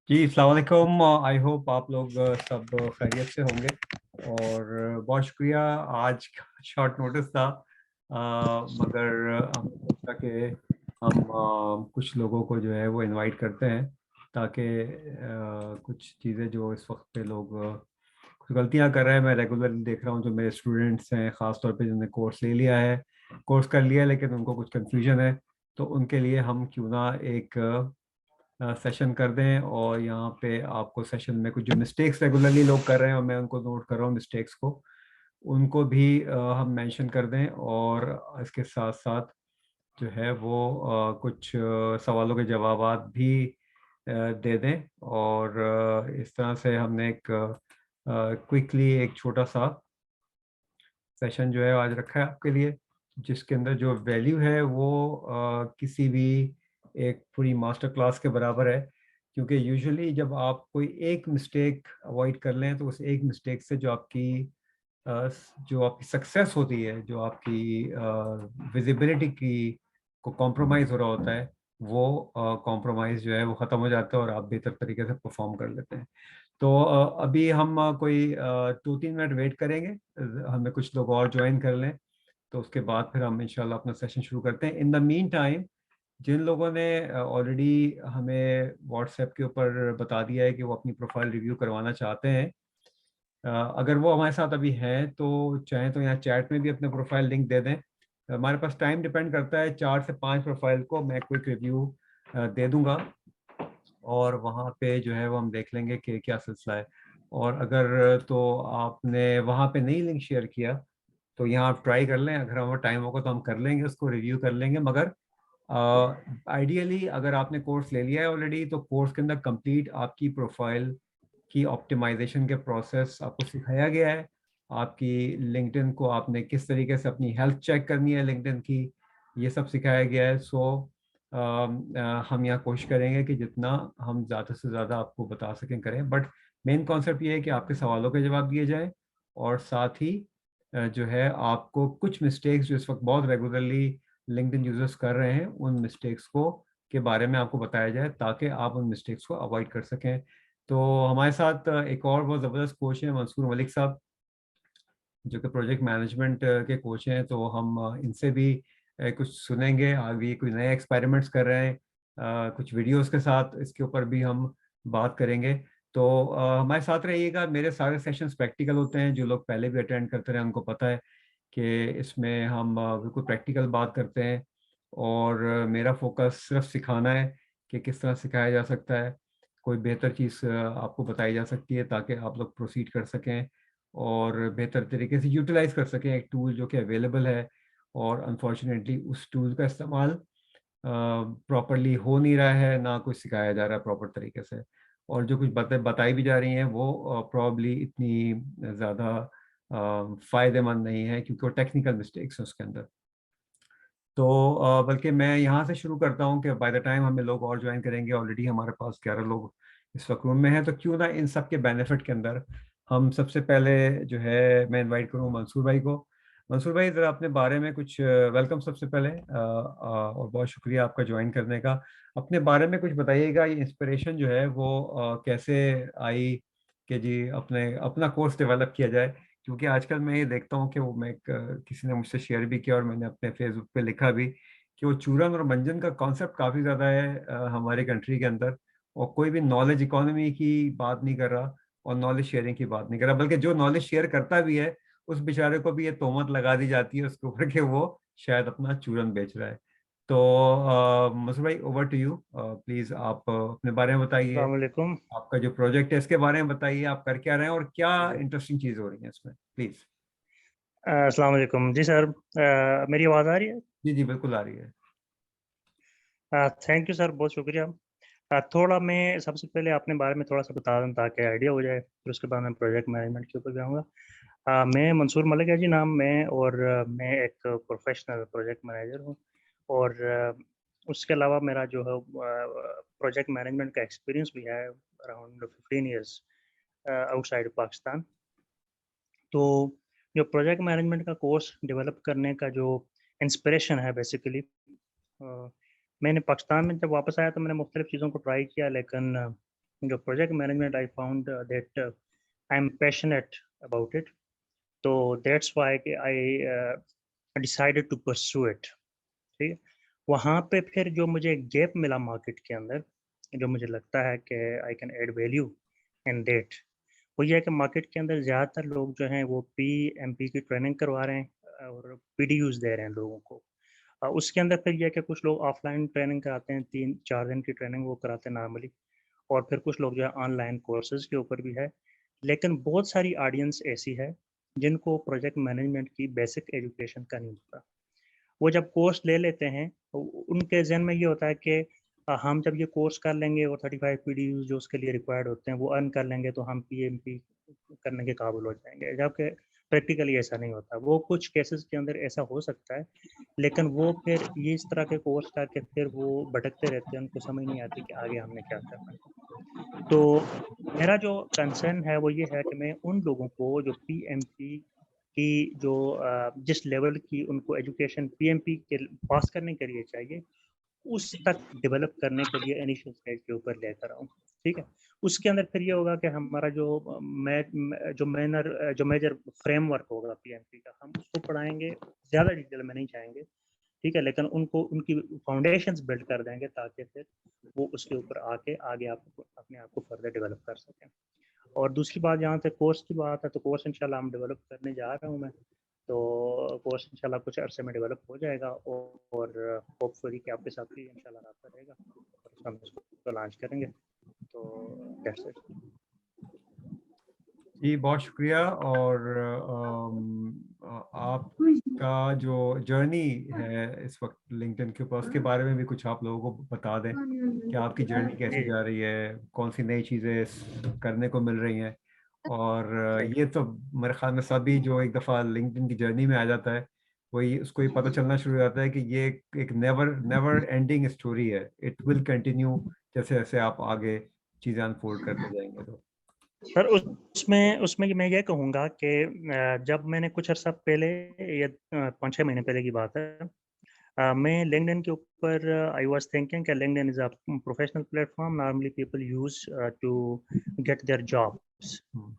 जी अस्सलाम वालेकुम। I hope आप लोग सब खैरियत से होंगे और बहुत शुक्रिया। आज शॉर्ट नोटिस था, मगर हमने सोचा कि हम कुछ लोगों को जो है वो इनवाइट करते हैं ताकि कुछ चीज़ें जो इस वक्त पे लोग कुछ गलतियां कर रहे हैं। मैं रेगुलरली देख रहा हूँ जो मेरे स्टूडेंट्स हैं, ख़ास तौर पे जिन्होंने कोर्स ले लिया है, कोर्स कर लिया है लेकिन उनको कुछ कन्फ्यूजन है, तो उनके लिए हम क्यों ना एक सेशन कर दें। और यहाँ पे आपको सेशन में कुछ जो मिस्टेक्स रेगुलरली लोग कर रहे हैं और मैं उनको नोट कर रहा हूँ मिस्टेक्स को, उनको भी हम मेंशन कर दें। और इसके साथ साथ जो है वो कुछ सवालों के जवाबात भी दे दें। और इस तरह से हमने एक क्विकली एक छोटा सा सेशन जो है आज रखा है आपके लिए, जिसके अंदर जो वैल्यू है वो किसी भी एक पूरी मास्टर क्लास के बराबर है। क्योंकि यूजुअली जब आप कोई एक मिस्टेक अवॉइड कर लें तो उस एक मिस्टेक से जो आपकी सक्सेस होती है, जो आपकी विजिबिलिटी की को कॉम्प्रोमाइज़ हो रहा होता है, वो कॉम्प्रोमाइज़ जो है वो ख़त्म हो जाता है और आप बेहतर तरीके से परफॉर्म कर लेते हैं। तो अभी हम कोई 2-3 मिनट वेट करेंगे, हमें कुछ लोग और ज्वाइन कर लें, तो उसके बाद फिर हम इंशाल्लाह अपना सेशन शुरू करते हैं। इन द मीन टाइम जिन लोगों ने ऑलरेडी हमें व्हाट्सएप के ऊपर बता दिया है कि वो अपनी प्रोफाइल रिव्यू करवाना चाहते हैं, अगर वो हमारे साथ अभी हैं तो चाहें तो यहाँ चैट में भी अपने प्रोफाइल लिंक दे दें। हमारे पास टाइम डिपेंड करता है, 4 से 5 प्रोफाइल को मैं क्विक रिव्यू दे दूंगा और वहाँ पे जो है वो हम देख लेंगे कि क्या सिलसिला है। और अगर तो आपने वहाँ पे नहीं लिंक शेयर किया तो यहाँ आप ट्राई कर लें, अगर हमारा टाइम होगा तो हम कर लेंगे, उसको रिव्यू कर लेंगे। मगर आइडियली अगर आपने कोर्स ले लिया है ऑलरेडी तो कोर्स के अंदर कंप्लीट आपकी प्रोफाइल की ऑप्टिमाइजेशन के प्रोसेस आपको सिखाया गया है। आपकी लिंक्डइन को आपने किस तरीके से अपनी हेल्थ चेक करनी है लिंक्डइन की, ये सब सिखाया गया है। सो हम यहाँ कोशिश करेंगे कि जितना हम ज़्यादा से ज़्यादा आपको बता सकें करें, बट मेन कॉन्सेप्ट ये है कि आपके सवालों के जवाब दिए जाएं और साथ ही जो है आपको कुछ मिस्टेक्स जो इस वक्त बहुत रेगुलरली लिंक्डइन यूजर्स कर रहे हैं उन मिस्टेक्स को के बारे में आपको बताया जाए ताकि आप उन मिस्टेक्स को अवॉइड कर सकें। तो हमारे साथ एक और बहुत ज़बरदस्त कोच हैं, मंसूर मलिक साहब, जो कि प्रोजेक्ट मैनेजमेंट के कोच हैं। तो हम इनसे भी कुछ सुनेंगे, आगे कोई नए एक्सपेरिमेंट्स कर रहे हैं, कुछ वीडियोस के साथ इसके ऊपर भी हम बात करेंगे। तो हमारे साथ रहिएगा। मेरे सारे सेशंस प्रैक्टिकल होते हैं, जो लोग पहले भी अटेंड करते रहे उनको पता है कि इसमें हम बिल्कुल प्रैक्टिकल बात करते हैं। और मेरा फोकस सिर्फ सिखाना है कि किस तरह सिखाया जा सकता है, कोई बेहतर चीज़ आपको बताई जा सकती है ताकि आप लोग प्रोसीड कर सकें और बेहतर तरीके से यूटिलाइज कर सकें एक टूल जो कि अवेलेबल है। और अनफॉर्चुनेटली उस टूल का इस्तेमाल प्रॉपरली हो नहीं रहा है, ना कुछ सिखाया जा रहा है प्रॉपर तरीके से। और जो कुछ बताई भी जा रही हैं वो प्रॉब्ली इतनी ज़्यादा फ़ायदेमंद नहीं है क्योंकि वो टेक्निकल मिस्टेक्स हैं उसके अंदर। तो बल्कि मैं यहाँ से शुरू करता हूँ कि बाय द टाइम हमें लोग और ज्वाइन करेंगे, ऑलरेडी हमारे पास 11 लोग इस वक्त रूम में हैं, तो क्यों ना इन सब के बेनिफिट के अंदर हम सबसे पहले जो है मैं इनवाइट करूँ मंसूर भाई को। मंसूर भाई ज़रा अपने बारे में कुछ वेलकम सबसे पहले, और बहुत शुक्रिया आपका ज्वाइन करने का। अपने बारे में कुछ बताइएगा, ये इंस्पिरेशन जो है वो कैसे आई कि जी अपने अपना कोर्स डेवलप किया जाए। क्योंकि आजकल मैं ये देखता हूँ कि वो किसी ने मुझसे शेयर भी किया और मैंने अपने फेसबुक पे लिखा भी कि वो चूरन और मंजन का कॉन्सेप्ट काफ़ी ज़्यादा है हमारे कंट्री के अंदर। और कोई भी नॉलेज इकोनॉमी की बात नहीं कर रहा और नॉलेज शेयरिंग की बात नहीं कर रहा, बल्कि जो नॉलेज शेयर करता भी है उस बेचारे को भी ये तोहमत लगा दी जाती है उसके ऊपर कि वो शायद अपना चूरन बेच रहा है। तो मसूर भाई, ओवर टू यू, प्लीज़ आप अपने बारे में बताइए, अस्सलाम वालेकुम। आपका जो प्रोजेक्ट है इसके बारे में बताइए, आप कर क्या रहे हैं और क्या जी। इंटरेस्टिंग चीज़ हो रही है इसमें, प्लीज़। अस्सलाम वालेकुम जी सर, मेरी आवाज़ आ रही है? जी, जी, बिल्कुल आ रही है। थैंक यू सर, बहुत शुक्रिया। थोड़ा मैं सबसे पहले अपने बारे में थोड़ा-सा बता दूँ ताकि आइडिया हो जाए, फिर उसके बाद मैं प्रोजेक्ट मैनेजमेंट के ऊपर जाऊँगा। मैं मंसूर मलिक है जी नाम, मैं एक प्रोफ़ेशनल प्रोजेक्ट मैनेजर हूँ और उसके अलावा मेरा जो है प्रोजेक्ट मैनेजमेंट का एक्सपीरियंस भी है अराउंड 15 इयर्स आउटसाइड पाकिस्तान। तो जो प्रोजेक्ट मैनेजमेंट का कोर्स डेवलप करने का जो इंस्पिरेशन है बेसिकली, अ, मैंने पाकिस्तान में जब वापस आया तो मैंने मुख्तलिफ़ चीज़ों को ट्राई किया, लेकिन जो project management I found that I am passionate about it, तो that's why I decided to pursue it. ठीक है, वहाँ पे फिर जो मुझे गैप मिला मार्केट के अंदर, जो मुझे लगता है कि I can add value in that, वो ये है कि मार्केट के अंदर ज़्यादातर लोग जो हैं वो पीएमपी की ट्रेनिंग करवा रहे हैं और पीडीयूज़ दे रहे हैं लोगों को। उसके अंदर फिर ये है कि कुछ लोग ऑफलाइन ट्रेनिंग कराते हैं, 3-4 दिन की ट्रेनिंग वो कराते हैं नॉर्मली, और फिर कुछ लोग जो है ऑनलाइन कोर्सेज़ के ऊपर भी है। लेकिन बहुत सारी ऑडियंस ऐसी है जिनको प्रोजेक्ट मैनेजमेंट की बेसिक एजुकेशन का नहीं पता। वो जब कोर्स ले लेते हैं तो उनके ज़हन में ये होता है कि हम जब ये कोर्स कर लेंगे और 35 पीडीयूज़ जो उसके लिए रिक्वायर्ड होते हैं वो अर्न कर लेंगे तो हम पीएमपी करने के काबिल हो जाएँगे। जबकि प्रैक्टिकली ऐसा नहीं होता। वो कुछ केसेज़ के अंदर ऐसा हो सकता है, लेकिन वो फिर ये इस तरह के कोर्स करके फिर वो भटकते रहते हैं, उनको समझ नहीं आती कि आगे हमने क्या करना है। तो मेरा जो कंसर्न है वो ये है कि मैं उन लोगों को जो पीएमपी की जो जिस लेवल की उनको एजुकेशन पीएमपी के पास करने के लिए चाहिए, उस तक डेवलप करने के लिए इनिशियल स्टेज के ऊपर लेकर आऊँ, ठीक है? उसके अंदर फिर ये होगा कि हमारा जो जो मेजर फ्रेमवर्क होगा पीएमपी का, हम उसको पढ़ाएँगे, ज़्यादा डिटेल में नहीं जाएँगे, ठीक है? लेकिन उनको उनकी फाउंडेशंस बिल्ड कर देंगे ताकि फिर वो उसके ऊपर आके आगे आप अपने आप को फर्दर डेवलप कर सकें। और दूसरी बात, जहाँ तक कोर्स की बात है, तो कोर्स इंशाल्लाह हम डेवलप करने जा रहा हूँ मैं। तो कोर्स इंशाल्लाह कुछ अरसे में डेवलप हो जाएगा और होपफुली कि आपके साथ भी इंशाल्लाह राब्ता रहेगा और हम इसको लॉन्च करेंगे। तो दैट्स इट। जी बहुत शुक्रिया। और आपका जो जर्नी है इस वक्त लिंक्डइन के ऊपर, उसके बारे में भी कुछ आप लोगों को बता दें कि आपकी जर्नी कैसी जी, जा रही है, कौन सी नई चीज़ें करने को मिल रही हैं। और राइट। ये तो मेरे ख्याल में सभी जो एक दफ़ा लिंक्डइन की जर्नी में आ जाता है वही उसको ये पता चलना शुरू हो जाता है कि ये एक नेवर नेवर एंडिंग स्टोरी है। इट विल कंटिन्यू जैसे जैसे आप आगे चीज़ें अनफोल्ड करते जाएंगे। तो सर उसमें उसमें मैं ये कहूँगा कि जब मैंने कुछ अर्सा पहले, ये 5-6 महीने पहले की बात है, मैं लिंक्डइन के ऊपर आई वाज़ थिंकिंग कि LinkedIn is a professional platform normally people use to get their jobs. Hmm,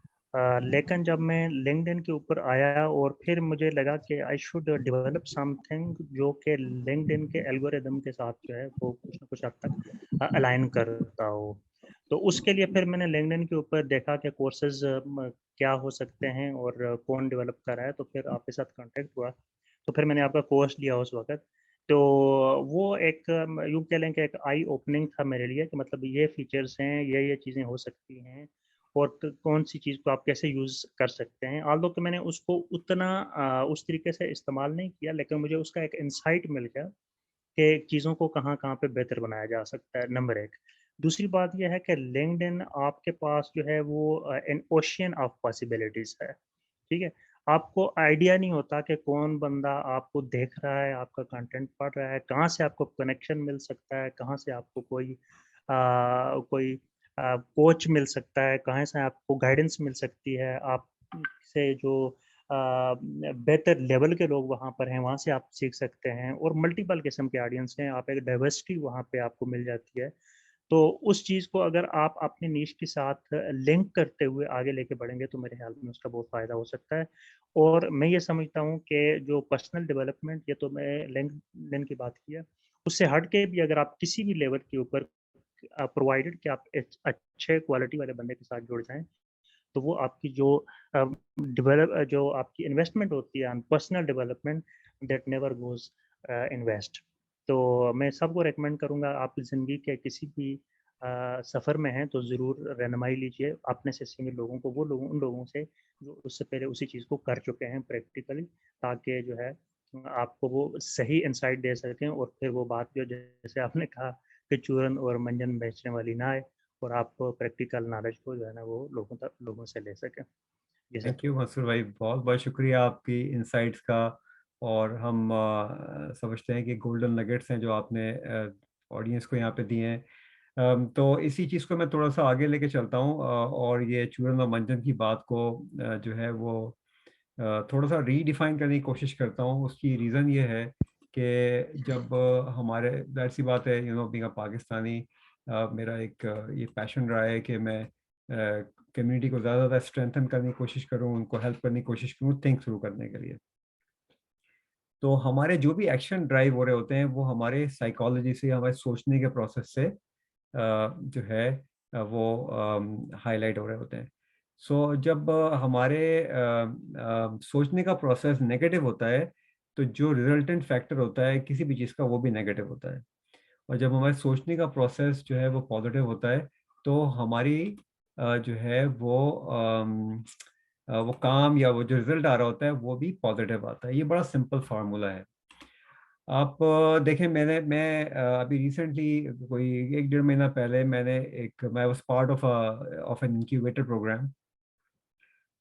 लेकिन जब मैं लिंक्डइन के ऊपर आया और फिर मुझे लगा कि आई शुड डेवलप समथिंग जो कि लिंक्डइन के एल्गोरिदम के साथ जो है वो कुछ ना कुछ हद तक अलाइन करता हो। तो उसके लिए फिर मैंने लिंक्डइन के ऊपर देखा कि कोर्सेज क्या हो सकते हैं और कौन डेवलप कर रहा है, तो फिर आपके साथ कांटेक्ट हुआ। तो फिर मैंने आपका कोर्स लिया उस वक़्त। तो वो एक यूँ कह लें कि एक आई ओपनिंग था मेरे लिए कि मतलब ये फीचर्स हैं, ये चीज़ें हो सकती हैं और कौन-सी चीज़ को आप कैसे यूज़ कर सकते हैं। ऑल्दो कि मैंने उसको उतना उस तरीके से इस्तेमाल नहीं किया, लेकिन मुझे उसका एक इनसाइट मिल गया कि चीज़ों को कहाँ-कहाँ पे बेहतर बनाया जा सकता है, नंबर 1। दूसरी बात ये है कि लिंक्डइन आपके पास जो है वो एन ओशियन ऑफ पॉसिबिलिटीज़ है, ठीक है? आपको आइडिया नहीं होता कि कौन बंदा आपको देख रहा है, आपका कंटेंट पढ़ रहा है, कहाँ से आपको कनेक्शन मिल सकता है, कहाँ से आपको कोई कोच मिल सकता है, कहाँ से आपको गाइडेंस मिल सकती है, आपसे जो बेहतर लेवल के लोग वहाँ पर हैं, वहाँ से आप सीख सकते हैं और मल्टीपल किस्म के ऑडियंस हैं, आप एक डाइवर्सिटी वहाँ पे आपको मिल जाती है। तो उस चीज़ को अगर आप अपने निश के साथ लिंक करते हुए आगे लेके बढ़ेंगे तो मेरे ख्याल में उसका बहुत फ़ायदा हो सकता है। और मैं ये समझता हूँ कि जो पर्सनल डेवलपमेंट, ये तो मैं लिंक्डइन की बात की है, उससे हट के भी अगर आप किसी भी लेवल के ऊपर प्रोवाइडेड कि आप अच्छे क्वालिटी वाले बंदे के साथ जुड़ जाएँ, तो वो आपकी जो आपकी इन्वेस्टमेंट होती है on personal development, that never goes in waste. तो मैं सबको रिकमेंड करूँगा, आप ज़िंदगी के किसी भी सफ़र में हैं तो ज़रूर रहनुमाई लीजिए अपने से सीनियर लोगों को, वो लोगों उन लोगों से जो उससे पहले उसी चीज़ को कर चुके हैं प्रैक्टिकली, ताकि जो है आपको वो सही इनसाइट दे सकें और फिर वो बात जो जैसे आपने कहा कि चूरन और मंजन बेचने वाली ना आए और आप प्रैक्टिकल नॉलेज को जो है ना वो लोगों से ले सकें। जी सर। थैंक यू मंसूर भाई, बहुत बहुत शुक्रिया आपकी इंसाइट्स का। और हम समझते हैं कि गोल्डन नगेट्स हैं जो आपने ऑडियंस को यहाँ पे दिए हैं। तो इसी चीज़ को मैं थोड़ा सा आगे लेके चलता हूँ, और ये चूरन और मंजन की बात को जो है वो थोड़ा सा रीडिफाइन करने की कोशिश करता हूँ। उसकी रीज़न ये है कि जब हमारे, जाहिर सी बात है, बीइंग अ पाकिस्तानी, मेरा एक ये पैशन रहा है कि मैं कम्युनिटी को ज़्यादा ज़्यादा स्ट्रेंथन करने की कोशिश करूँ, उनको हेल्प करने की कोशिश करूँ थिंक थ्रू करने के लिए। तो हमारे जो भी एक्शन ड्राइव हो रहे होते हैं, वो हमारे साइकोलॉजी से, हमारे सोचने के प्रोसेस से जो है वो हाइलाइट हो रहे होते हैं। सो जब हमारे सोचने का प्रोसेस नेगेटिव होता है, तो जो रिजल्टेंट फैक्टर होता है किसी भी चीज़ का, वो भी नेगेटिव होता है। और जब हमारे सोचने का प्रोसेस जो है वो पॉजिटिव होता है, तो हमारी जो है वो काम या वो जो रिज़ल्ट आ रहा होता है, वो भी पॉजिटिव आता है। ये बड़ा सिंपल फ़ॉर्मूला है। आप देखें, अभी रिसेंटली कोई 1 डेढ़ महीना पहले मैं was part of an incubator program,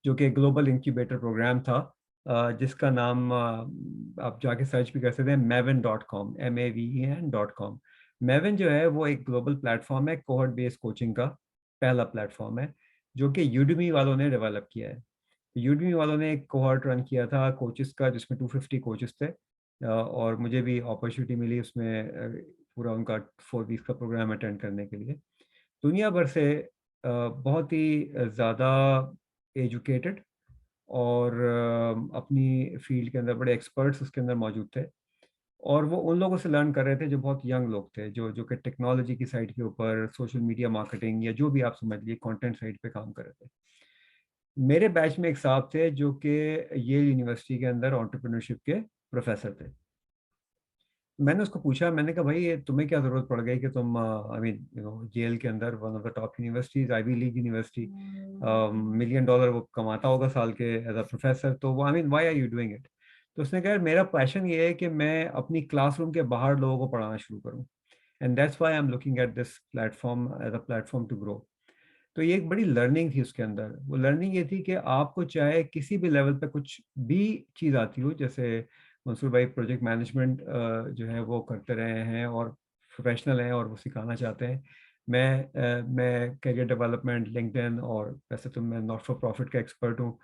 जो कि ग्लोबल इंक्यूबेटर प्रोग्राम था, जिसका नाम आप जाके सर्च भी कर सकते हैं, maven.com, MAVEN.com। मैवन जो है वो एक ग्लोबल प्लेटफॉर्म है, कोहॉर्ट बेस्ड कोचिंग का पहला प्लेटफॉर्म है, जो कि यूडेमी वालों ने डेवलप किया है। यूडेमी वालों ने एक कोहॉर्ट रन किया था कोचेस का, जिसमें 250 कोचेस थे, और मुझे भी अपॉर्चुनिटी मिली उसमें पूरा उनका 4 वीक्स का प्रोग्राम अटेंड करने के लिए। दुनिया भर से बहुत ही ज़्यादा एजुकेटेड और अपनी फील्ड के अंदर बड़े एक्सपर्ट्स उसके अंदर मौजूद थे, और वो उन लोगों से लर्न कर रहे थे जो बहुत यंग लोग थे, जो कि टेक्नोलॉजी की साइड के ऊपर, सोशल मीडिया मार्केटिंग या जो भी आप समझ लीजिए कंटेंट साइड पे काम कर रहे थे। मेरे बैच में एक साहब थे जो कि येल यूनिवर्सिटी के अंदर एंटरप्रेन्योरशिप के प्रोफेसर थे। मैंने उसको पूछा, मैंने कहा भाई ये तुम्हें क्या ज़रूरत पड़ गई कि तुम आई मीन जेल के अंदर one of the top universities, Ivy League university, million dollar वो कमाता होगा साल के एज अ प्रोफेसर, तो वो I mean why are you doing it? तो उसने कहा मेरा पैशन ये है कि मैं अपनी क्लासरूम के बाहर लोगों को पढ़ाना शुरू करूँ, and that's why I am looking at this platform as a platform to grow. तो ये एक बड़ी लर्निंग थी उसके अंदर। वो लर्निंग ये थी कि आपको चाहे किसी भी लेवल पे कुछ भी चीज़ आती हो, जैसे मंसूर भाई प्रोजेक्ट मैनेजमेंट जो है वो करते रहे हैं और प्रोफेशनल हैं और वो सिखाना चाहते हैं। मैं करियर डेवलपमेंट, लिंक्डइन, और वैसे तो मैं नॉट फॉर प्रॉफिट का एक्सपर्ट हूँ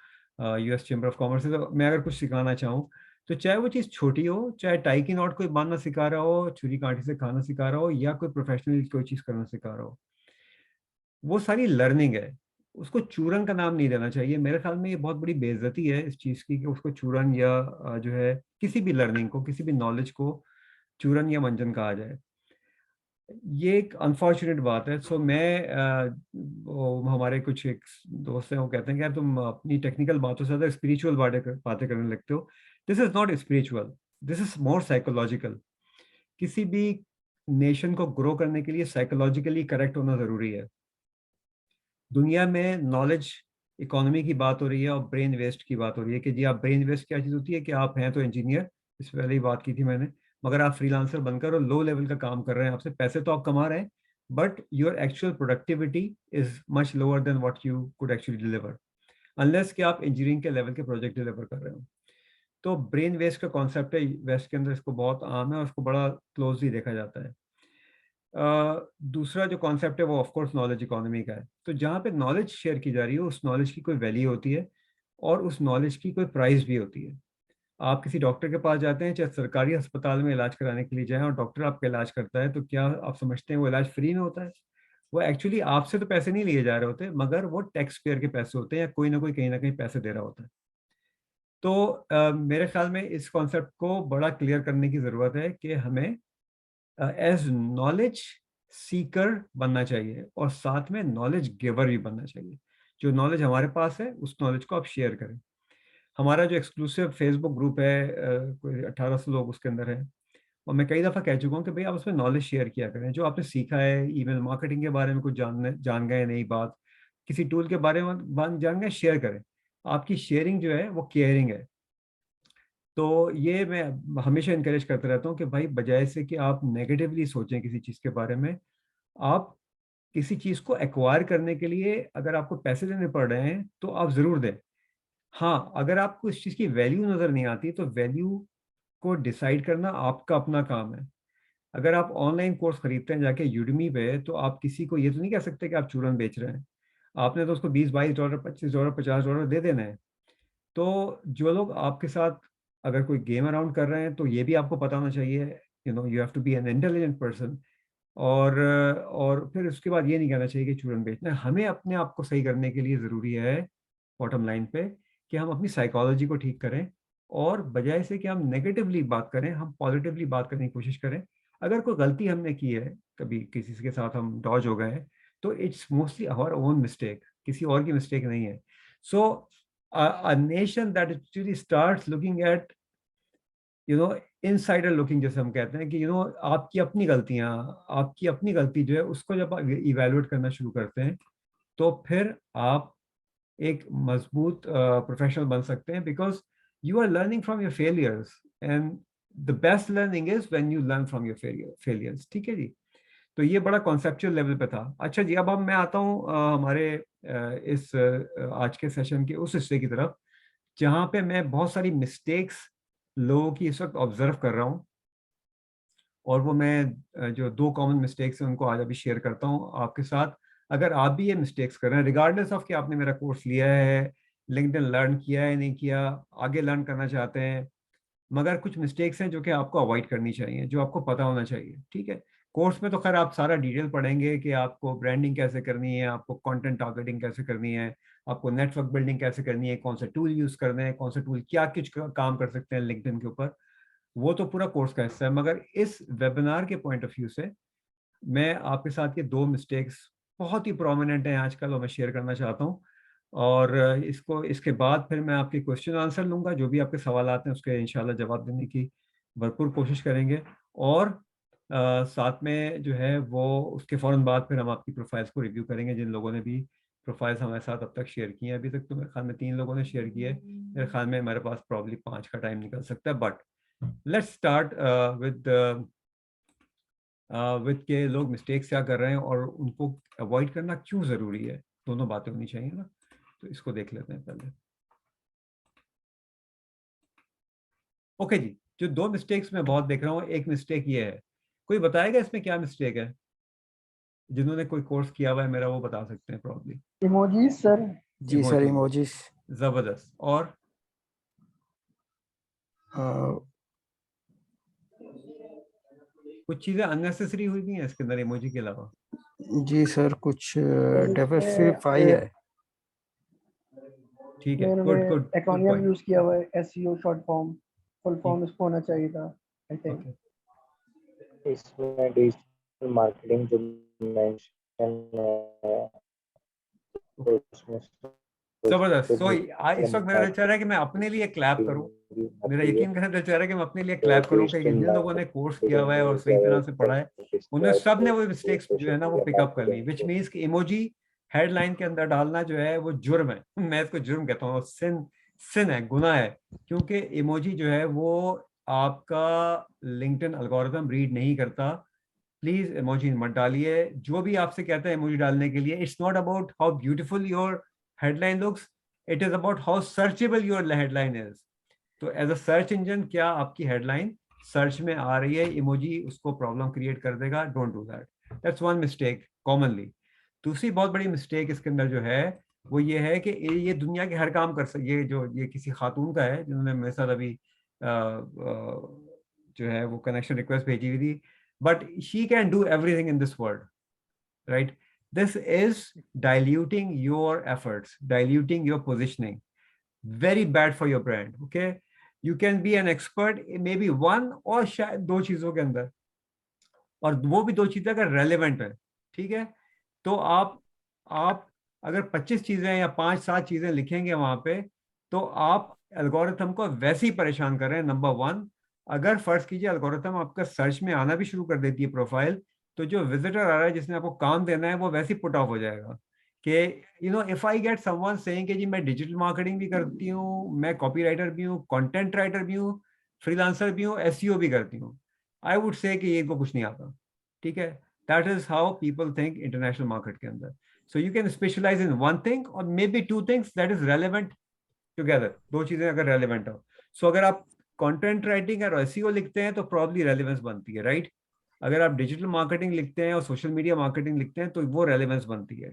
यूएस चैम्बर ऑफ कॉमर्स से। तो मैं अगर कुछ सिखाना चाहूँ, तो चाहे वो चीज़ छोटी हो, चाहे टाई की नॉट कोई बांधना सिखा रहा हो, छुरी कांटे से खाना सिखा रहा हो, या कोई प्रोफेशनल कोई चीज़ करना सिखा रहा हो, वो सारी लर्निंग है। उसको चूरन का नाम नहीं देना चाहिए। मेरे ख्याल में ये बहुत बड़ी बेइज्जती है इस चीज़ की कि उसको चूरन या जो है किसी भी लर्निंग को, किसी भी नॉलेज को चूरन या मंजन कहा जाए। ये एक अनफॉर्चुनेट बात है। सो मैं वो हमारे कुछ एक दोस्त हैं, वो कहते हैं कि यार तुम अपनी टेक्निकल बातों से ज़्यादा स्पिरिचुअल बातें करने लगते हो। This is not spiritual, this is more psychological. किसी भी नेशन को ग्रो करने के लिए साइकोलॉजिकली करेक्ट होना ज़रूरी है। दुनिया में नॉलेज इकोनॉमी की बात हो रही है और ब्रेन वेस्ट की बात हो रही है कि जी आप ब्रेन वेस्ट क्या चीज़ होती है कि आप हैं तो इंजीनियर, इससे पहले ही बात की थी मैंने, मगर आप फ्रीलांसर बनकर और लो लेवल का काम कर रहे हैं, आपसे पैसे तो आप कमा रहे हैं, but your actual productivity is much lower than what you could actually deliver, unless कि आप इंजीनियरिंग के लेवल के प्रोजेक्ट डिलीवर कर रहे हो। तो ब्रेन वेस्ट का कॉन्सेप्ट है वेस्ट के अंदर, इसको बहुत आम है और उसको बड़ा क्लोजली देखा जाता है। दूसरा जो कॉन्सेप्ट है वो ऑफ कोर्स नॉलेज इकोनॉमी का है। तो जहाँ पे नॉलेज शेयर की जा रही है, उस नॉलेज की कोई वैल्यू होती है और उस नॉलेज की कोई प्राइस भी होती है। आप किसी डॉक्टर के पास जाते हैं, चाहे सरकारी अस्पताल में इलाज कराने के लिए जाएं, और डॉक्टर आपका इलाज करता है, तो क्या आप समझते हैं वो इलाज फ्री में होता है? वो एक्चुअली आपसे तो पैसे नहीं लिए जा रहे होते, मगर वो टैक्स पेयर के पैसे होते हैं, या कोई ना कोई कहीं ना कहीं पैसे दे रहा होता है। तो मेरे ख्याल में इस कॉन्सेप्ट को बड़ा क्लियर करने की ज़रूरत है कि हमें एज नॉलेज सीकर बनना चाहिए और साथ में नॉलेज गिवर भी बनना चाहिए। जो नॉलेज हमारे पास है उस नॉलेज को आप शेयर करें। हमारा जो एक्सक्लूसिव फेसबुक ग्रुप है, कोई 1800 लोग उसके अंदर हैं, और मैं कई दफ़ा कह चुका हूँ कि भाई आप उसमें नॉलेज शेयर किया करें। जो आपने सीखा है, ईमेल मार्केटिंग के बारे में कुछ जान गए नई बात, किसी टूल के बारे में जान गए, शेयर करें। आपकी शेयरिंग जो है वो केयरिंग है। तो ये मैं हमेशा इनकरेज करता रहता हूँ कि भाई बजाय से कि आप नेगेटिवली सोचें किसी चीज़ के बारे में, आप किसी चीज़ को एक्वायर करने के लिए अगर आपको पैसे देने पड़ रहे हैं, तो आप ज़रूर दें। हाँ, अगर आपको इस चीज़ की वैल्यू नज़र नहीं आती, तो वैल्यू को डिसाइड करना आपका अपना काम है। अगर आप ऑनलाइन कोर्स खरीदते हैं जाके यूडेमी पे, तो आप किसी को ये तो नहीं कह सकते कि आप चूरन बेच रहे हैं। आपने तो उसको $20-22, $25, $50 दे देना है। तो जो लोग आपके साथ अगर कोई गेम अराउंड कर रहे हैं, तो ये भी आपको पता होना चाहिए, you have to be an intelligent person, और फिर उसके बाद ये नहीं कहना चाहिए कि चूरन बेचना है। हमें अपने आप को सही करने के लिए ज़रूरी है बॉटम लाइन पे कि हम अपनी साइकोलॉजी को ठीक करें, और बजाय से कि हम नेगेटिवली बात करें हम पॉजिटिवली बात करने की कोशिश करें। अगर कोई गलती हमने की है, कभी किसी के साथ हम डॉज हो गए हैं, तो it's mostly our own mistake, किसी और की मिस्टेक नहीं है। So a nation that actually starts looking at insider looking, जैसे हम कहते हैं कि आपकी अपनी गलतियां, आपकी अपनी गलती जो है उसको जब आप इवेलुएट करना शुरू करते हैं, तो फिर आप एक मजबूत प्रोफेशनल बन सकते हैं, because you are learning from your failures, and the best learning is when you learn from your failures. ठीक है जी। तो ये बड़ा कॉन्सेप्चुअल लेवल पे था। अच्छा जी, अब मैं आता हूँ हमारे इस आज के सेशन के उस हिस्से की तरफ, जहाँ पे मैं बहुत सारी मिस्टेक्स लोगों की इस वक्त ऑब्जर्व कर रहा हूँ, और वो मैं जो 2 कॉमन मिस्टेक्स हैं उनको आज अभी शेयर करता हूँ आपके साथ। अगर आप भी ये मिस्टेक्स कर रहे हैं, रिगार्डलेस ऑफ कि आपने मेरा कोर्स लिया है, लिंक्डइन लर्न किया है नहीं किया, आगे लर्न करना चाहते हैं, मगर कुछ मिस्टेक्स हैं जो कि आपको अवॉइड करनी चाहिए, जो आपको पता होना चाहिए। ठीक है। कोर्स में तो खैर आप सारा डिटेल पढ़ेंगे कि आपको ब्रांडिंग कैसे करनी है, आपको कंटेंट टारगेटिंग कैसे करनी है, आपको नेटवर्क बिल्डिंग कैसे करनी है, कौन सा टूल यूज करना है, कौन सा टूल क्या कुछ काम कर सकते हैं लिंक्डइन के ऊपर, वो तो पूरा कोर्स का हिस्सा है। मगर इस वेबिनार के पॉइंट ऑफ व्यू से मैं आपके साथ ये 2 मिस्टेक्स बहुत ही प्रोमिनेंट हैं आजकल, और मैं शेयर करना चाहता हूँ। और इसको इसके बाद फिर मैं आपके क्वेश्चन आंसर लूंगा, जो भी आपके सवाल आते हैं उसके इंशाल्लाह जवाब देने की भरपूर कोशिश करेंगे। और साथ में जो है वो उसके फ़ौरन बाद फिर हम आपकी प्रोफाइल्स को रिव्यू करेंगे, जिन लोगों ने भी प्रोफाइल्स हमारे साथ अब तक शेयर की हैं। अभी तक तो मेरे ख्याल में 3 लोगों ने शेयर किए, मेरे ख्याल में हमारे पास प्रॉब्ली 5 का टाइम निकल सकता है। बट लेट्स स्टार्ट विद के लोग मिस्टेक्स क्या कर रहे हैं और उनको अवॉइड करना क्यों ज़रूरी है। दोनों बातें होनी चाहिए ना, तो इसको देख लेते हैं पहले। ओके जी, जो 2 मिस्टेक्स मैं बहुत देख रहा हूँ, एक मिस्टेक ये है, कोई बताएगा इसमें क्या मिस्टेक है? जिन्होंने कोई कोर्स किया हुआ है मेरा, वो बता सकते हैं प्रॉब्ली। Emojis sir. जी सर, इमोजीज। जबरदस्त। और कुछ चीजें अननेसेसरी हुई भी हैं इसके अंदर इमोजी के अलावा? जी सर, कुछ डाइवर्सिफाई इसमें है। ठीक है, उन्होंने good good good acromion point. Use किया हुआ है, SEO short form, full form इसको होना चाहिए था आई थिंक। ओके, इसमें डिजिटल मार्केटिंग जो मेंशन है तो उसमें जबरदस्त। सो इस वक्त मेरा दिल चाह रहा है कि मैं अपने लिए क्लैप करूं, मेरा यकीन करना दिल चाह रहा है कि मैं अपने लिए क्लैप करूं कि जिन लोगों ने कोर्स किया हुआ है और सही तरह से पढ़ा है, उन्हें सब ने वो मिस्टेक्स जो है ना वो पिकअप कर ली, विच मीन्स कि इमोजी हेडलाइन के अंदर डालना जो है वो जुर्म है। मैं इसको जुर्म कहता हूँ, सिन है, गुनाह है, क्योंकि इमोजी जो है वो आपका लिंक्डइन एल्गोरिथम रीड नहीं करता। प्लीज इमोजी मत डालिए। जो भी आपसे कहता है इमोजी डालने के लिए, it's not about how beautiful your headline looks, it is about how searchable your headline is. तो एज अ सर्च इंजन क्या आपकी हेडलाइन सर्च में आ रही है, इमोजी उसको प्रॉब्लम क्रिएट कर देगा। Don't do that, that's one mistake commonly. दूसरी बहुत बड़ी मिस्टेक इसके अंदर जो है वो ये है कि ये दुनिया के हर काम कर सकते, ये किसी खातून का है जिन्होंने मेरे साथ अभी जो है वो कनेक्शन रिक्वेस्ट भेजी हुई थी, but she can do everything in this world, right? This is diluting your efforts, diluting your positioning, very bad for your brand. Okay, you can be an expert in maybe one और शायद 2 चीजों के अंदर, और वो भी 2 चीजें अगर रेलेवेंट है, ठीक है, तो आप अगर 25 चीजें या 5-7 चीजें लिखेंगे वहां पे, तो आप एल्गोरिथम को वैसे ही परेशान कर रहे हैं। नंबर 1, अगर फर्ज कीजिए एल्गोरिथम आपका सर्च में आना भी शुरू कर देती है प्रोफाइल, तो जो विजिटर आ रहा है जिसने आपको काम देना है वो वैसे ही पुट ऑफ हो जाएगा कि if I get someone saying कि जी मैं डिजिटल मार्केटिंग भी करती हूँ, मैं कॉपीराइटर भी हूँ, कंटेंट राइटर भी हूँ, फ्रीलांसर भी हूँ, एसईओ भी करती हूँ, आई वुड से कि ये इनको कुछ नहीं आता। ठीक है, that is how people think international market के अंदर। So you can specialize in one thing और maybe 2 things that is relevant together, 2 चीजें अगर रेलेवेंट हो। सो अगर आप कंटेंट राइटिंग और एसईओ लिखते हैं तो प्रॉब्ली रेलेवेंस बनती है, राइट? अगर आप डिजिटल मार्केटिंग लिखते हैं और सोशल मीडिया मार्केटिंग लिखते हैं तो वो रेलेवेंस बनती है।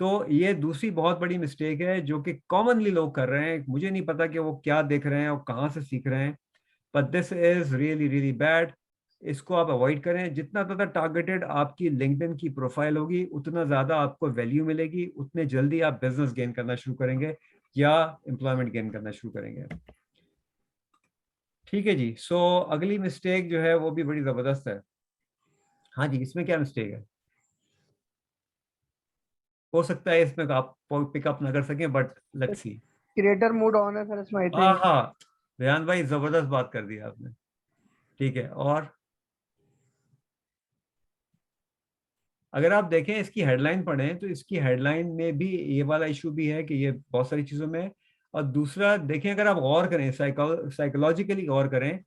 तो ये दूसरी बहुत बड़ी मिस्टेक है जो कि कॉमनली लोग कर रहे हैं। मुझे नहीं पता कि वो क्या देख रहे हैं और कहाँ से सीख रहे हैं, but this is really really bad. इसको आप अवॉइड करें। जितना ज़्यादा टारगेटेड आपकी लिंक्डइन की प्रोफाइल होगी उतना ज़्यादा आपको वैल्यू मिलेगी, उतने जल्दी आप बिजनेस गेन करना शुरू करेंगे या एम्प्लॉयमेंट गेन करना शुरू करेंगे। ठीक है जी। सो अगली मिस्टेक जो है वो भी बड़ी ज़बरदस्त है। हाँ जी, इसमें क्या मिस्टेक है? हो सकता है इसमें आप पिकअप ना कर सकें, but let's see. Creator mode on है सर इसमें, आई हाँ थिंक। हाँ, रेहान भाई जबरदस्त बात कर दी आपने। ठीक है, और अगर आप देखें इसकी हेडलाइन पढ़ें तो इसकी हेडलाइन में भी ये वाला इशू भी है कि ये बहुत सारी चीजों में है। और दूसरा देखें, अगर आप गौर करें, साइकोलॉजिकली गौर करें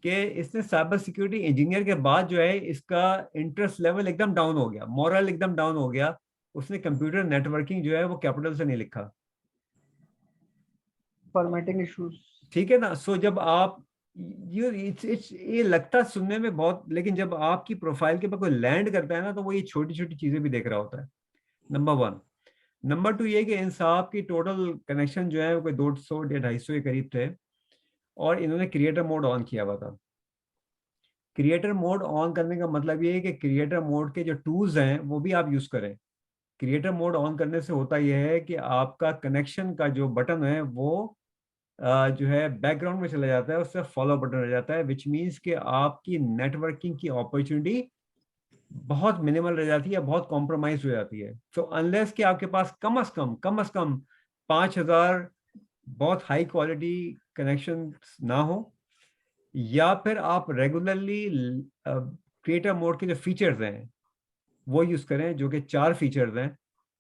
कि इसने साइबर सिक्योरिटी इंजीनियर के बाद जो है इसका इंटरेस्ट लेवल एकदम डाउन हो गया, मॉरल एकदम डाउन हो गया। उसने कंप्यूटर नेटवर्किंग जो है वो कैपिटल से नहीं लिखा। Formatting issues. ठीक है ना। सो जब आप ये लगता सुनने में बहुत, लेकिन जब आपकी प्रोफाइल के ऊपर कोई लैंड करता है ना तो वो ये छोटी छोटी चीजें भी देख रहा होता है। Number one. नंबर टू, ये कि इन साहब की टोटल कनेक्शन जो है वो कोई 200 या 250 के करीब थे, और इन्होंने क्रिएटर मोड ऑन किया हुआ था। क्रिएटर मोड ऑन करने का मतलब ये है कि क्रिएटर मोड के जो टूल्स हैं वो भी आप यूज करें। क्रिएटर मोड ऑन करने से होता यह है कि आपका कनेक्शन का जो बटन है वो जो है बैकग्राउंड में चला जाता है, उससे फॉलो बटन रह जाता है, विच मीन्स कि आपकी नेटवर्किंग की अपॉर्चुनिटी बहुत मिनिमल रह जाती है, बहुत कॉम्प्रोमाइज हो जाती है। सो अनलेस कि आपके पास कम से कम 5,000 बहुत हाई क्वालिटी कनेक्शन ना हो, या फिर आप रेगुलरली क्रिएटर मोड के जो फीचर्स हैं वो यूज करें, जो कि 4 फीचर्स हैं।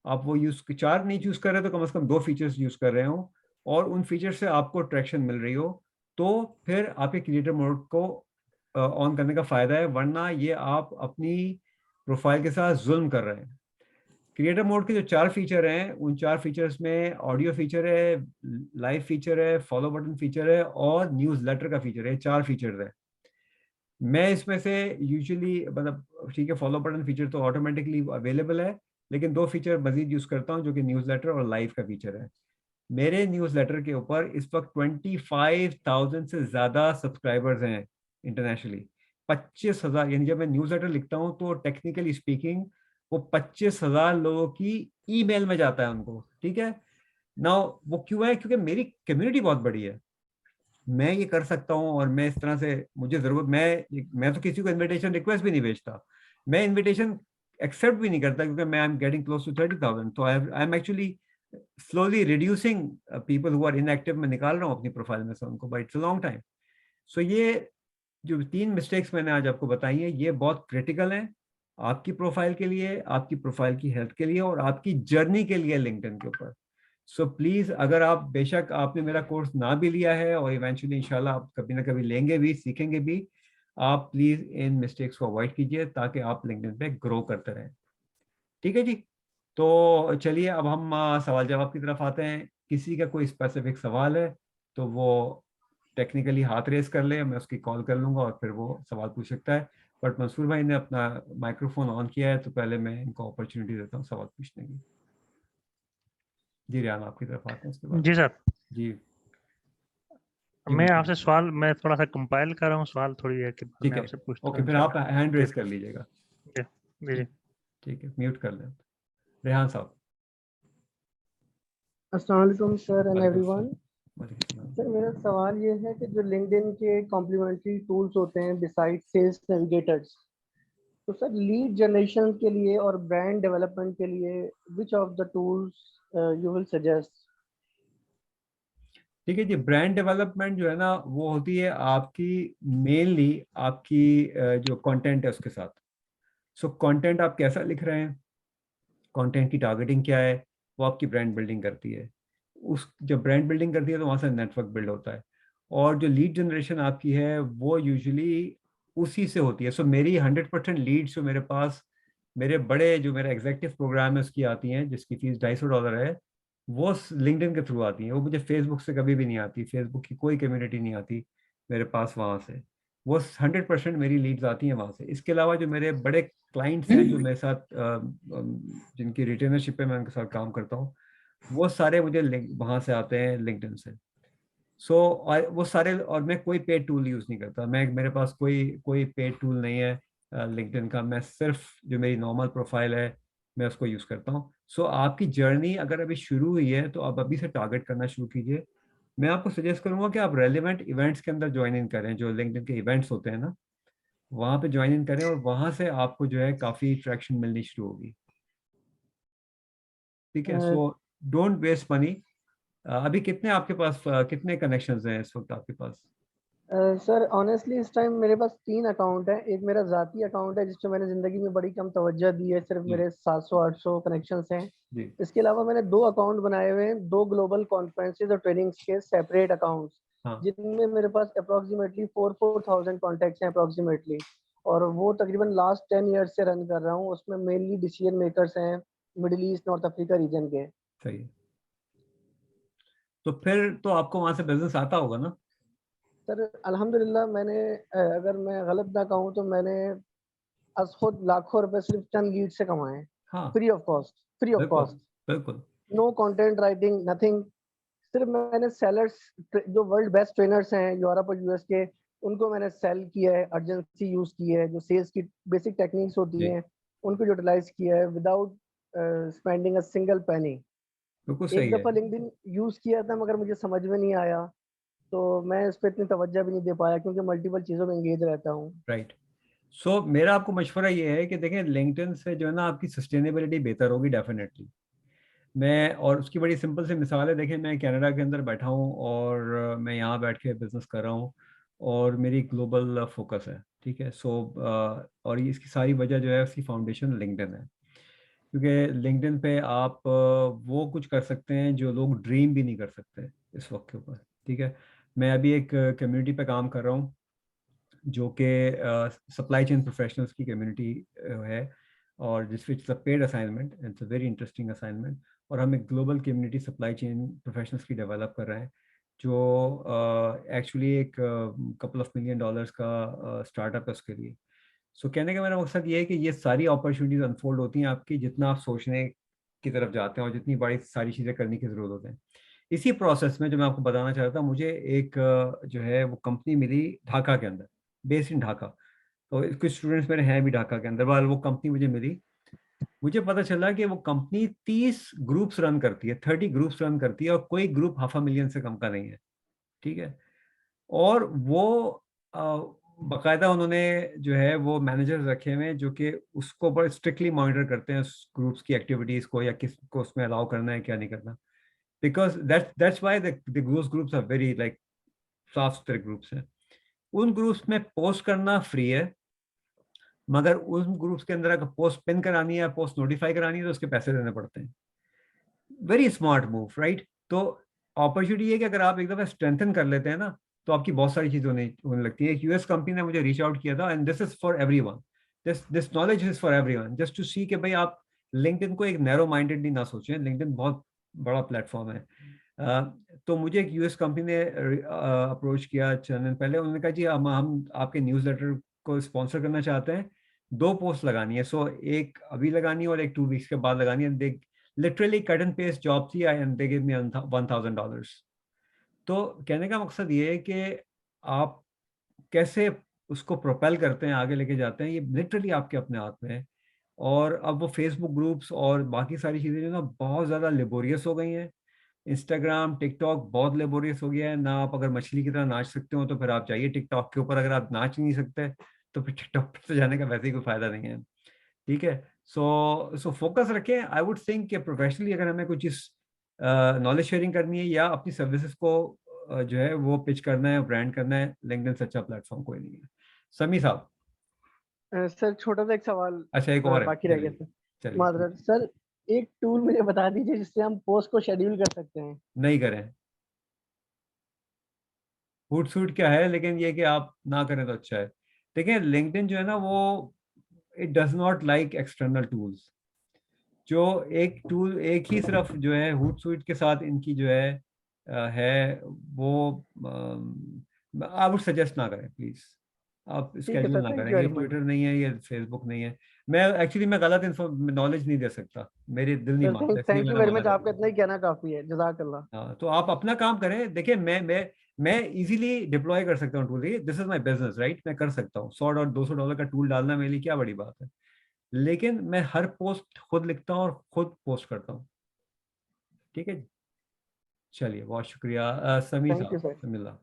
आप वो यूज 4 नहीं चूज कर रहे तो कम से कम 2 फीचर्स यूज कर रहे हो और उन फीचर से आपको ट्रैक्शन मिल रही हो, तो फिर आपके क्रिएटर मोड को ऑन करने का फायदा है, वरना ये आप अपनी प्रोफाइल के साथ जुल्म कर रहे हैं। क्रिएटर मोड के जो 4 फीचर हैं उन 4 फीचर्स में ऑडियो फीचर है, लाइव फीचर है, फॉलो बटन फीचर है और न्यूज़ लेटर का फीचर है। 4 फीचर्स है। मैं इसमें से यूजुअली मतलब ठीक है, फॉलो बटन फीचर तो ऑटोमेटिकली अवेलेबल है, लेकिन 2 फीचर मजीद यूज करता हूँ जो कि न्यूज़लेटर और लाइव का फीचर है। मेरे न्यूज़लेटर के ऊपर इस वक्त 25,000 से ज्यादा सब्सक्राइबर्स हैं इंटरनेशनली। 25,000, यानी जब मैं न्यूज़लेटर लिखता हूँ तो टेक्निकली स्पीकिंग वो 25,000 लोगों की ईमेल में जाता है उनको। ठीक है ना। वो क्यों है? क्योंकि मेरी कम्युनिटी बहुत बड़ी है, मैं ये कर सकता हूँ और मैं इस तरह से मुझे जरूरत, मैं तो किसी को इनविटेशन रिक्वेस्ट भी नहीं भेजता, मैं इनविटेशन एक्सेप्ट भी नहीं करता, क्योंकि मैं I am getting close to 30,000। तो I am actually slowly reducing people who are inactive. मैं निकाल रहा हूँ अपनी प्रोफाइल में से उनको, but it's a long time. So ये जो 3 मिस्टेक्स मैंने आज आपको बताई हैं ये बहुत क्रिटिकल हैं आपकी प्रोफाइल के लिए, आपकी प्रोफाइल की हेल्थ के लिए और आपकी जर्नी के लिए लिंक्डइन के ऊपर। सो प्लीज, अगर आप बेशक आपने मेरा कोर्स ना भी लिया है और इवेंचुअली इंशाल्लाह आप कभी ना कभी लेंगे भी, सीखेंगे भी, आप प्लीज इन मिस्टेक्स को अवॉइड कीजिए ताकि आप लिंक्डइन पे ग्रो करते रहें। ठीक है जी। तो चलिए अब हम सवाल जवाब की तरफ आते हैं। किसी का कोई स्पेसिफिक सवाल है तो वो टेक्निकली हाथ रेस कर ले, मैं उसकी कॉल कर लूंगा और फिर वो सवाल पूछ सकता है। बट मंसूर भाई ने अपना माइक्रोफोन ऑन किया है तो पहले मैं इनको अपॉर्चुनिटी देता हूँ सवाल पूछने की। जी रियान, आपकी तरफ आते हैं उसके बाद। जी सर। जी मैं आपसे सवाल मैं थोड़ा सा कंपाइल कर रहा हूँ, सवाल थोड़ी है कि ठीक मैं है, आपसे पूछता ओके, हूँ फिर आप इंशाल्लाह। हैंड जी रेस कर लीजिएगा। जी जी। ठीक है, म्यूट कर लें। रेहान साहब। अस्सलाम वालेकुम सर एंड वालेकुम एवरीवन। सलाम। वालेकुम सलाम। सर मेरा सवाल ये है कि जो लिंक्डइन के कॉम्प्लीमेंट्री टूल्स होते हैं बिसाइड सेल्स नेविगेटर्स, तो सर लीड जनरेशन के लिए और ब्रांड डेवलपमेंट के लिए which of the tools you will suggest? ठीक है जी। ब्रांड डेवलपमेंट जो है ना वो होती है आपकी मेनली आपकी जो कंटेंट है उसके साथ। सो कंटेंट आप कैसा लिख रहे हैं, कंटेंट की टारगेटिंग क्या है, वो आपकी ब्रांड बिल्डिंग करती है। उस जब ब्रांड बिल्डिंग करती है तो वहाँ से नेटवर्क बिल्ड होता है। और जो लीड जनरेशन आपकी है वो यूजुअली उसी से होती है। सो मेरी 100% लीड्स जो मेरे पास, मेरे बड़े जो मेरा एग्जेक्टिव प्रोग्राम है उसकी आती हैं, जिसकी फीस $250 है, वो लिंक्डइन के थ्रू आती हैं। वो मुझे फेसबुक से कभी भी नहीं आती, फेसबुक की कोई कम्युनिटी नहीं आती मेरे पास वहाँ से। वो 100% मेरी लीड्स आती हैं वहाँ से। इसके अलावा जो मेरे बड़े क्लाइंट्स हैं जो मेरे साथ जिनकी रिटेनरशिप पे मैं उनके साथ काम करता हूँ, वो सारे मुझे वहाँ से आते हैं लिंक्डइन से। सो और वो सारे, और मैं कोई पेड टूल यूज नहीं करता, मैं मेरे पास कोई पेड टूल नहीं है लिंक्डइन का, मैं सिर्फ जो मेरी नॉर्मल प्रोफाइल है मैं उसको यूज करता हूँ। सो आपकी जर्नी अगर अभी शुरू हुई है तो आप अभी से टारगेट करना शुरू कीजिए। मैं आपको सजेस्ट करूंगा कि आप रेलिवेंट इवेंट्स के अंदर ज्वाइन इन करें, जो लिंक्डइन के इवेंट्स होते हैं ना, वहां पे ज्वाइन इन करें और वहां से आपको जो है काफी ट्रैक्शन मिलनी शुरू होगी। ठीक है, सो डोंट वेस्ट मनी। अभी कितने आपके पास कितने कनेक्शंस हैं इस वक्त आपके पास? सर ऑनेस्टली इस टाइम मेरे पास 3 अकाउंट है। एक मेरा ज़ाती अकाउंट है जिसमें मैंने ज़िंदगी में बड़ी कम तवज्जो दी है, सिर्फ जी मेरे 700-800 कनेक्शंस हैं। जी इसके अलावा मैंने 2 अकाउंट बनाए हुए हैं, 2 ग्लोबल कॉन्फ्रेंसेज और ट्रेनिंग्स के सेपरेट अकाउंट्स, हाँ जिनमें मेरे पास अप्रॉक्सीमेटली 4,000 कॉन्टैक्ट्स हैं अप्रॉक्सीमेटली। और वो तकरीबन लास्ट 10 ईयर्स से रन कर रहा हूँ। उसमें मेनली डिसीजन मेकर्स हैं middle east, north Africa reason के। सही है। तो फिर तो आपको वहां से बिजनेस आता होगा ना? सर अल्हम्दुलिल्लाह मैंने अगर मैं गलत ना कहूँ तो मैंने खुद लाखों रुपए सिर्फ चंद लीड से कमाए हैं, हाँ free of cost, free of बिल्कुल कॉस्ट। बिल्कुल। No content writing, nothing. सिर्फ मैंने सेलर्स, जो वर्ल्ड बेस्ट ट्रेनर्स हैं यूरोप और यूएस के, उनको मैंने सेल किया है, अर्जेंसी यूज की है, जो सेल्स की बेसिक टेक्निक्स होती जी हैं उनको यूटिलाइज किया है without spending a single penny. बिल्कुल एक सही है। दफा लिंक्डइन यूज किया था मगर मुझे समझ में नहीं आया, तो मैं इस पर इतनी तवज्जो भी नहीं दे पाया क्योंकि मल्टीपल चीज़ों में एंगेज रहता हूँ। राइट। सो मेरा आपको मशवरा ये है कि देखें, लिंक्डइन से जो है ना आपकी सस्टेनेबिलिटी बेहतर होगी डेफिनेटली। मैं, और उसकी बड़ी सिंपल सी मिसाल है, देखें मैं कनाडा के अंदर बैठा हूँ और मैं यहाँ बैठ के बिजनेस कर रहा हूँ और मेरी ग्लोबल फोकस है। ठीक है, सो और ये इसकी सारी वजह जो है उसकी फाउंडेशन लिंक्डइन है, क्योंकि लिंक्डइन पे आप वो कुछ कर सकते हैं जो लोग ड्रीम भी नहीं कर सकते इस वक्त के ऊपर। ठीक है, मैं अभी एक कम्युनिटी पे काम कर रहा हूँ जो कि सप्लाई चेन प्रोफेशनल्स की कम्युनिटी है, और जिस which is a paid assignment, it's a very interesting assignment. और हम एक global community supply chain professionals की डेवलप कर रहे हैं, जो एक्चुअली एक कपल ऑफ मिलियन डॉलर्स का स्टार्टअप है उसके लिए। सो कहने का मेरा मकसद ये है कि ये सारी अपॉर्चुनिटीज अनफोल्ड होती हैं आपकी, जितना आप सोचने की तरफ जाते हैं और जितनी बड़ी सारी चीज़ें करने की ज़रूरत होती है। इसी प्रोसेस में जो मैं आपको बताना चाह रहा था, मुझे एक जो है वो कंपनी मिली ढाका के अंदर, बेस्ड इन ढाका। तो कुछ स्टूडेंट्स मेरे हैं भी ढाका के अंदर, वाल वो कंपनी मुझे मिली। मुझे पता चला कि वो कंपनी 30 ग्रुप्स रन करती है, 30 ग्रुप्स रन करती है, और कोई ग्रुप 500,000 से कम का नहीं है। ठीक है, और वो बाकायदा उन्होंने जो है वो मैनेजर्स रखे हुए हैं जो कि उसको बड़े स्ट्रिक्टली मॉनिटर करते हैं उस ग्रुप्स की एक्टिविटीज को, या किसको उसमें अलाउ करना है क्या नहीं करना। Because that's why those groups are very like साफ सुथरे ग्रुप्स हैं। उन ग्रुप्स में पोस्ट करना फ्री है, मगर उन ग्रुप्स के अंदर अगर पोस्ट पिन करानी है या पोस्ट नोटिफाई करानी है तो उसके पैसे देने पड़ते हैं। Very smart move, right? तो अपॉर्चुनिटी ये कि अगर आप एक दफा स्ट्रेंथन कर लेते हैं ना, तो आपकी बहुत सारी चीजें होने लगती है। एक यूएस कंपनी ने मुझे रीच आउट किया था, and this is for everyone, this knowledge is for everyone, just to see कि भाई आप लिंक्डइन को एक नैरो माइंडेडली ना सोचें, लिंक्डइन बहुत बड़ा प्लेटफॉर्म है। तो मुझे एक यूएस कंपनी ने अप्रोच किया चंद दिन पहले, उन्होंने कहा जी हम आपके न्यूज़लेटर को स्पॉन्सर करना चाहते हैं, 2 पोस्ट लगानी है, सो एक अभी लगानी है और एक 2 वीक्स के बाद लगानी है। देख, literally cut and paste job थी, एंड दे गिव मी $1,000। तो कहने का मकसद ये है कि आप कैसे उसको प्रोपेल करते हैं, आगे लेके जाते हैं, ये लिटरली आपके अपने हाथ में है। और अब वो फेसबुक ग्रुप्स और बाकी सारी चीज़ें जो ना बहुत ज़्यादा लेबोरियस हो गई हैं। इंस्टाग्राम, टिकटॉक बहुत लेबोरियस हो गया है ना। आप अगर मछली की तरह नाच सकते हो तो फिर आप जाइए टिकटॉक के ऊपर, अगर आप नाच नहीं सकते तो फिर टिकटॉक पर तो जाने का वैसे ही कोई फायदा नहीं है। ठीक है, सो फोकस रखें। आई वुड थिंक कि प्रोफेशनली अगर हमें कुछ इस नॉलेज शेयरिंग करनी है या अपनी सर्विसेज को जो है वो पिच करना है, ब्रांड करना है, लिंक्डइन से अच्छा प्लेटफॉर्म कोई नहीं है। समी साहब। सर छोटा सा एक सवाल अच्छा, एक और है, बाकी रह गया चलिए सर। चलिए। मादरत सर, एक टूल मुझे बता दीजिए जिससे हम पोस्ट को शेड्यूल कर सकते हैं। नहीं करें, फूट सूट क्या है, लेकिन ये कि आप ना करें तो अच्छा है। देखिए लिंक्डइन जो है ना वो, it does not like external tools. जो एक टूल एक ही सिर्फ जो है हुट सूट के साथ इनकी जो है वो, आप वुड सजेस्ट ना करें प्लीज। आप ठीक है स्केड्यूल सर, ना थैंक करें, यू ये वेरी मच। ट्विटर नहीं है, ये फेसबुक नहीं है। मैं एक्चुअली मैं गलत नॉलेज नहीं दे सकता, मेरे दिल नहीं सर मानता, इसलिए थैंक यू मैंने वेरी मना मच, कर आपका दिया। इतना ही कहना काफी है, जज़ाकल्लाह। हाँ, तो आप अपना काम करें। देखिए मैं इजीली डिप्लॉय कर सकता हूँ tool, this is my business right, मैं कर सकता हूँ $100 $200 का टूल डालना मेरे लिए क्या बड़ी बात है, लेकिन मैं हर पोस्ट खुद लिखता हूँ और खुद पोस्ट करता हूँ। ठीक है जी, चलिए बहुत शुक्रिया। समी थैंक यू साहब, सर। समीला।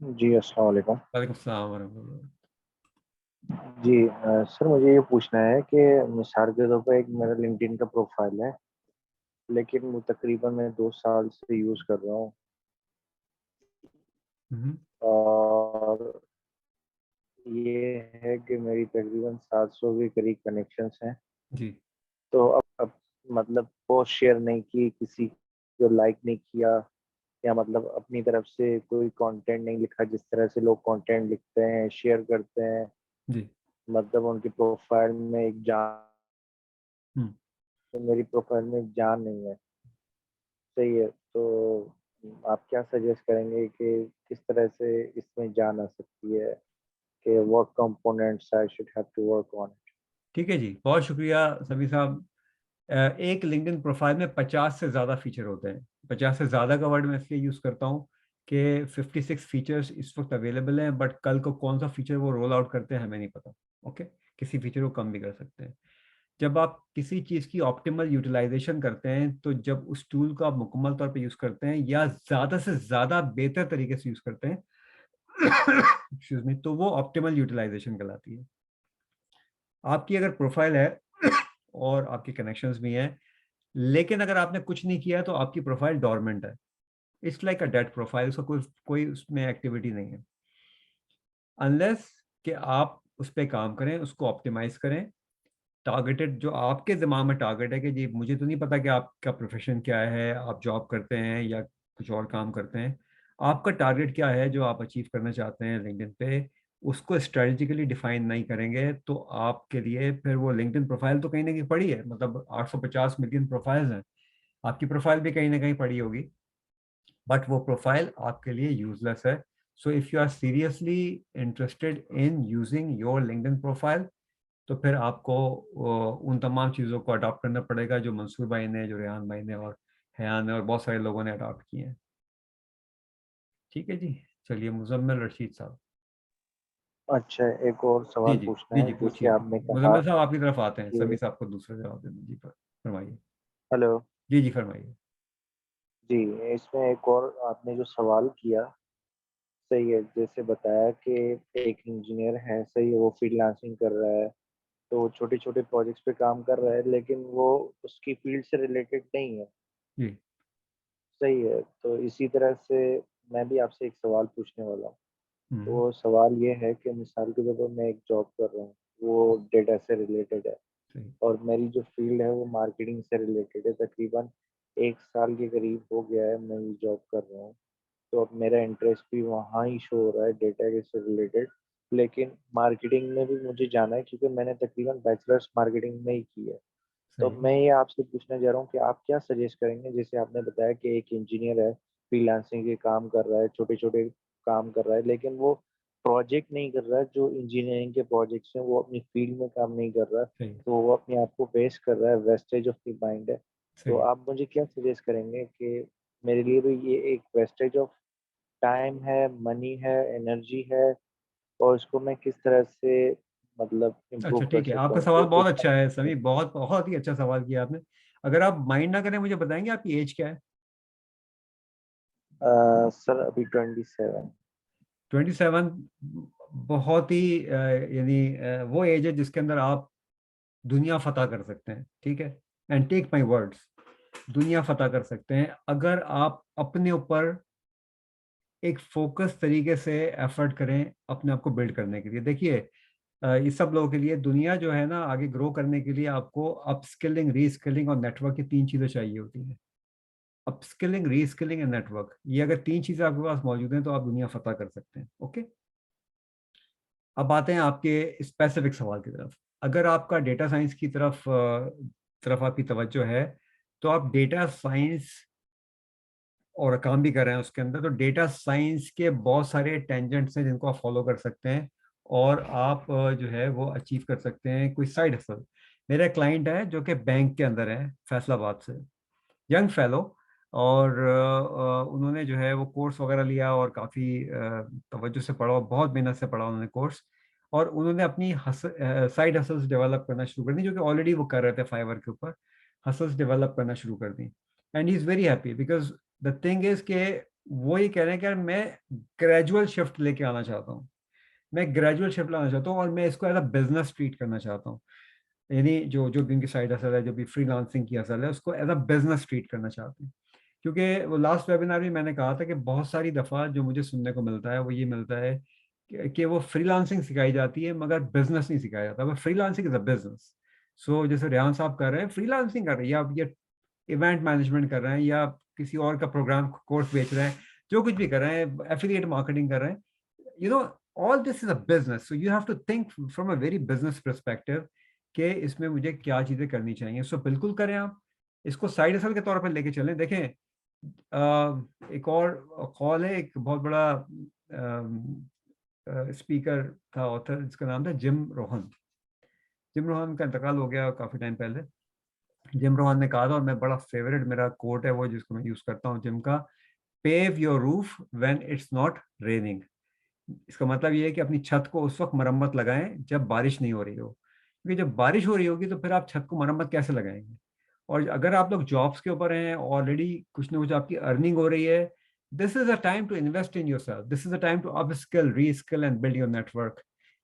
जी अस्सलाम वालेकुम। वालेकुम सलाम वरहमतुल्लाह। जी सर मुझे ये पूछना है कि मिसाल के तौर पर एक मेरा लिंक्डइन का प्रोफाइल है, लेकिन वो तकरीबन मैं 2 साल से यूज़ कर रहा हूँ हम्म, और ये है कि मेरी तकरीबन 700 के करीब कनेक्शंस हैं। जी तो अब मतलब पोस्ट शेयर नहीं की, किसी को लाइक नहीं किया, या मतलब अपनी तरफ से कोई कंटेंट नहीं लिखा जिस तरह से लोग कंटेंट लिखते हैं, शेयर करते हैं, जी। मतलब उनकी प्रोफाइल में एक जान, हम्म, मेरी प्रोफाइल में एक जान नहीं है। सही है, तो आप क्या सजेस्ट करेंगे कि किस तरह से इसमें जान आ सकती है, कि work components I should have to work on. ठीक है जी, बहुत शुक्रिया सभी साहब। एक लिंक्डइन प्रोफाइल में 50 से ज़्यादा फीचर होते हैं। 50 से ज़्यादा का वर्ड मैं इसलिए यूज़ करता हूँ कि 56 फीचर्स इस वक्त अवेलेबल हैं, बट कल को कौन सा फीचर वो रोल आउट करते हैं हमें नहीं पता। ओके, किसी फीचर को कम भी कर सकते हैं। जब आप किसी चीज़ की ऑप्टिमल यूटिलाइजेशन करते हैं, तो जब उस टूल को आप मुकम्मल तौर पे यूज़ करते हैं या ज़्यादा से ज़्यादा बेहतर तरीके से यूज़ करते हैं एक्सक्यूज मी, तो वो ऑप्टिमल यूटिलाइजेशन कहलाती है। आपकी अगर प्रोफाइल है और आपके कनेक्शंस भी हैं, लेकिन अगर आपने कुछ नहीं किया तो आपकी प्रोफाइल डोरमेंट है। It's like a dead profile, उसका कोई कोई उसमें एक्टिविटी नहीं है, अनलेस कि आप उस पर काम करें, उसको ऑप्टिमाइज करें। टारगेटेड, जो आपके दिमाग में टारगेट है कि जी मुझे तो नहीं पता कि आपका प्रोफेशन क्या है, आप जॉब करते हैं या कुछ और काम करते हैं, आपका टारगेट क्या है जो आप अचीव करना चाहते हैं लिंक्डइन पे, उसको स्ट्रेटेजिकली डिफाइन नहीं करेंगे तो आपके लिए फिर वो लिंक्डइन प्रोफाइल तो कहीं ना कहीं पड़ी है, मतलब 850 मिलियन प्रोफाइल्स हैं, आपकी प्रोफाइल भी कहीं ना कहीं पड़ी होगी, बट वो प्रोफाइल आपके लिए यूजलेस है। So if you are seriously interested in using your LinkedIn profile, तो फिर आपको उन तमाम चीज़ों को अडॉप्ट करना पड़ेगा जो मंसूर भाई ने, जो रेहान भाई ने और हयान ने और बहुत सारे लोगों ने अडॉप्ट किए हैं। ठीक है जी, चलिए मुजम्मिल रशीद साहब। अच्छा, एक और जी सवाल जी पूछना जी है, जी, जैसे पूछिए आपने पूछिए, कहा मुजम्मिल साहब आपकी तरफ आते हैं, समी कि साहब को दूसरा जवाब देना जी, फरमाइए। हेलो। जी जी फरमाइए। जी, इसमें एक और आपने जो सवाल किया, सही है, जैसे बताया कि एक इंजीनियर है, सही है, वो फ्रीलांसिंग कर रहा है, तो वो छोटे छोटे प्रोजेक्ट्स पे काम कर रहा है, लेकिन वो उसकी फील्ड से रिलेटेड नहीं है। जी। सही है, तो इसी तरह से मैं भी आपसे एक सवाल पूछने वाला हूँ। तो हम्म, वो सवाल ये है कि मिसाल के तौर पर मैं एक जॉब कर रहा हूँ, वो डेटा से रिलेटेड है, सही। और मेरी जो फील्ड है वो मार्केटिंग से रिलेटेड है। तकरीबन 1 साल के करीब हो गया है मैं ये जॉब कर रहा हूँ, तो अब मेरा इंटरेस्ट भी वहाँ ही शो हो रहा है, डेटा के से रिलेटेड। लेकिन मार्केटिंग में भी मुझे जाना है, क्योंकि मैंने तकरीबन बैचलर्स मार्केटिंग में ही की है। तो सही। मैं ये आपसे पूछना चाह रहा हूँ कि आप क्या सजेस्ट करेंगे, जैसे आपने बताया कि एक इंजीनियर है, फ्रीलांसिंग के काम कर रहा है, छोटे छोटे काम कर रहा है, लेकिन वो प्रोजेक्ट नहीं कर रहा है, जो इंजीनियरिंग के प्रोजेक्ट्स हैं वो अपनी फील्ड में काम नहीं कर रहा है, सही। तो वो अपने आप को वेस्ट कर रहा है, वेस्टेज ऑफ द माइंड है। तो सही। आप मुझे क्या सजेस्ट करेंगे कि मेरे लिए भी ये एक वेस्टेज ऑफ टाइम है, मनी है, एनर्जी है, और इसको मैं किस तरह से मतलब इम्प्रूव अच्छा कर ठीक है, सकता आपका हूँ सवाल कि बहुत उस अच्छा है समी, बहुत बहुत ही अच्छा सवाल किया आपने। अगर आप माइंड ना करें, मुझे बताएंगे आपकी एज क्या है? सर अभी 27। 27। बहुत ही यानी वो एज है जिसके अंदर आप दुनिया फतह कर सकते हैं। ठीक है, एंड टेक माई वर्ड्स, दुनिया फतह कर सकते हैं अगर आप अपने ऊपर एक फोकस तरीके से एफर्ट करें अपने आप को बिल्ड करने के लिए। देखिए, इस सब लोगों के लिए दुनिया जो है ना, आगे ग्रो करने के लिए आपको अपस्किलिंग, रीस्किलिंग और नेटवर्क की 3 चीजें चाहिए होती हैं। अपस्किलिंग, रीस्किलिंग एंड नेटवर्क, ये अगर 3 चीजें आपके पास मौजूद हैं तो आप दुनिया फतह कर सकते हैं। ओके, अब आते हैं आपके स्पेसिफिक सवाल की तरफ। अगर आपका डेटा साइंस की तरफ आपकी तवज्जो है, तो आप डेटा साइंस और काम भी कर रहे हैं उसके अंदर, तो डेटा साइंस के बहुत सारे टेंजेंट्स हैं जिनको आप फॉलो कर सकते हैं और आप जो है वो अचीव कर सकते हैं कोई साइड हसल। मेरा क्लाइंट है जो कि बैंक के अंदर है, फैसलाबाद से। यंग फेलो, और उन्होंने जो है वो कोर्स वगैरह लिया और काफ़ी तवज्जो से पढ़ा और बहुत मेहनत से पढ़ा उन्होंने कोर्स, और उन्होंने अपनी साइड हसल्स डेवलप करना शुरू कर दी, जो कि ऑलरेडी वो कर रहे थे फाइवर के ऊपर, हसल्स डेवलप करना शुरू कर दी। And he is very happy because the thing is के वो ये कह रहे हैं कि यार मैं ग्रेजुअल शिफ्ट लेके आना चाहता हूँ, मैं ग्रेजुअल शिफ्ट लाना चाहता हूँ और मैं इसको एज अ बिजनेस ट्रीट करना चाहता हूँ। यानी जो जो भी उनकी साइड हसल है, जो भी फ्रीलांसिंग की हसल है, उसको एज अ बिजनेस ट्रीट करना चाहते हैं। क्योंकि वो लास्ट वेबिनार में मैंने कहा था कि बहुत सारी दफ़ा जो मुझे सुनने को मिलता है वो ये मिलता है कि वो फ्रीलांसिंग सिखाई जाती है मगर बिजनेस नहीं सिखाया जाता। वो फ्रीलांसिंग इज अ बिजनेस। सो जैसे रेहान साहब कर रहे हैं, फ्रीलांसिंग कर रहे हैं, या ये इवेंट मैनेजमेंट कर रहे हैं, या किसी और का प्रोग्राम कोर्स बेच रहे हैं, जो कुछ भी कर रहे हैं, एफिलिएट मार्केटिंग कर रहे हैं, you know, all this is a business, so you have to think from a very business perspective कि इसमें मुझे क्या चीजें करनी चाहिए। सो बिल्कुल करें आप इसको, साइड हसल के तौर पर लेके चलें। देखें एक और कॉल है, एक बहुत बड़ा स्पीकर था, ऑथर, जिसका नाम था जिम रोहन। जिम रोहन का इंतकाल हो गया काफी टाइम पहले। जिम रोहन ने कहा था, और मैं बड़ा फेवरेट मेरा कोट है वो, जिसको मैं यूज करता हूँ जिम का, pave your roof when it's not raining. इसका मतलब ये है कि अपनी छत को उस वक्त मरम्मत लगाएं जब बारिश नहीं हो रही हो, क्योंकि जब बारिश हो रही होगी तो फिर आप छत को मरम्मत कैसे लगाएंगे। और अगर आप लोग जॉब्स के ऊपर हैं, ऑलरेडी कुछ ना कुछ आपकी अर्निंग हो रही है, this is a time to invest in yourself, this is a time to upskill, reskill and build your network,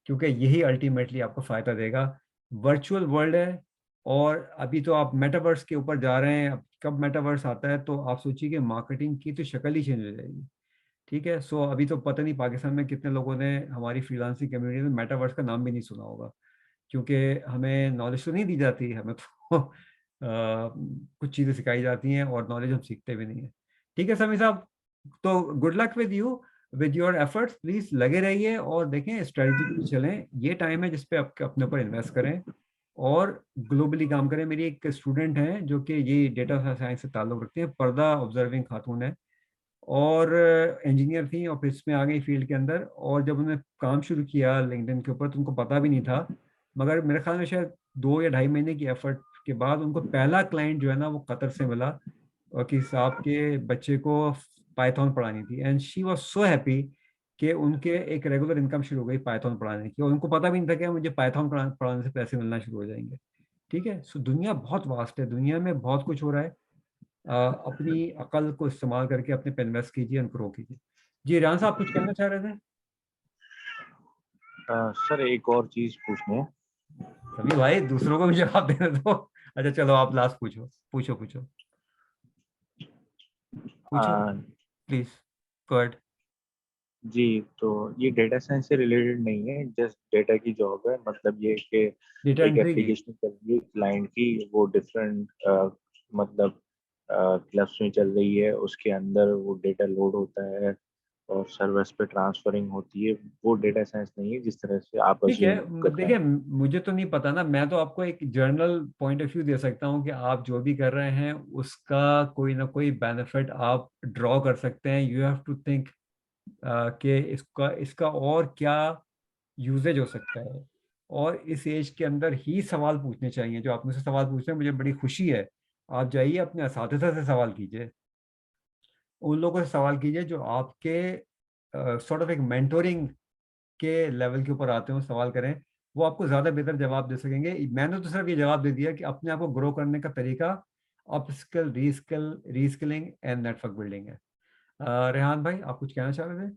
क्योंकि यही अल्टीमेटली आपको फायदा देगा। वर्चुअल वर्ल्ड है, और अभी तो आप मेटावर्स के ऊपर जा रहे हैं। अब कब मेटावर्स आता है तो आप सोचिए कि मार्केटिंग की तो शक्ल ही चेंज हो जाएगी। ठीक है, सो अभी तो पता नहीं पाकिस्तान में कितने लोगों ने हमारी फ्रीलांसिंग कम्युनिटी में मेटावर्स का नाम भी नहीं सुना होगा, क्योंकि हमें नॉलेज तो नहीं दी जाती, हमें तो कुछ चीज़ें सिखाई जाती हैं और नॉलेज हम सीखते भी नहीं है। ठीक है समी साहब, तो good luck with you, with your efforts, please लगे रहिए और देखें स्ट्रेटजिकली चलें। ये टाइम है जिसपे आप अपने ऊपर इन्वेस्ट करें और ग्लोबली काम करें। मेरी एक स्टूडेंट है जो कि ये डेटा साइंस से ताल्लुक़ रखती है, पर्दा ऑब्जर्विंग खातून है, और इंजीनियर थी और फिर इसमें आ गई फील्ड के अंदर, और जब उन्होंने काम शुरू किया लिंक्डइन के ऊपर तो उनको पता भी नहीं था, मगर मेरे ख्याल में शायद 2 या ढाई महीने की एफर्ट के बाद उनको पहला क्लाइंट जो है ना वो कतर से मिला, और कि साहब के बच्चे को पाइथन पढ़ानी थी, and she was so happy कि उनके एक रेगुलर इनकम शुरू हो गई पाइथन पढ़ाने की, और उनको पता भी नहीं था कि मुझे पाइथन पढ़ाने से पैसे मिलना शुरू हो जाएंगे। ठीक है, सो दुनिया बहुत वास्ट है, दुनिया में बहुत कुछ हो रहा है। अपनी अकल को इस्तेमाल करके अपने पे इन्वेस्ट कीजिए, ग्रो कीजिए। जी रियान साहब कुछ कहना चाह रहे थे? सर एक और चीज पूछनी है। सभी भाई दूसरों को भी जवाब देने दो। अच्छा चलो आप लास्ट पूछो, पूछो पूछो पूछो प्लीज, गो अहेड। जी, तो ये डेटा साइंस से रिलेटेड नहीं है, जस्ट डेटा की जॉब है। मतलब ये कि डेटा एक एंट्री की। एप्लीकेशन चल रही है क्लाइंट की, वो डिफरेंट मतलब क्लब्स में चल रही है, उसके अंदर वो डेटा लोड होता है और सर्वर्स पे ट्रांसफरिंग होती है। वो डेटा साइंस नहीं है जिस तरह से आप ठीक है, अज्यूम कर रहे देखिए हैं। मुझे तो नहीं पता ना, मैं तो आपको एक जर्नल पॉइंट ऑफ व्यू दे सकता हूँ कि आप जो भी कर रहे हैं उसका कोई ना कोई बेनिफिट आप ड्रॉ कर सकते हैं। यू हैव टू थिंक कि इसका इसका और क्या यूजेज हो सकता है, और इस एज के अंदर ही सवाल पूछने चाहिए। जो आप मुझसे सवाल पूछ रहे हैं मुझे बड़ी खुशी है, आप जाइए अपने असातिज़ा से सवाल कीजिए, उन लोगों से सवाल कीजिए जो आपके सॉर्ट ऑफ एक मेंटोरिंग के लेवल के ऊपर आते हो, सवाल करें, वो आपको ज़्यादा बेहतर जवाब दे सकेंगे। मैंने तो सिर्फ ये जवाब दे दिया कि अपने आप को ग्रो करने का तरीका up skill, reskilling and network building है। रेहान भाई आप कुछ कहना चाह रहे थे?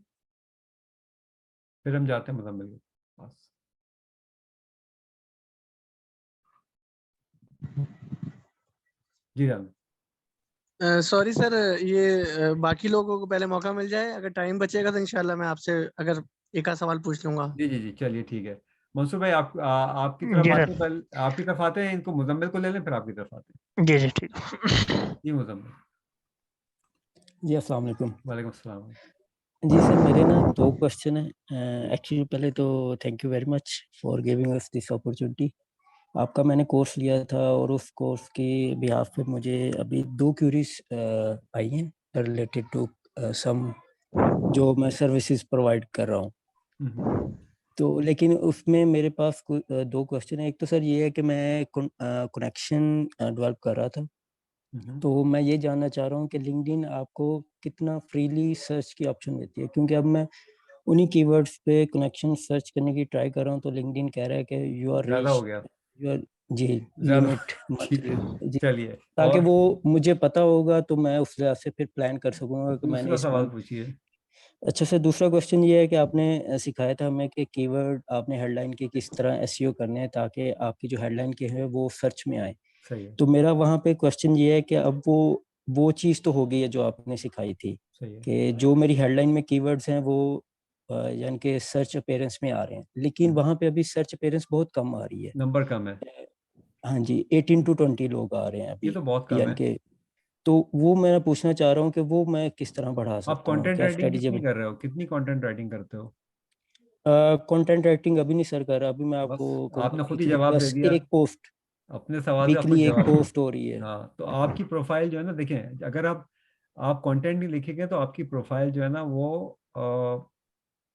फिर हम जाते हैं मुजम्मिल के पास। जी राम। सॉरी सर, ये बाकी लोगों को पहले मौका मिल जाए, अगर टाइम बचेगा तो इंशाल्लाह मैं आपसे अगर एक आध सवाल पूछ लूंगा। जी जी जी, चलिए ठीक है। मंसूर भाई आपकी तरफ जी आते सर। हैं, पहले आपकी तरफ आते हैं, इनको मुजम्मिल को ले लें फिर आपकी तरफ आते हैं। जी जी ठीक। जी मुजम्मिल। जी अस्सलाम वालेकुम। वालेकुम अस्सलाम। जी सर, मेरे ना 2 क्वेश्चन हैं। एक्चुअली पहले तो thank you very much for giving us this opportunity. आपका मैंने कोर्स लिया था और उस कोर्स के बिहाफ पे मुझे अभी 2 क्यूरीज आई हैं रिलेटेड टू सम जो मैं सर्विसेज प्रोवाइड कर रहा हूँ। तो लेकिन उसमें मेरे पास 2 क्वेश्चन है। एक तो सर ये है कि मैं कनेक्शन डेवलप कर रहा था तो मैं ये जानना चाह रहा हूँ कि लिंक्डइन आपको कितना फ्रीली सर्च की ऑप्शन देती है, क्योंकि अब मैं उन्हीं कीवर्ड्स पे कनेक्शन सर्च करने की ट्राई कर रहा हूँ, तो लिंक्डइन कह रहा है कि यू आर ज्यादा हो गया, जी ज्यादा लिमिट मंथली जी, चलिए ताकि और वो मुझे पता होगा तो मैं उस लिहाज से फिर प्लान कर सकूंगा कि मैंने दूसरा इस सवाल मंथ। पूछिए। अच्छा सर, दूसरा क्वेश्चन ये है कि आपने सिखाया था हमें कि कीवर्ड आपने हेडलाइन के किस तरह एसईओ करने हैं ताकि आपकी जो हेडलाइन के है वो सर्च में आए। सही है, तो मेरा वहाँ पे क्वेश्चन ये है कि अब वो चीज़ तो हो गई है जो आपने सिखाई थी सही है। कि जो मेरी हेडलाइन में कीवर्ड्स हैं वो यानी कि सर्च अपीयरेंस में आ रहे हैं, लेकिन वहाँ पे अभी सर्च अपीयरेंस बहुत कम आ रही है। नंबर कम है, हाँ जी, 18 to 20 लोग आ रहे हैं ये अभी, तो बहुत कम यानी है। कि तो वो मैं पूछना चाह रहा हूँ कि वो मैं किस तरह बढ़ा आप सकता हूँ, कंटेंट क्या राइटिंग स्ट्रेटेजी। कितनी कर रहे हो, कितनी कंटेंट राइटिंग करते हो? कंटेंट राइटिंग अभी नहीं सर कर रहा, अभी मैं बस आपको कहूँगा आपने खुद ही वीकली जवाब दे बस दिया, एक पोस्ट, अपने सवाल का खुद वीकली एक जवाब दे पोस्ट हो रही दिया। है। हाँ, तो आपकी प्रोफाइल जो है ना, देखें, अगर आप कंटेंट नहीं लिखेंगे तो आपकी प्रोफाइल जो है ना वो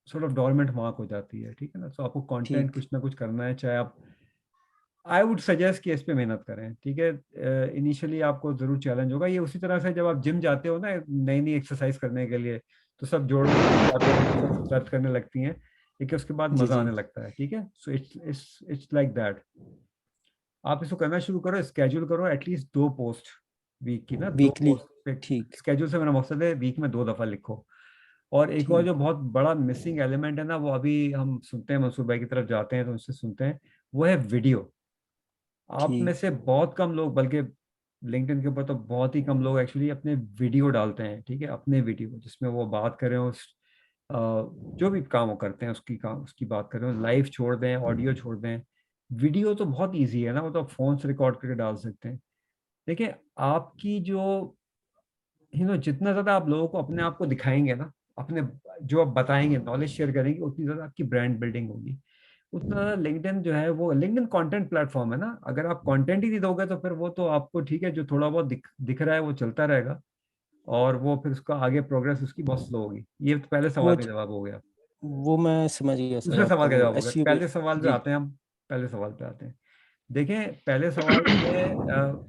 सॉर्ट ऑफ डोरमेंट मार्क हो जाती है, ठीक है ना। तो आपको कंटेंट ठीक कुछ ना कुछ करना है, चाहे आप, आई वुड सजेस्ट कि इस पे मेहनत करें, ठीक है। इनिशियली आपको जरूर चैलेंज होगा, ये उसी तरह से जब आप जिम जाते हो ना नई नई एक्सरसाइज करने के लिए, तो सब जोड़ सब दर्द करने लगती हैं, लेकिन उसके बाद जी मजा जी आने लगता है, ठीक है। So it's like that. आप इसको करना शुरू करो, स्केड्यूल करो एटलीस्ट 2 पोस्ट वीक की ना, दो वीकली पोस्ट पे। ठीक स्केड्यूल से मेरा मकसद है वीक में 2 दफा लिखो। और एक और जो ठीक बहुत बड़ा मिसिंग एलिमेंट है ना, वो अभी हम सुनते हैं, मंसूर भाई की तरफ जाते हैं तो उनसे सुनते हैं, वो है वीडियो। आप में ठीक से बहुत कम लोग, बल्कि लिंक्डइन के ऊपर तो बहुत ही कम लोग एक्चुअली अपने वीडियो डालते हैं, ठीक है, अपने वीडियो जिसमें वो बात करें उस जो भी काम वो करते हैं उसकी बात करें, लाइव छोड़ दें, ऑडियो छोड़ दें। वीडियो तो बहुत इजी है ना, वो तो आप फोन से रिकॉर्ड करके डाल सकते हैं। देखिए, आपकी जो जितना ज्यादा आप लोगों को अपने आप को दिखाएंगे ना, अपने जो आप बताएंगे, नॉलेज शेयर करेंगे, उतनी ज्यादा आपकी ब्रांड बिल्डिंग होगी, उतना लिंक्डइन जो है वो, लिंक्डइन कंटेंट प्लेटफॉर्म है ना, अगर आप कंटेंट ही नहीं दोगे तो फिर वो तो आपको, ठीक है, जो थोड़ा बहुत दिख रहा है वो चलता रहेगा, और वो फिर उसका आगे प्रोग्रेस उसकी बहुत स्लो होगी। ये तो पहले वो सवाल का जवाब हो गया। वो मैं समझ गया सर, दूसरे आपका सवाल का वो जवाब हो गया, एसईओ पहले सवाल पे जी आते हैं हम। पहले सवाल पे आते हैं। देखें, पहले सवाल में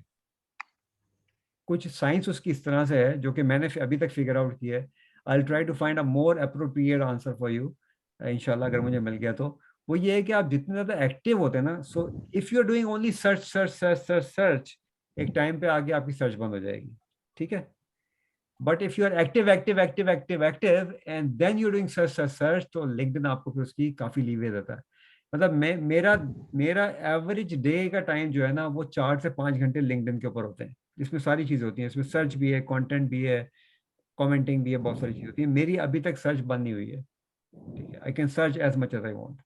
कुछ साइंस उसकी इस तरह से है जो कि मैंने अभी तक फिगर आउट किया है। I try to find a more appropriate answer for you, इंशाल्लाह अगर मुझे मिल गया तो। वो ये है कि आप जितने ज्यादा एक्टिव होते हैं ना, so if you are doing only search search search search search, एक टाइम पे आगे आपकी सर्च बंद हो जाएगी, ठीक है। But if you are active active active active active and then you doing search search search, तो लिंक्डइन आपको फिर उसकी काफी लीवे देता है। मतलब मेरा मेरा एवरेज डे का टाइम जो है ना, वो 4 से 5 घंटे लिंक्डइन के ऊपर होते हैं, जिसमें सारी चीजें होती हैं, इसमें सर्च भी है, कंटेंट भी है, कमेंटिंग भी है, बहुत सारी चीजें होती है। मेरी अभी तक सर्च बंद नहीं हुई है, ठीक है। I can search as much as I want.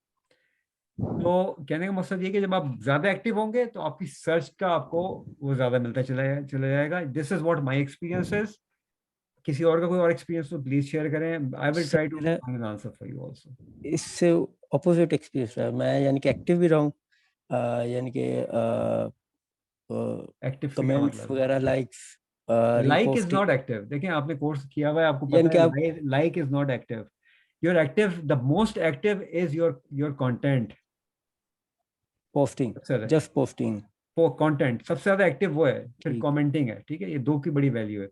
तो कहने का मकसद ये कि जब आप ज्यादा एक्टिव होंगे तो आपकी सर्च का आपको वो ज्यादा मिलता चला जाएगा। This is what my experience is. किसी और का कोई और एक्सपीरियंस तो प्लीज शेयर करें। I will sir, try to मेरा find an answer for you also. इससे अपोजिट एक्सपीरियंस रहा है। मैं यानी कि एक्टिव भी रहा हूँ, यानी कि एक्टिव से क्या कमेंट्स मतलब है? वगैरह, likes, like is reposting, not active. देखिए, आपने कोर्स किया हुआ है, आपको यानी पता कि है आप like is not active. Your active, the most active is your content. Posting, सबसे ज्यादा जस्ट पोस्टिंग वो कंटेंट सबसे ज्यादा एक्टिव वो है, फिर ठीक कमेंटिंग है, ठीक है। ये दो की बड़ी वैल्यू है।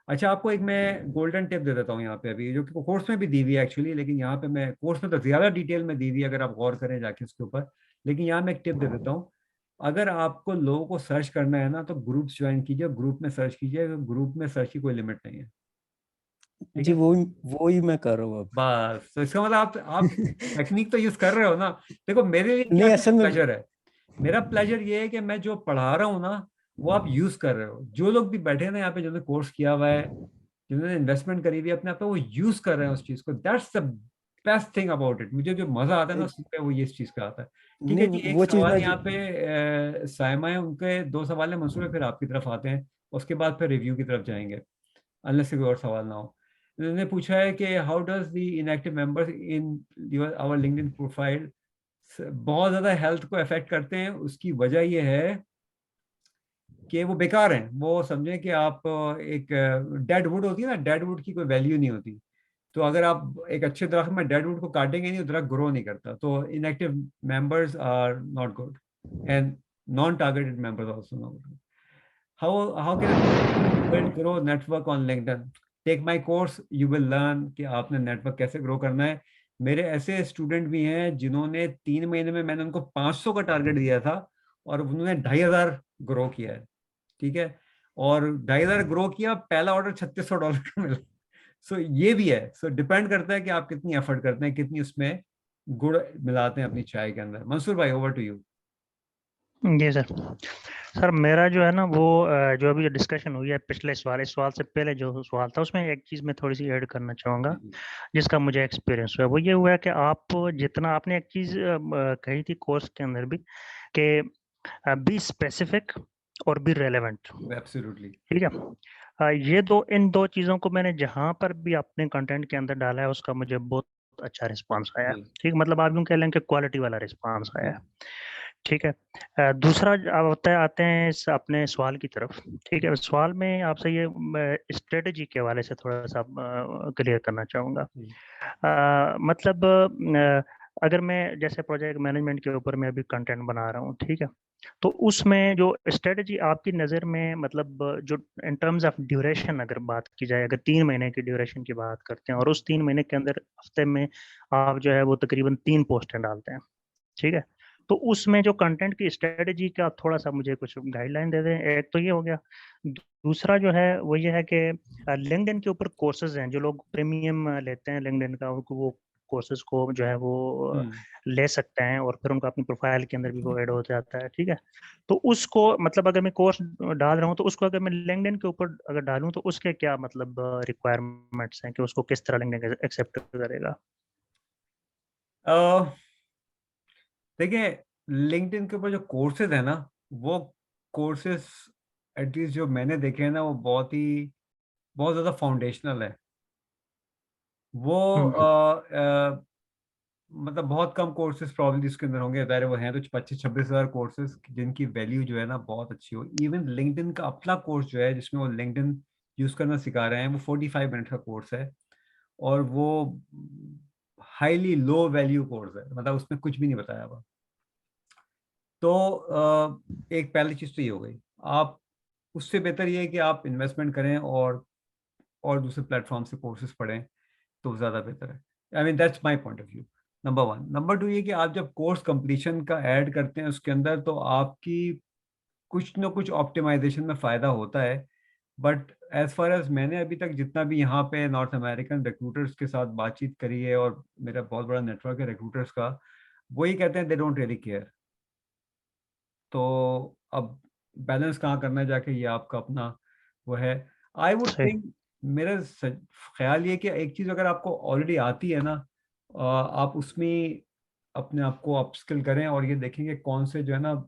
अच्छा, आपको एक मैं गोल्डन टिप दे देता हूँ यहाँ पे, अभी जो कि कोर्स में भी दी हुई है एक्चुअली, लेकिन यहाँ पे मैं कोर्स में तो ज्यादा डिटेल में दी हुई है, अगर आप गौर करें जाके उसके ऊपर। लेकिन यहाँ मैं एक टिप दे देता हूँ। अगर आपको लोगों को सर्च करना है ना, तो ग्रुप्स ज्वाइन कीजिए, ग्रुप में सर्च कीजिए। ग्रुप में सर्च की कोई लिमिट नहीं है, ठीक जी। है। वो ही मैं कर रहा हूँ अब। बस, तो इसका मतलब आप टेक्निक तो यूज कर रहे हो ना। देखो, मेरे लिए क्या नहीं, असल में प्लेजर है। मेरा प्लेजर ये है कि मैं जो पढ़ा रहा हूँ ना, वो आप यूज कर रहे हो। जो लोग भी बैठे हैं ना यहाँ पे, जिन्होंने कोर्स किया हुआ है, जिन्होंने इन्वेस्टमेंट करी हुई है अपने आप पे, वो यूज कर रहे हैं उस चीज को। That's the best thing about it. मुझे जो मजा आता है ना उसमें, वो ये इस चीज का आता है। ठीक है नहीं, जी, एक वो चीज़ सवाल मैं यहाँ पे सायमा है, उनके 2 सवाल है, मंसूर है, फिर आपकी तरफ आते हैं। उसके बाद फिर रिव्यू की तरफ जाएंगे, अनलेस कोई और सवाल ना हो। उन्होंने पूछा है कि how does the inactive members in your our LinkedIn profile बहुत ज्यादा हेल्थ को अफेक्ट करते हैं। उसकी वजह यह है कि वो बेकार हैं। वो समझें कि आप एक डेड वुड होती है ना, डेड वुड की कोई वैल्यू नहीं होती। तो अगर आप एक अच्छे दरख्त में डेड वुड को काटेंगे नहीं, तो दरख्त ग्रो नहीं करता। तो inactive members are not good, and non targeted members also not good. how can I build grow network on LinkedIn? Take my course, you will learn कि आपने नेटवर्क कैसे ग्रो करना है। मेरे ऐसे स्टूडेंट भी हैं जिन्होंने 3 महीने में मैंने उनको 500 का टारगेट दिया था और उन्होंने 2500 ग्रो किया है, ठीक है, और 2500 ग्रो किया, पहला ऑर्डर $3600 का मिला। सो ये भी है, सो डिपेंड करता है कि आप कितनी एफर्ट करते हैं, कितनी उसमें गुड़ मिलाते हैं अपनी चाय के अंदर। मंसूर भाई, ओवर टू यू। जी सर। सर मेरा जो है ना वो जो अभी डिस्कशन हुई है पिछले सवाल, इस सवाल से पहले जो सवाल था उसमें एक चीज़ मैं थोड़ी सी ऐड करना चाहूँगा जिसका मुझे एक्सपीरियंस हुआ। वो ये हुआ है कि आप जितना आपने एक चीज़ कही थी कोर्स के अंदर भी कि बी स्पेसिफिक और बी रेलेवेंट। एब्सोल्युटली। ठीक है। ये इन दो चीज़ों को मैंने जहाँ पर भी अपने कंटेंट के अंदर डाला है उसका मुझे बहुत अच्छा रिस्पांस आया है। ठीक, मतलब आप यूँ कह लें कि क्वालिटी वाला रिस्पांस आया है। ठीक है। दूसरा आते हैं इस अपने सवाल की तरफ। ठीक है, सवाल में आपसे ये स्ट्रेटजी के हवाले से थोड़ा सा क्लियर करना चाहूँगा। मतलब अगर मैं जैसे प्रोजेक्ट मैनेजमेंट के ऊपर मैं अभी कंटेंट बना रहा हूँ, ठीक है, तो उसमें जो स्ट्रेटजी आपकी नज़र में, मतलब जो इन टर्म्स ऑफ ड्यूरेशन अगर बात की जाए, अगर 3 महीने की ड्यूरेशन की बात करते हैं और उस 3 महीने के अंदर हफ्ते में आप जो है वो तकरीबन 3 पोस्टें डालते हैं, ठीक है, तो उसमें जो कंटेंट की स्ट्रेटजी का थोड़ा सा मुझे कुछ गाइडलाइन दे दें। एक तो ये हो गया। दूसरा जो है वो ये है कि लिंक्डइन के ऊपर कोर्सेज हैं, जो लोग प्रीमियम लेते हैं लिंक्डइन का, उनको वो कोर्सेज को जो है वो ले सकते हैं और फिर उनका अपनी प्रोफाइल के अंदर भी वो ऐड हो जाता है। ठीक है, तो उसको मतलब अगर मैं कोर्स डाल रहा हूँ तो उसको अगर मैं लिंक्डइन के ऊपर अगर डालूं तो उसके क्या मतलब रिक्वायरमेंट्स हैं कि उसको किस तरह लिंक्डइन एक्सेप्ट करेगा? देखिए, लिंक्डइन के ऊपर जो कोर्सेज है ना, वो कोर्सेज एटलीस्ट जो मैंने देखे हैं ना, वो बहुत ज़्यादा फाउंडेशनल है। वो मतलब बहुत कम कोर्सेज प्रॉब्लली इसके अंदर होंगे, ज़ाहिर है वो हैं तो 25-26 हज़ार कोर्सेज जिनकी वैल्यू जो है ना बहुत अच्छी हो। इवन लिंक्डइन का अपना कोर्स जो है जिसमें वो लिंक्डइन यूज़ करना सिखा रहे हैं, वो 45 मिनट का कोर्स है और वो हाईली लो वैल्यू कोर्स है, मतलब उसमें कुछ भी नहीं बताया हुआ। तो एक पहली चीज़ तो ये हो गई। आप उससे बेहतर ये है कि आप इन्वेस्टमेंट करें और दूसरे प्लेटफॉर्म से कोर्सेज पढ़ें तो ज़्यादा बेहतर है। I mean that's my point of view, number 1। Number 2 ये कि आप जब कोर्स कंप्लीशन का ऐड करते हैं उसके अंदर, तो आपकी कुछ ना कुछ ऑप्टिमाइजेशन में फ़ायदा होता है। बट एज़ फार एज़ मैंने अभी तक जितना भी यहाँ पे नॉर्थ अमेरिकन रिक्रूटर्स के साथ बातचीत करी है और मेरा बहुत बड़ा नेटवर्क है रिक्रूटर्स का, वो ये कहते हैं दे डोंट रियली केयर। तो अब बैलेंस कहाँ करना है जाके, ये आपका अपना वो है। आई वुड सही। थिंक, मेरा ख्याल ये कि एक चीज़ अगर आपको ऑलरेडी आती है ना, आप उसमें अपने आप को अपस्किल करें और ये देखेंगे कौन से जो है ना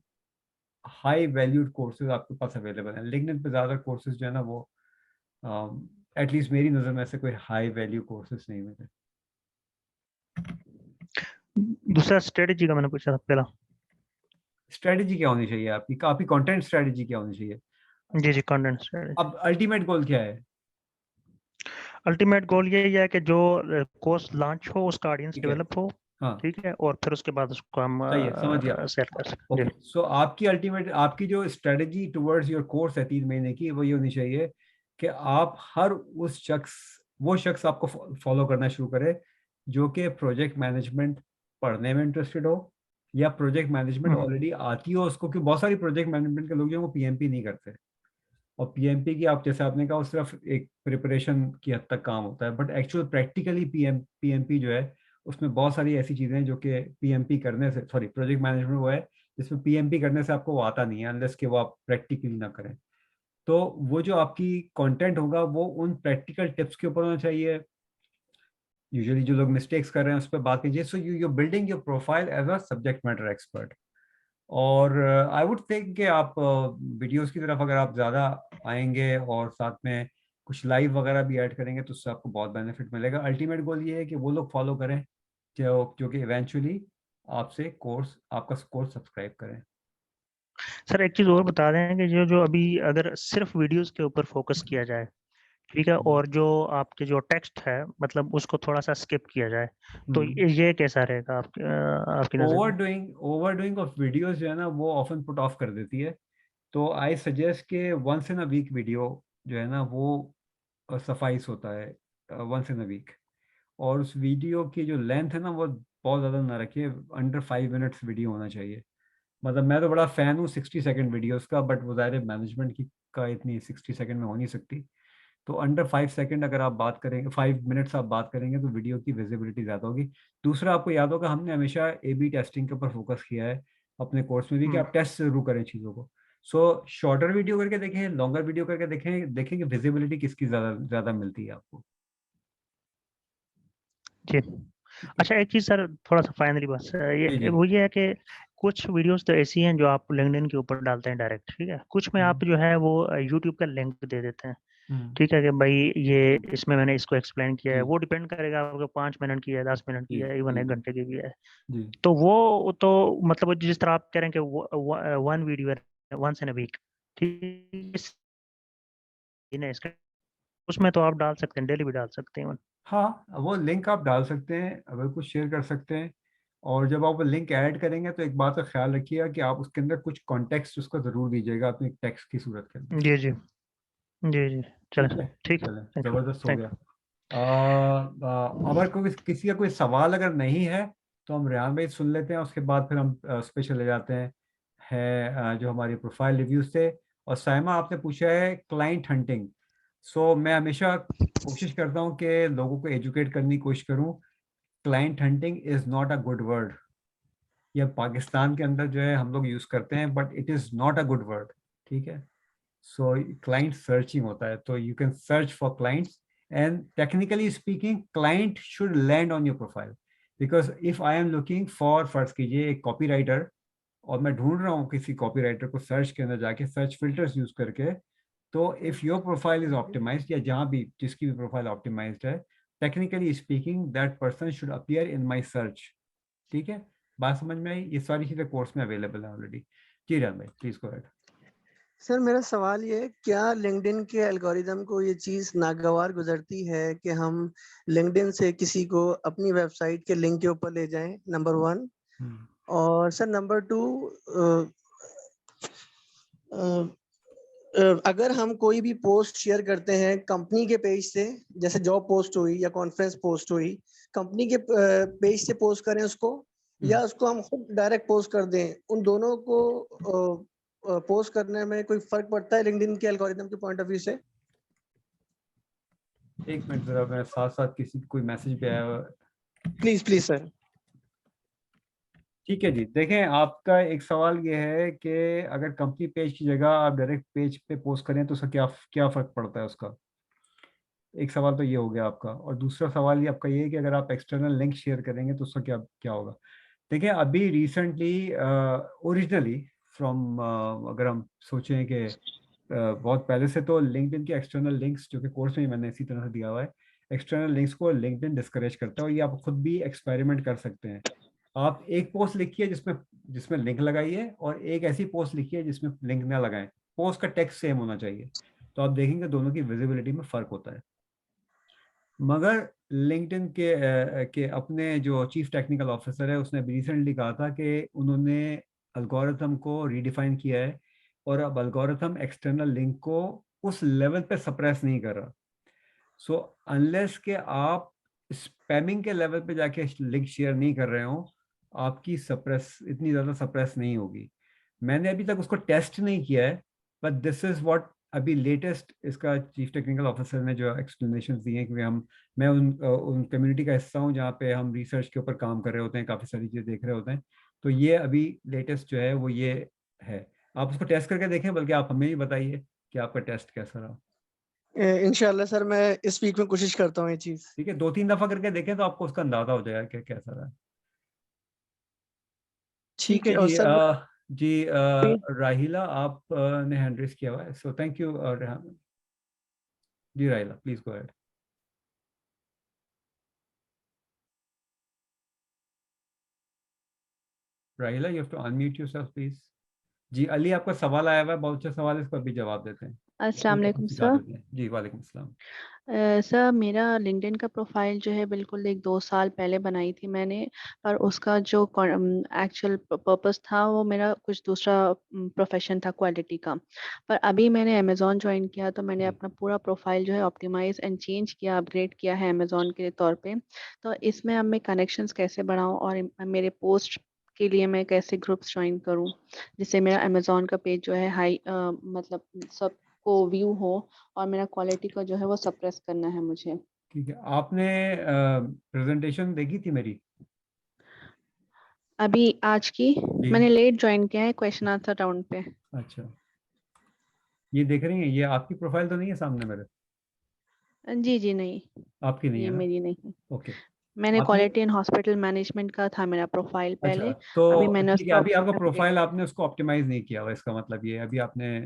हाई वैल्यूड कोर्सेज आपके पास अवेलेबल हैं। लिंक्डइन पे ज़्यादा कोर्सेज जो है ना वो एटलीस्ट मेरी नज़र में ऐसे कोई हाई वैल्यू कोर्सेज नहीं मिले। दूसरा स्ट्रेटजी का मैंने पूछा था पहला। स्ट्रेटजी क्या होनी चाहिए आपकी कंटेंट स्ट्रेटजी क्या होनी चाहिए? जी जी, कंटेंट स्ट्रेटजी। अब अल्टीमेट गोल क्या है? अल्टीमेट गोल यही है कि जो कोर्स लॉन्च हो उसका ऑडियंस ठीक है। डेवलप हो, हाँ, ठीक है, और फिर उसके बाद उसको हम सही है, समझ गया। सेल कर सकें। ओके, जी सो आपकी जो स्ट्रेटजी टुवर्ड्स योर कोर्स है 3 महीने की, वो ये होनी चाहिए कि आप हर वो शख्स आपको फॉलो करना शुरू करे जो कि प्रोजेक्ट मैनेजमेंट पढ़ने में इंटरेस्टेड हो या प्रोजेक्ट मैनेजमेंट ऑलरेडी आती हो उसको, क्योंकि बहुत सारी प्रोजेक्ट मैनेजमेंट के लोग जो वो पीएमपी नहीं करते। और पीएमपी की आप जैसे आपने कहा वो सिर्फ एक प्रिपरेशन की हद तक काम होता है, बट एक्चुअल प्रैक्टिकली पीएमपी जो है उसमें बहुत सारी ऐसी चीज़ें हैं जो कि पीएमपी करने से, सॉरी, प्रोजेक्ट मैनेजमेंट वो है जिसमें पीएमपी करने से आपको वो आता नहीं है अनलेस कि वो आप प्रैक्टिकली ना करें। तो वो जो आपकी कंटेंट होगा वो उन प्रैक्टिकल टिप्स के ऊपर होना चाहिए। यूजुअली जो लोग मिस्टेक्स कर रहे हैं उस पर बात कीजिए। So you building your profile as a subject matter expert. और आई वुड थिंक कि आप वीडियोस की तरफ अगर आप ज़्यादा आएंगे और साथ में कुछ लाइव वगैरह भी ऐड करेंगे तो उससे आपको बहुत बेनिफिट मिलेगा। अल्टीमेट गोल ये है कि वो लोग फॉलो करें जो कि इवेंचुअली आपका कोर्स सब्सक्राइब करें। सर, एक चीज़ और बता दें कि जो जो अभी अगर सिर्फ वीडियोस के ऊपर फोकस किया जाए, ठीक है, और जो आपके जो टेक्स्ट है मतलब उसको थोड़ा सा स्किप किया जाए, तो ये कैसा रहेगा आपकी नज़र में? ओवरडूइंग ऑफ वीडियोस जो है ना वो ऑफन पुट ऑफ कर देती है। तो आई सजेस्ट कि once in a week video जो है ना वो सफाइस होता है, वंस इन अ वीक। और उस वीडियो की जो लेंथ है ना वो बहुत ज़्यादा ना रखिए, अंडर 5 मिनट्स वीडियो होना चाहिए। मतलब मैं तो बड़ा फ़ैन हूँ 60 सेकंड वीडियोस का, बट वो ज़ाहिर है मैनेजमेंट की का इतनी 60 सेकंड में हो नहीं सकती। तो अंडर 5 सेकंड अगर आप बात करेंगे, 5 मिनट्स आप बात करेंगे तो वीडियो की विजिबिलिटी ज़्यादा होगी। दूसरा, आपको याद होगा हमने हमेशा A/B टेस्टिंग के ऊपर फोकस किया है अपने कोर्स में भी, कि आप टेस्ट ज़रूर करें चीज़ों को। सो शॉर्टर वीडियो करके देखें, लॉन्गर वीडियो करके देखें, देखें कि विजिबिलिटी किसकी ज़्यादा ज़्यादा मिलती है आपको। जी। अच्छा, एक चीज़ सर, थोड़ा-सा फाइनली बस जी, जी। वो ये है कि कुछ वीडियोज़ तो ऐसी हैं जो आप लिंक्डइन के ऊपर डालते हैं डायरेक्ट, ठीक है? कुछ में आप जो है वो यूट्यूब का लिंक दे देते हैं, हुँ, ठीक है? कि भाई ये इसमें मैंने इसको एक्सप्लेन किया है, जी, वो डिपेंड करेगा आपको 5 मिनट की है, 10 मिनट की जी, है, इवन जी, 1 घंटे की भी है। जी। तो वो तो मतलब जिस तरह आप कह रहे हैं कि one video once in a week, ठीक है? इसका उसमें तो आप डाल सकते हैं, डेली भी डाल सकते हैं इवन। हाँ, वो लिंक आप डाल सकते हैं, अगर कुछ शेयर कर सकते हैं। और जब आप वो लिंक ऐड करेंगे तो एक बात का ख्याल रखिएगा कि आप उसके अंदर कुछ कॉन्टेक्स्ट उसका ज़रूर दीजिएगा अपने टेक्स्ट की सूरत के अंदर। जी, जी। जी, जी। चलें ठीक है? सर, ठीक है। चलें, थैंक यू, ज़बरदस्त हो थैंक गया। यू। अगर कोई किसी का कोई सवाल अगर नहीं है तो हम रेहान भाई सुन लेते हैं, उसके बाद फिर हम उस पे चले जाते हैं। जो हमारी प्रोफाइल रिव्यूज़ थे। और साइमा, आपने पूछा है क्लाइंट हंटिंग। सो मैं हमेशा कोशिश करता हूँ कि लोगों को एजुकेट करने की कोशिश करूँ। Client hunting is not a good word. ये पाकिस्तान के अंदर जो है हम लोग यूज़ करते हैं, but it is not a good word. ठीक है? So client सर्चिंग होता है, तो you can search for clients, and technically speaking client should land on your profile, because if I am looking for, फर्ज कीजिए एक कॉपीराइटर और मैं ढूंढ रहा हूँ किसी कॉपीराइटर को सर्च के अंदर जाके सर्च फिल्टर्स यूज करके, तो if your profile is optimized या जहाँ भी जिसकी भी प्रोफाइल ऑप्टिमाइज्ड है, technically speaking that person should appear in my search. ठीक है? बात समझ में आई? ये सारी चीजें कोर्स में अवेलेबल है ऑलरेडी। जी राम भाई, प्लीज गो अहेड। सर मेरा सवाल ये है, क्या लिंक्डइन के एल्गोरिदम को ये चीज़ नागवार गुजरती है कि हम लिंक्डइन से किसी को अपनी वेबसाइट के लिंक के ऊपर ले जाएं, नंबर 1। और सर नंबर 2, अगर हम कोई भी पोस्ट शेयर करते हैं कंपनी के पेज से, जैसे जॉब पोस्ट हुई या कॉन्फ्रेंस पोस्ट हुई, कंपनी के पेज से पोस्ट करें उसको, या उसको हम खुद डायरेक्ट पोस्ट कर दें, उन दोनों को पोस्ट करने में कोई फर्क पड़ता है लिंक्डइन के एल्गोरिदम के पॉइंट ऑफ व्यू से? एक मिनट जरा, मैं साथ साथ किसी कोई मैसेज पे आया हुआ है। Please please sir. ठीक है जी, देखें आपका एक सवाल ये है कि अगर कंपनी पेज की जगह आप डायरेक्ट पेज पे पोस्ट करें तो उसका क्या क्या फ़र्क पड़ता है उसका। एक सवाल तो ये हो गया आपका, और दूसरा सवाल ये आपका ये है कि अगर आप एक्सटर्नल लिंक शेयर करेंगे तो उसका क्या क्या होगा। देखिए अभी रिसेंटली ओरिजिनली फ्रॉम, अगर हम सोचें कि बहुत पहले से तो लिंक्डइन के एक्सटर्नल लिंक्स, जो कि कोर्स में ही मैंने इसी तरह से दिया हुआ है, एक्सटर्नल लिंक्स को लिंक्डइन डिस्करेज करता है, और ये आप खुद भी एक्सपेरिमेंट कर सकते हैं। आप एक पोस्ट लिखिए जिसमें जिसमें लिंक लगाइए, और एक ऐसी पोस्ट लिखिए जिसमें लिंक ना लगाएं। पोस्ट का टेक्स्ट सेम होना चाहिए, तो आप देखेंगे दोनों की विजिबिलिटी में फ़र्क होता है। मगर लिंक्डइन के अपने जो चीफ टेक्निकल ऑफिसर है उसने रिसेंटली कहा था कि उन्होंने अल्गोरिथम को रीडिफाइन किया है, और अब अल्गोरिथम एक्सटर्नल लिंक को उस लेवल पे सप्रेस नहीं कर रहा। सो अनलेस के आप स्पैमिंग के लेवल पे जाके लिंक शेयर नहीं कर रहे हो, आपकी सप्रेस इतनी ज़्यादा सप्रेस नहीं होगी। मैंने अभी तक उसको टेस्ट नहीं किया है, बट दिस इज़ व्हाट अभी लेटेस्ट इसका चीफ टेक्निकल ऑफिसर ने जो एक्सप्लेनेशन दिए हैं, क्योंकि मैं उन कम्युनिटी का हिस्सा हूँ जहाँ पे हम रिसर्च के ऊपर काम कर रहे होते हैं, काफ़ी सारी चीज़ें देख रहे होते हैं। तो ये अभी लेटेस्ट जो है वो ये है। आप उसको टेस्ट करके देखें, बल्कि आप हमें भी बताइए कि आपका टेस्ट कैसा रहा। इंशाल्लाह सर, मैं इस वीक में कोशिश करता हूँ ये चीज़। ठीक है, 2-3 दफ़ा करके देखें तो आपको उसका अंदाज़ा हो जाएगा कि कैसा रहा। ठीक ठीक है है। और जी। सर जी, मैं- राहिला आप ने हैंड रेस किया हुआ है, so thank you. Rehan ji, Rahila please go ahead. Rahila, you have to unmute yourself please. जी, अली आपका सवाल आया हुआ है, बहुत अच्छा सवाल है, इसको अभी जवाब देते हैं। अस्सलाम वालेकुम सिखा सर। देते हैं जी। वालेकुम अस्सलाम। सर मेरा लिंक्डइन का प्रोफाइल जो है बिल्कुल 1-2 साल पहले बनाई थी मैंने, पर उसका जो एक्चुअल पर्पस था वो मेरा कुछ दूसरा प्रोफेशन था, क्वालिटी का। पर अभी मैंने अमेज़ॉन ज्वाइन किया तो मैंने जी। अपना पूरा प्रोफाइल जो है ऑप्टिमाइज एंड चेंज किया, अपग्रेड किया है अमेज़ॉन के तौर पे। तो इसमें अब मैं कनेक्शंस कैसे बढ़ाऊँ और मेरे पोस्ट के लिए मैं कैसे ग्रुप्स ज्वाइन करूँ, जिससे मेरा अमेज़ॉन का पेज जो है हाई मतलब सबको व्यू हो, और मेरा क्वालिटी का जो है वो सप्रेस करना है मुझे। ठीक है, आपने प्रेजेंटेशन देखी थी मेरी? अभी आज की जी। मैंने लेट ज्वाइन किया है क्वेश्चन आंसर राउंड पे। अच्छा, ये देख रही हैं, ये आपकी प्रोफाइल तो नहीं है सामने मेरे? जी जी नहीं, आपकी नहीं ये है ना? मेरी नहीं है। ओके। मैंने आपने, क्वालिटी एंड हॉस्पिटल मैनेजमेंट का था मेरा प्रोफाइल अच्छा पहले, तो अभी मैंने ठीक है, उसको अभी आपका अपग्रेड प्रोफाइल किया। आपने उसको ऑप्टिमाइज नहीं किया हुआ, इसका मतलब ये है, अभी आपने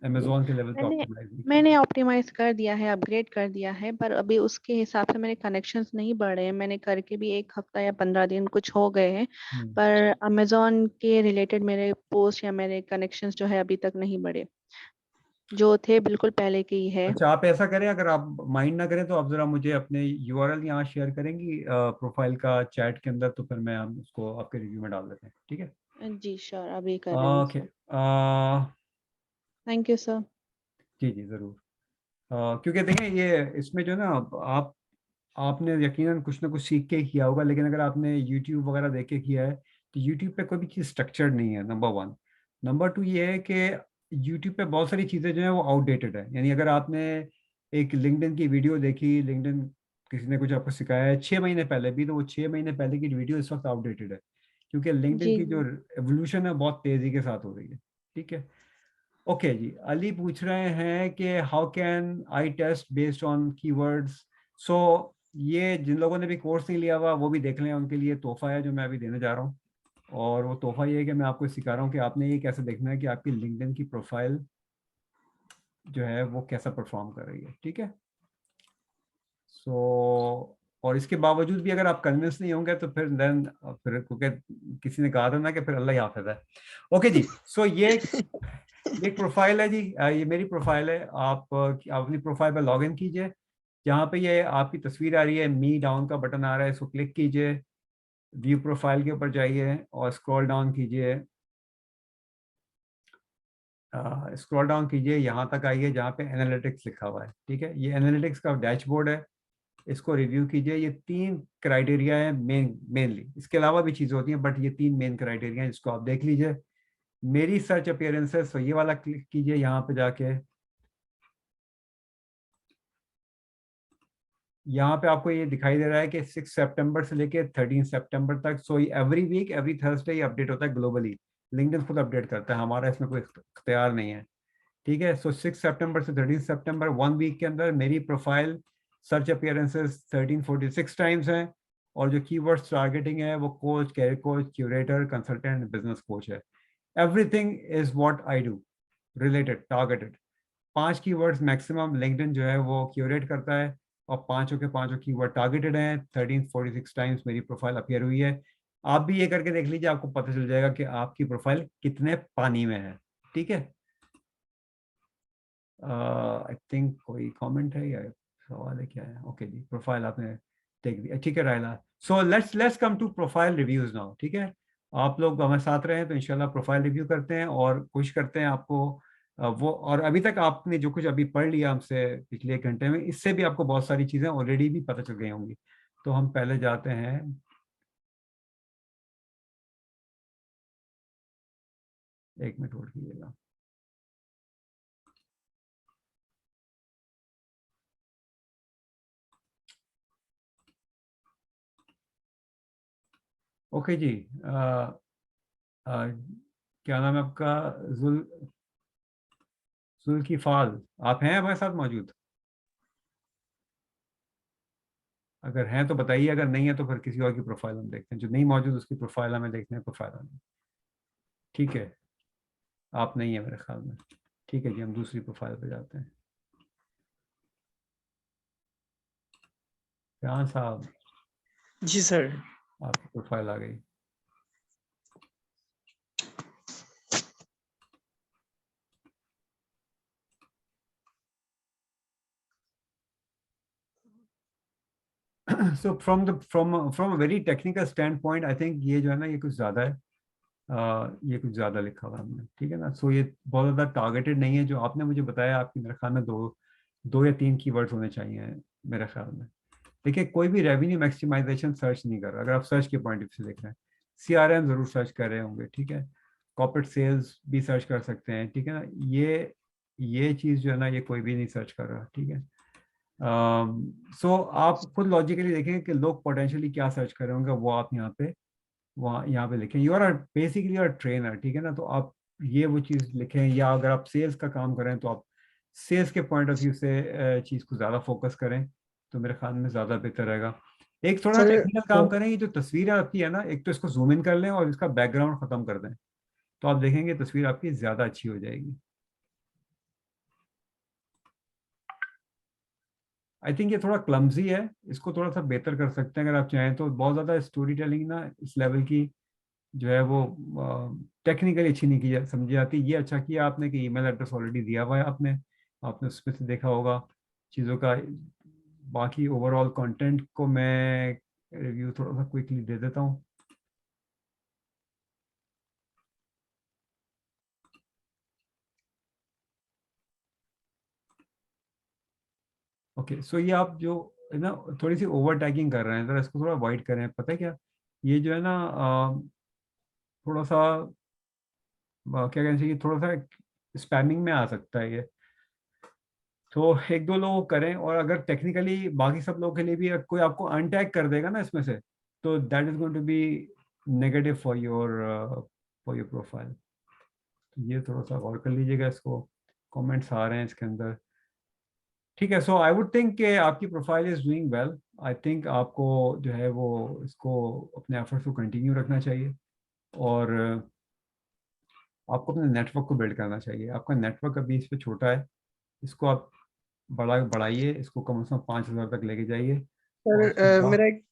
अमेजोन के लेवल पे मैंने ऑप्टिमाइज नहीं किया। मैंने ऑप्टिमाइज कर दिया है, अपग्रेड कर दिया है, पर अभी उसके हिसाब से मेरे कनेक्शंस नहीं बढ़ रहे हैं। मैंने करके भी 1 हफ्ता या 15 दिन कुछ हो गए हैं, हम्म। पर अमेजोन के रिलेटेड मेरे पोस्ट या मेरे कनेक्शंस जो है अभी तक नहीं बढ़े, जो थे बिल्कुल पहले के ही है। अच्छा, आप ऐसा करें, अगर आप माइंड ना करें तो आप जरा मुझे अपने यूआरएल यहाँ शेयर करेंगी प्रोफाइल का चैट के अंदर, तो फिर मैं हम उसको आपके रिव्यू में डाल देते हैं, ठीक है? जी श्योर, अभी कर रहे हैं okay. Sir. Thank you sir. जी जी ज़रूर। क्योंकि देखें, ये इसमें जो है ना, आप आपने यकीनन कुछ ना कुछ सीख के ही किया होगा, लेकिन अगर आपने यूट्यूब वगैरह देख के किया है तो यूट्यूब पे कोई भी चीज़ स्ट्रक्चर्ड नहीं है, नंबर वन। नंबर टू ये है कि यूट्यूब पे बहुत सारी चीज़ें जो है वो आउटडेटेड है। यानी अगर आपने एक लिंक्डइन की वीडियो देखी, लिंक्डइन किसी ने कुछ आपको सिखाया है 6 महीने पहले भी, तो वो 6 महीने पहले की वीडियो इस वक्त आउटडेटेड है, क्योंकि लिंक्डइन जी की जो जी। एवोल्यूशन है बहुत तेज़ी के साथ हो रही है। ठीक है। ओके जी, अली पूछ रहे हैं कि how can I test based on keywords. So ये जिन लोगों ने भी कोर्स नहीं लिया हुआ वो भी देख लें, उनके लिए तोहफा है जो मैं अभी देने जा रहा हूँ। और वो तोहफा ये है कि मैं आपको सिखा रहा हूँ कि आपने ये कैसे देखना है कि आपकी लिंक्डइन की प्रोफाइल जो है वो कैसा परफॉर्म कर रही है। ठीक है। सो और इसके बावजूद भी अगर आप कन्विंस नहीं होंगे तो फिर देन, फिर क्योंकि किसी ने कहा था ना कि फिर अल्लाह ही हाफिज है। ओके जी, सो ये एक प्रोफाइल है जी, ये मेरी प्रोफाइल है। आप अपनी प्रोफाइल पर लॉग इन कीजिए, जहाँ पे ये आपकी तस्वीर आ रही है, मी डाउन का बटन आ रहा है, इसको क्लिक कीजिए, व्यू प्रोफाइल के ऊपर जाइए और स्क्रॉल डाउन कीजिए। स्क्रॉल डाउन कीजिए, यहाँ तक आइए जहाँ पे एनालिटिक्स लिखा हुआ है। ठीक है, ये एनालिटिक्स का डैशबोर्ड है, इसको रिव्यू कीजिए। ये 3 क्राइटेरिया है मेनली, इसके अलावा भी चीज़ें होती हैं, बट ये 3 मेन क्राइटेरिया हैं, जिसको आप देख लीजिए। मेरी सर्च अपीयरेंसेस, तो ये वाला क्लिक कीजिए यहाँ पे जाके। यहाँ पे आपको ये दिखाई दे रहा है कि 6 सितंबर से लेके 13 सितंबर तक, so every week every Thursday ये अपडेट होता है ग्लोबली। लिंक्डइन खुद अपडेट करता है, हमारा इसमें कोई इख्तियार नहीं है। ठीक है, सो 6 सितंबर से 13 सितंबर 1 वीक के अंदर मेरी प्रोफाइल सर्च अपीयरेंसेस 1346 टाइम्स हैं, और जो कीवर्ड्स टारगेटिंग है वो coach, career coach, curator, consultant, business coach है। Everything is what I do related, targeted. 5 keywords maximum LinkedIn जो है वो क्यूरेट करता है, और पांचों के पांचों कीवर्ड टारगेटेड हैं। 1346 टाइम्स मेरी प्रोफाइल अपीयर हुई है। आप भी ये करके देख लीजिए, आपको पता चल जाएगा कि आपकी प्रोफाइल कितने पानी में है। ठीक है। आई थिंक कोई कमेंट है या सवाल है, क्या है? ओके जी, प्रोफाइल आपने देख दिया, ठीक है रायला। So let's come to profile reviews now. ठीक है, आप लोग हमारे साथ रहे तो इंशाल्लाह प्रोफाइल रिव्यू करते हैं और कोशिश करते हैं आपको वो, और अभी तक आपने जो कुछ अभी पढ़ लिया हमसे पिछले 1 घंटे में, इससे भी आपको बहुत सारी चीज़ें ऑलरेडी भी पता चल गई होंगी। तो हम पहले जाते हैं, एक मिनट होल्ड कीजिएगा। ओके जी, क्या नाम है आपका? जुल्किफाल, आप हैं हमारे साथ मौजूद? अगर हैं तो बताइए, अगर नहीं है तो फिर किसी और की प्रोफाइल हम देखते हैं। जो नहीं मौजूद उसकी प्रोफाइल हमें देखने हैं, प्रोफाइल हमें। ठीक है, आप नहीं है मेरे ख्याल में। ठीक है जी, हम दूसरी प्रोफाइल पे जाते हैं। फरहान साहब, जी सर। आपकी प्रोफाइल आ गई। So from a very technical standpoint, I think ये जो है ना ये कुछ ज़्यादा है, ये कुछ ज़्यादा लिखा हुआ है हमने, ठीक है ना. सो ये बहुत ज़्यादा टारगेटेड नहीं है जो आपने मुझे बताया. आपके मेरे ख्याल में दो या तीन कीवर्ड्स होने चाहिए मेरे ख्याल में. देखिए कोई भी रेवेन्यू मैक्सिमाइजेशन सर्च नहीं कर रहा. अगर आप सर्च के पॉइंट ऑफ व्यू से देख रहे हैं, CRM जरूर सर्च कर रहे होंगे, ठीक है. कॉर्पोरेट सेल्स भी सर्च कर सकते हैं, ठीक है ना. ये चीज़ जो है ना ये कोई भी नहीं सर्च कर रहा, ठीक है. सो आप खुद लॉजिकली देखेंगे कि लोग पोटेंशियली क्या सर्च कर रहे होंगे, वो आप यहाँ पे लिखें. You are basically your trainer, ठीक है ना. तो आप ये वो चीज़ लिखें, या अगर आप सेल्स का काम करें तो आप सेल्स के पॉइंट ऑफ व्यू से चीज़ को ज़्यादा फोकस करें, तो मेरे ख्याल में ज़्यादा बेहतर रहेगा. एक थोड़ा सर टेक्निकल काम करें. ये जो तस्वीर आपकी है ना, एक तो इसको जूम इन कर लें और इसका बैकग्राउंड ख़त्म कर दें, तो आप देखेंगे तस्वीर आपकी ज़्यादा अच्छी हो जाएगी. आई थिंक ये थोड़ा क्लमजी है, इसको थोड़ा सा बेहतर कर सकते हैं अगर आप चाहें तो. बहुत ज़्यादा स्टोरी टेलिंग ना इस लेवल की जो है वो टेक्निकली अच्छी नहीं की समझी जाती. ये अच्छा किया आपने कि ईमेल एड्रेस ऑलरेडी दिया हुआ है आपने उसमें से देखा होगा चीज़ों का. बाकी ओवरऑल कंटेंट को मैं रिव्यू थोड़ा सा क्विकली दे देता हूँ. ओके, सो ये आप जो है ना थोड़ी सी ओवर टैगिंग कर रहे हैं, ज़रा इसको थोड़ा अवॉइड करें. पता है क्या, ये जो है ना थोड़ा सा क्या कहना चाहिए, थोड़ा सा स्पैमिंग में आ सकता है ये. तो एक दो लोग करें, और अगर टेक्निकली बाकी सब लोगों के लिए भी कोई आपको अनटैग कर देगा ना इसमें से, तो that is going to be negative for your profile. तो ये थोड़ा सा गौर कर लीजिएगा इसको. कमेंट्स आ रहे हैं इसके अंदर, ठीक है. सो आई वुड थिंक कि आपकी profile is doing well. I think आपको जो है वो इसको अपने एफर्ट्स को कंटिन्यू रखना चाहिए, और आपको अपने नेटवर्क को बिल्ड करना चाहिए. आपका नेटवर्क अभी इस पे छोटा है, इसको आप बढ़ाइए, इसको कम से कम 5,000 तक लेके जाइए. सर मेरा एक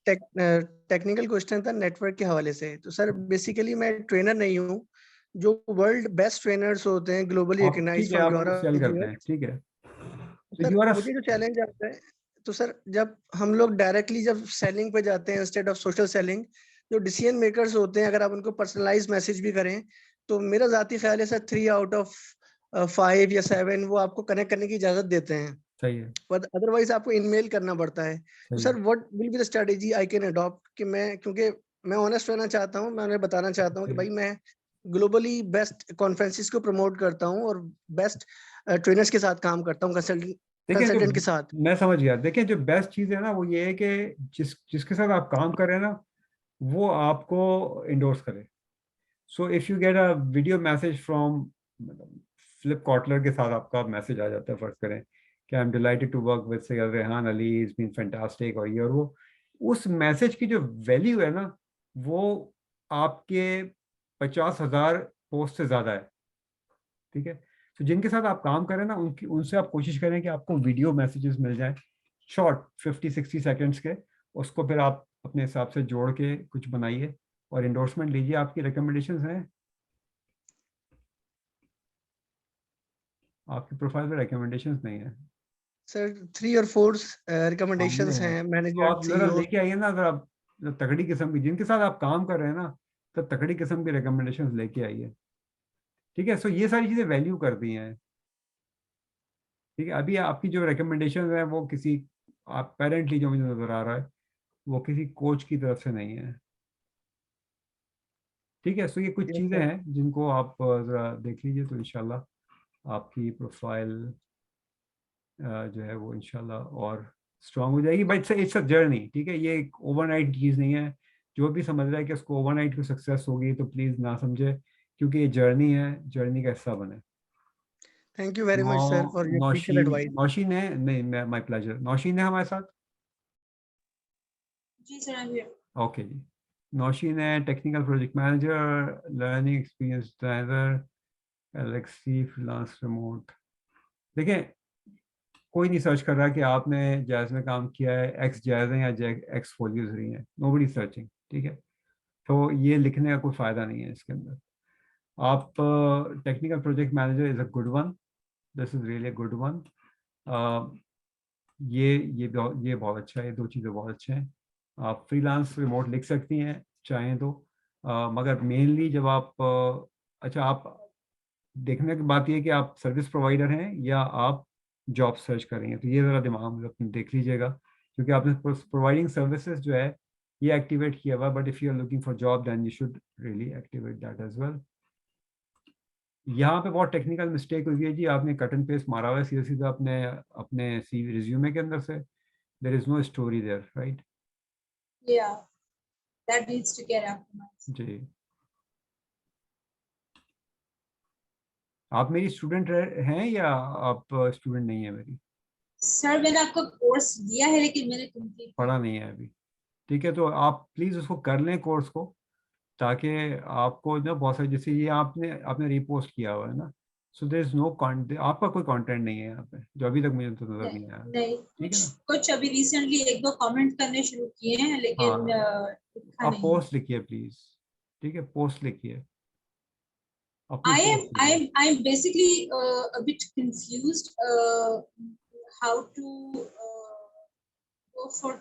टेक्निकल क्वेश्चन था नेटवर्क के हवाले से. तो सर बेसिकली मैं ट्रेनर नहीं हूँ. जो वर्ल्ड बेस्ट ट्रेनर्स होते हैं ग्लोबली ठीक रिकग्नाइज्ड है, फ्रॉम आप उनको सेल करते यूरोप, हैं, ठीक है. तो सर यू आर मुझे जो चैलेंज आता है, तो सर जब हम लोग डायरेक्टली जब सेलिंग पे जाते हैं इंस्टेड ऑफ सोशल सेलिंग, जो डिसीजन मेकर्स होते हैं अगर आप उनको पर्सनलाइज मैसेज भी करें, तो मेरा जाती ख्याल है सर 3 आउट ऑफ 5 या 7 वो आपको कनेक्ट करने की इजाजत देते हैं, सही है, बट अदरवाइज आपको ईमेल करना पड़ता है. तो सही सर है, what will be the strategy I can adopt कि मैं, क्योंकि मैं ऑनेस्ट रहना चाहता हूँ, मैं उन्हें बताना चाहता हूँ कि सही भाई है. मैं ग्लोबली बेस्ट कॉन्फ्रेंसेस को प्रमोट करता हूँ और बेस्ट ट्रेनर्स के साथ काम करता हूँ, देखिए जो कंसल्टेंट के साथ. मैं समझ गया. देखिए जो बेस्ट चीज़ है ना वो ये है कि जिसके साथ आप काम कर रहे हैं ना वो आपको इंडोर्स करे. सो if you get a video message from flip Kotler के साथ आपका मैसेज आ जाता है, फर्ज करें कि I am delighted to work with Syed Rehan Ali, is been fantastic, और ये और वो, उस मैसेज की जो वैल्यू है ना वो आपके 50,000 पोस्ट से ज़्यादा है, ठीक है. तो जिनके साथ आप काम करें ना उनसे आप कोशिश करें कि आपको वीडियो मैसेजेस मिल जाएं, शॉर्ट 50-60 सेकेंड्स के. उसको फिर आप अपने हिसाब से जोड़ के कुछ बनाइए और इंडोर्समेंट लीजिए. आपकी रिकमेंडेशंस हैं, आपकी प्रोफाइल पे रिकमेंडेशंस नहीं है. सर 3 और 4 सामने रिकमेंडेशंस है, हैं तो मैनेजर आप जरा सीईओ. लेके आइए ना. अगर आप तगड़ी किस्म की जिनके साथ आप काम कर रहे हैं ना, तो तगड़ी किस्म की रिकमेंडेशंस लेके आइए, ठीक है. सो ये सारी चीज़ें वैल्यू करती हैं, ठीक है. अभी आपकी जो रिकमेंडेशन है वो किसी अपेरेंटली जो मुझे नजर आ रहा है वो किसी कोच की तरफ से नहीं है, ठीक है. सो ये कुछ यस चीज़ें सर. हैं जिनको आप ज़रा देख लीजिए, तो इंशाल्लाह आपकी प्रोफाइल जो है वो इंशाल्लाह और स्ट्रांग हो जाएगी. बट इट्स अ जर्नी, ठीक है. ये एक ओवरनाइट चीज़ नहीं है. जो भी समझ रहा है कि उसको ओवरनाइट की सक्सेस होगी तो प्लीज़ ना समझे, क्योंकि ये जर्नी है, जर्नी का हिस्सा बने. थैंक यू वेरी नौ much sir for your critical Naushin advice. Naushin है, नहीं, माय प्लेजर. नौशीन है हमारे साथ, जी सर, आई एम ओके जी. नौशीन है technical project manager, learning experience driver, Alexi freelance remote. देखें कोई नहीं सर्च कर रहा कि आपने जैज में काम किया है, एक्स जैज है या एक्स फोलियोज रही है. नोबडी सर्चिंग, ठीक है. तो ये लिखने का कोई फ़ायदा नहीं है इसके अंदर. आप technical project manager is a good one, this is really a good one. ये बहुत अच्छा है, ये 2 चीज़ें बहुत अच्छे हैं। आप फ्रीलांस रिमोट लिख सकती हैं चाहें तो, मगर मेनली जब आप अच्छा, आप देखने की बात ये है कि आप सर्विस प्रोवाइडर हैं या आप जॉब सर्च कर रही हैं, तो ये ज़रा दिमाग में अपने देख लीजिएगा, क्योंकि आपने प्रोवाइडिंग सर्विसेज जो है ये एक्टिवेट किया हुआ, but if you are looking for job then you should really activate that as well. यहाँ पे बहुत टेक्निकल मिस्टेक हुई है जी, आपने कट एंड पेस्ट मारा हुआ है सीधा सीधा अपने अपने सी रिज्यूमे के अंदर से, there is no story there, right? Yeah, that needs to get optimized. जी, आप मेरी स्टूडेंट हैं या आप स्टूडेंट नहीं है मेरी? सर मैंने आपको कोर्स दिया है लेकिन मैंने कंप्लीट पढ़ा नहीं है अभी, ठीक है, तो आप प्लीज़ उसको कर लें कोर्स को, ताकि आपको ना बहुत सारे, जैसे ये आपने आपने रीपोस्ट किया हुआ है ना, सो देयर इज नो आपका कोई कंटेंट नहीं है यहाँ पे, जो अभी तक मुझे तो नजर नहीं आया, नहीं, ठीक है ना? कुछ अभी रिसेंटली 1-2 कमेंट करने शुरू किए हैं लेकिन हाँ, लिखा आप नहीं। पोस्ट लिखिए प्लीज, ठीक है, पोस्ट लिखिए अपनी I पोस्ट लिखिए। I'm basically a bit confused how to go for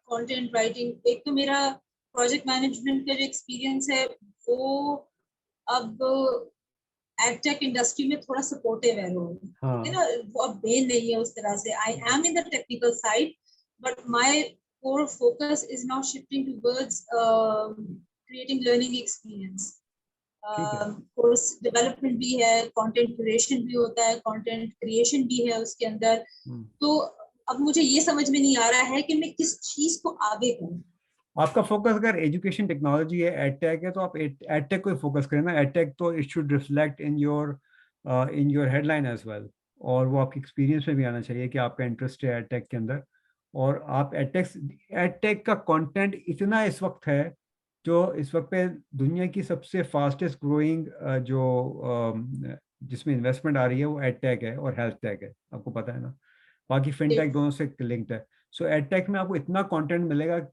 content writing. एक तो मेरा प्रोजेक्ट मैनेजमेंट का जो एक्सपीरियंस है वो अब एडटेक इंडस्ट्री में थोड़ा सपोर्टिव है लोग, हाँ, ठीक है ना, वो अब मेन नहीं है उस तरह से। I am in the technical side but my core focus is now shifting towards creating learning experience. ठीक है। कोर्स डेवलपमेंट भी है, कंटेंट क्रिएशन भी होता है, कंटेंट क्रिएशन भी है उसके अंदर। तो अब मुझे ये समझ में नहीं आ रहा है कि मैं किस चीज को आगे करूं। आपका फोकस अगर एजुकेशन टेक्नोलॉजी है, एडटेक है, तो आप एडटेक को फोकस करें ना। एडटेक तो it should reflect in your headline as well, और वो आपके एक्सपीरियंस में भी आना चाहिए कि आपका इंटरेस्ट है एडटेक के अंदर। और आप एडटेक का कंटेंट इतना इस वक्त है, जो इस वक्त पे दुनिया की सबसे फास्टेस्ट ग्रोइंग जो जिसमें इन्वेस्टमेंट आ रही है वो एडटेक है और हेल्थ टेक है, आपको पता है ना। बाकी फिनटेक दोनों से लिंक्ड है। सो एडटेक में आपको इतना कंटेंट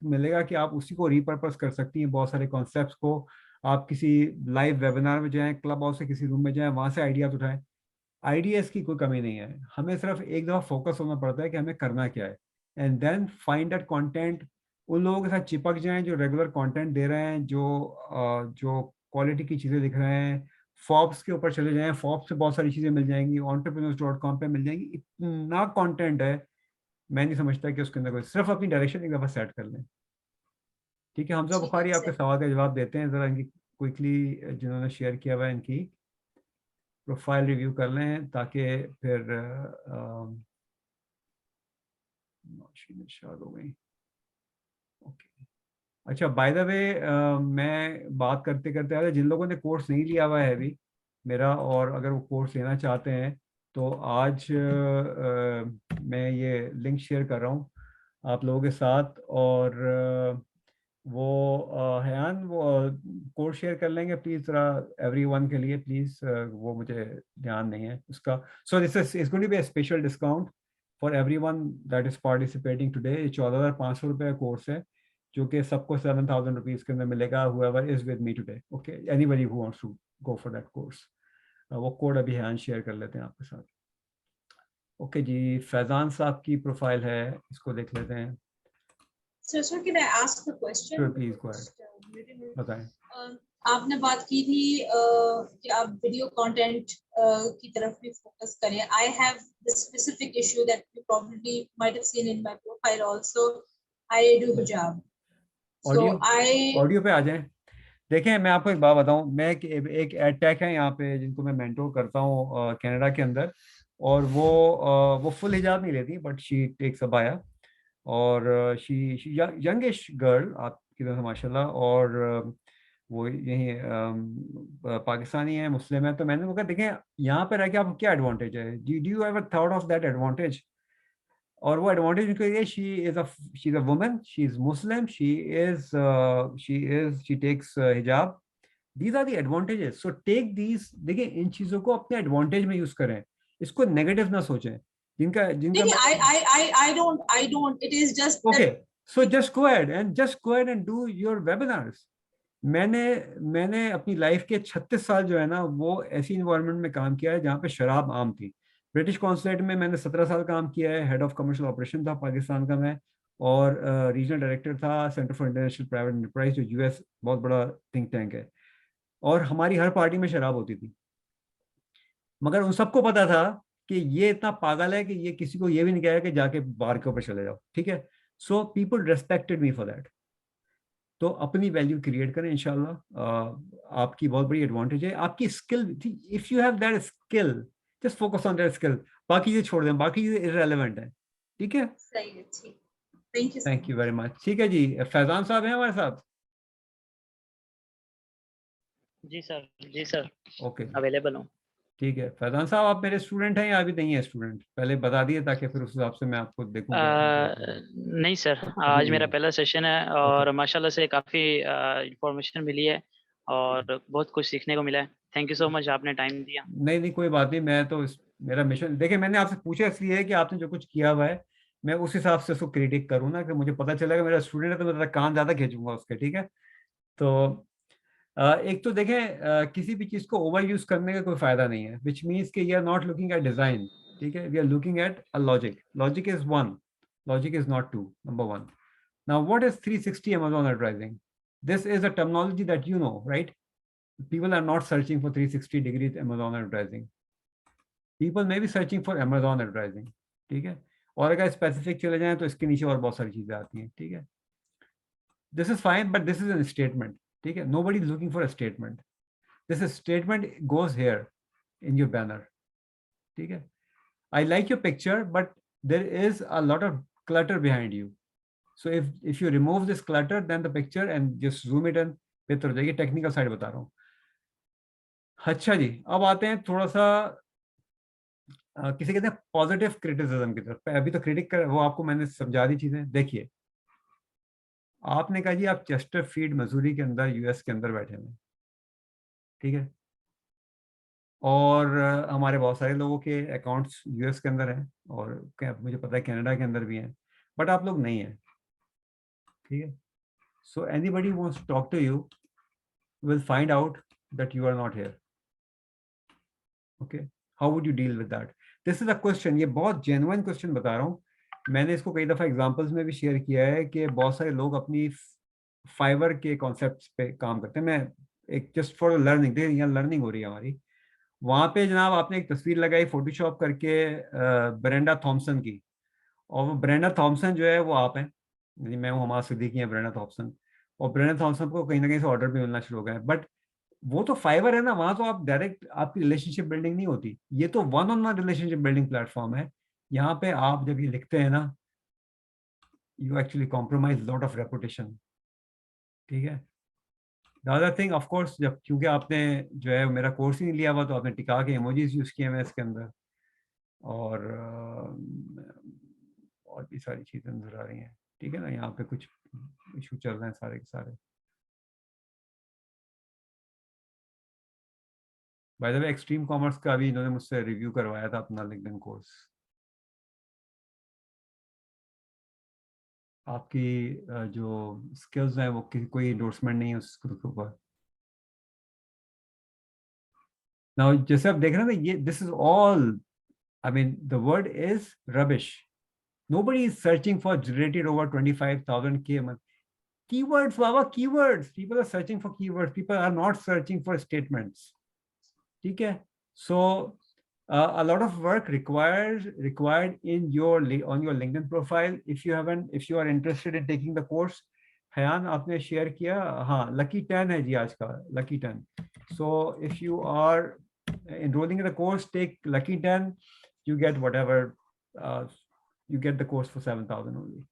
मिलेगा कि आप उसी को रीपर्पस कर सकती हैं, बहुत सारे कॉन्सेप्ट्स को। आप किसी लाइव वेबिनार में जाएं, क्लब हाउस से किसी रूम में जाएं, वहां से आइडियाज उठाएं। आइडियाज की कोई कमी नहीं है, हमें सिर्फ एक दफा फोकस होना पड़ता है कि हमें करना क्या है, and then find that content. उन लोगों के साथ चिपक जाएं जो रेगुलर कंटेंट दे रहे हैं, जो क्वालिटी की चीज़ें लिख रहे हैं। फॉर्ब्स के ऊपर चले जाएं, फॉर्ब्स से बहुत सारी चीज़ें मिल जाएंगी, entrepreneurs.com पे मिल जाएंगी, इतना कंटेंट है। मैं नहीं समझता कि उसके अंदर कोई, सिर्फ अपनी डायरेक्शन एक दफ़ा सेट कर लें। ठीक है, हमजा बुखारी आपके सवाल का जवाब देते हैं, ज़रा इनकी क्विकली जिन्होंने शेयर किया हुआ है इनकी प्रोफाइल रिव्यू कर लें, ताकि फिर शायद हो गई। ओके, अच्छा, बाय द वे मैं बात करते करते आया, जिन लोगों ने कोर्स नहीं लिया हुआ है अभी मेरा, और अगर वो कोर्स लेना चाहते हैं, तो आज मैं ये लिंक शेयर कर रहा हूँ आप लोगों के साथ, और वो हयान वो कोर्स शेयर कर लेंगे प्लीज़, ज़रा एवरीवन के लिए प्लीज़, वो मुझे ध्यान नहीं है उसका। So this is going to be a special discount for everyone that is participating today. 14,500 रुपये का कोर्स है, जो कि सबको 7,000 रुपीज़ के अंदर मिलेगा, whoever is with me today. Okay, anybody who wants to go for that course, वो कोड अभी हयान शेयर कर लेते हैं आपके साथ। ओके जी, फैजान साहब की प्रोफाइल है, इसको देख लेते हैं। Sir can I ask a question? Sure, please go ahead. बताएं। आपने बात की थी कि आप वीडियो कंटेंट की तरफ भी फोकस करें। I have this specific issue that you probably might have seen in my profile also. I do हिजाब, सो ऑडियो पे आ जाएं। देखें, मैं आपको एक बात बताऊं, मैं एक एडटेक है यहाँ पे जिनको मैं मेंटोर करता हूँ कनाडा के अंदर, और वो फुल हिजाब नहीं लेती, बट शी टेक्स अ बाया, और शी यंगिश गर्ल आपकी तरह से माशाल्लाह, और वो यही पाकिस्तानी है, मुस्लिम है। तो मैंने वो कहा, देखें यहाँ पे रह के आपको क्या एडवांटेज है, do you ever thought of that advantage? और वो एडवांटेज उनके लिए, she is a woman, she is Muslim, she takes hijab, these are the advantages. So take these, देखिए इन चीजों को अपने एडवांटेज में यूज करें, इसको नेगेटिव ना सोचें। जिनका I don't, it is just okay, so just go ahead and do your webinars. मैंने अपनी लाइफ के 36 साल जो है ना, वो ऐसी इन्वायरमेंट में काम किया है जहाँ पे शराब आम थी। ब्रिटिश कॉन्सुलेट में मैंने 17 साल काम किया है, हेड ऑफ कमर्शियल ऑपरेशन था पाकिस्तान का मैं, और रीजनल डायरेक्टर था centre for international private enterprise, जो यूएस बहुत बड़ा थिंक टैंक है। और हमारी हर पार्टी में शराब होती थी, मगर उन सबको पता था कि ये इतना पागल है कि ये किसी को ये भी नहीं कहेगा कि जाके बार के ऊपर चले जाओ, ठीक है। So people respected me for that. तो अपनी वैल्यू क्रिएट करें इंशाल्लाह। आपकी बहुत बड़ी एडवांटेज है, आपकी skill, if you have that skill just focus on that skill, बाकी चीजें छोड़ दें, बाकी चीजें इररेलेवेंट है, ठीक है। सही है, ठीक। Thank you thank you very much. ठीक है जी, फैजान साहब हैं हमारे साथ? जी सर, जी सर, ओके अवेलेबल हूँ। ठीक है। फैजान साहब आप मेरे स्टूडेंट हैं या अभी नहीं है स्टूडेंट? पहले बता दिए ताकि फिर उस हिसाब से मैं आपको देखूंगा। नहीं सर, आज मेरा पहला सेशन है और माशाल्लाह से काफ़ी इंफॉर्मेशन मिली है और बहुत कुछ सीखने को मिला है। थैंक यू सो मच, आपने टाइम दिया। नहीं नहीं कोई बात नहीं, मैं तो मेरा मिशन, देखिए मैंने आपसे पूछा इसलिए है कि आपने जो कुछ किया हुआ है मैं उस हिसाब से उसको क्रिटिक करूँ ना, कि मुझे पता चलेगा मेरा स्टूडेंट है तो मैं कान ज़्यादा खींचूंगा उसके, ठीक है। तो एक तो देखें, किसी भी चीज़ को ओवर यूज करने का कोई फायदा नहीं है, विच मीन्स कि you are not looking at design, ठीक है, we are looking at a logic. Logic is one, logic is not two, number one. Now what is 360 Amazon advertising? This is a terminology that you know, right? People are not searching for 360 degrees Amazon advertising. People may be searching for Amazon advertising, ठीक है। और अगर specific चले जाएं तो इसके नीचे और बहुत सारी चीजें आती हैं, ठीक है। This is fine but this is an statement, ठीक है। Nobody is looking for a statement, this statement goes here in your banner, ठीक है। I like your picture but there is a lot of clutter behind you. So if you remove this clutter then the picture and just zoom it in, बेहतर हो जाएगी। Technical side बता रहा हूँ। अच्छा जी, अब आते हैं थोड़ा सा किसे कहते हैं पॉजिटिव क्रिटिसिज्म की तरफ। अभी तो क्रिटिक कर, वो आपको मैंने समझा दी चीजें। देखिए आपने कहा जी आप चेस्टरफील्ड मिसूरी के अंदर यूएस के अंदर बैठे हुए, ठीक है, और हमारे बहुत सारे लोगों के अकाउंट्स यूएस के अंदर हैं और मुझे पता है कनाडा के अंदर भी हैं, बट आप लोग नहीं हैं, ठीक है। So anybody wants to talk to you will find out that you are not here, okay. How would you deal with that? This is a question, ये बहुत जेन्युइन क्वेश्चन बता रहा हूँ। मैंने इसको कई दफा एग्जांपल्स में भी शेयर किया है कि बहुत सारे लोग अपनी फाइवर के कॉन्सेप्ट्स पे काम करते हैं। मैं एक जस्ट फॉर लर्निंग, देखिए यहाँ लर्निंग हो रही है हमारी। वहां पे जनाब आपने एक तस्वीर लगाई फोटोशॉप करके ब्रेंडा थॉमसन की, और वो ब्रेंडा थॉमसन जो है वो आप हैं, मैं हूँ हमारा सिद्दीकी है ब्रेंडा थॉमसन, और ब्रेंडा थॉमसन को कहीं ना कहीं से ऑर्डर भी मिलना शुरू हो गए। बट वो तो फाइवर है ना, वहां तो आप डायरेक्ट आपकी रिलेशनशिप बिल्डिंग नहीं होती, ये तो one on one relationship building platform है। यहाँ पे आप जब ये लिखते हैं ना, you actually compromise lot of reputation, ठीक है। The other thing of course, जब क्योंकि आपने जो है मेरा कोर्स ही नहीं लिया हुआ तो आपने टिका के इमोजीज यूज किए हैं इसके अंदर, और भी सारी चीजें नजर आ रही हैं, ठीक है ना। यहाँ पे कुछ इशू चल रहे हैं सारे के सारे। By the way extreme commerce का भी इन्होंने मुझसे रिव्यू करवाया था अपना लिंक्डइन कोर्स। आपकी जो स्किल्स हैं वो कोई एंडोर्समेंट नहीं है उस ग्रुप के ऊपर। नाउ जैसे आप देख रहे हैं ना, ये this is all, I mean, the word is rubbish. Nobody is searching for generated over 25,000 K a month. Keywords, Baba, keywords. People are searching for keywords. People are not searching for statements. Okay? So, a lot of work required in on your LinkedIn profile. If you are interested in taking the course, Hayyan आपने share किया, हाँ lucky 10 है जी आज का, lucky 10. So if you are enrolling in the course, take lucky 10. You get whatever, you get the course for 7,000 only.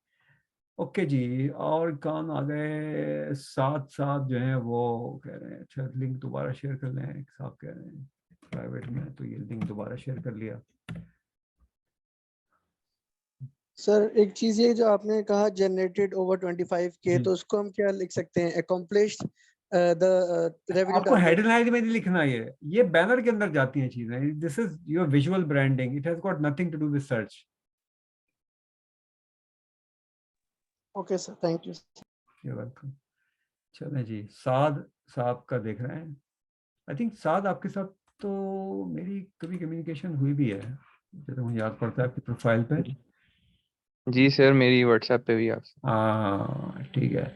Okay जी, और कौन आ गए? साथ जो है वो कह रहे हैं, अच्छा लिंक दोबारा शेयर कर लें, साहब कह रहे हैं प्राइवेट में, तो ये लिंक दोबारा शेयर कर लिया। सर एक चीज ये जो आपने कहा जनरेटेड ओवर 25K, तो उसको हम क्या लिख सकते हैं? Accomplished the revenue. आपको हेडलाइन में नहीं लिखना, ये बैनर के अंदर जाती हैं चीजें। This is your visual branding, it has got nothing to do with search. Okay sir, thank you. You welcome. चलें जी, साद साहब का देख रहे हैं। आई थिंक साद आपके साथ तो मेरी कभी कम्युनिकेशन हुई भी है। तो मुझे याद पड़ता है आपकी प्रोफाइल पे। जी सर, मेरी व्हाट्सएप पे भी आप। हाँ ठीक है।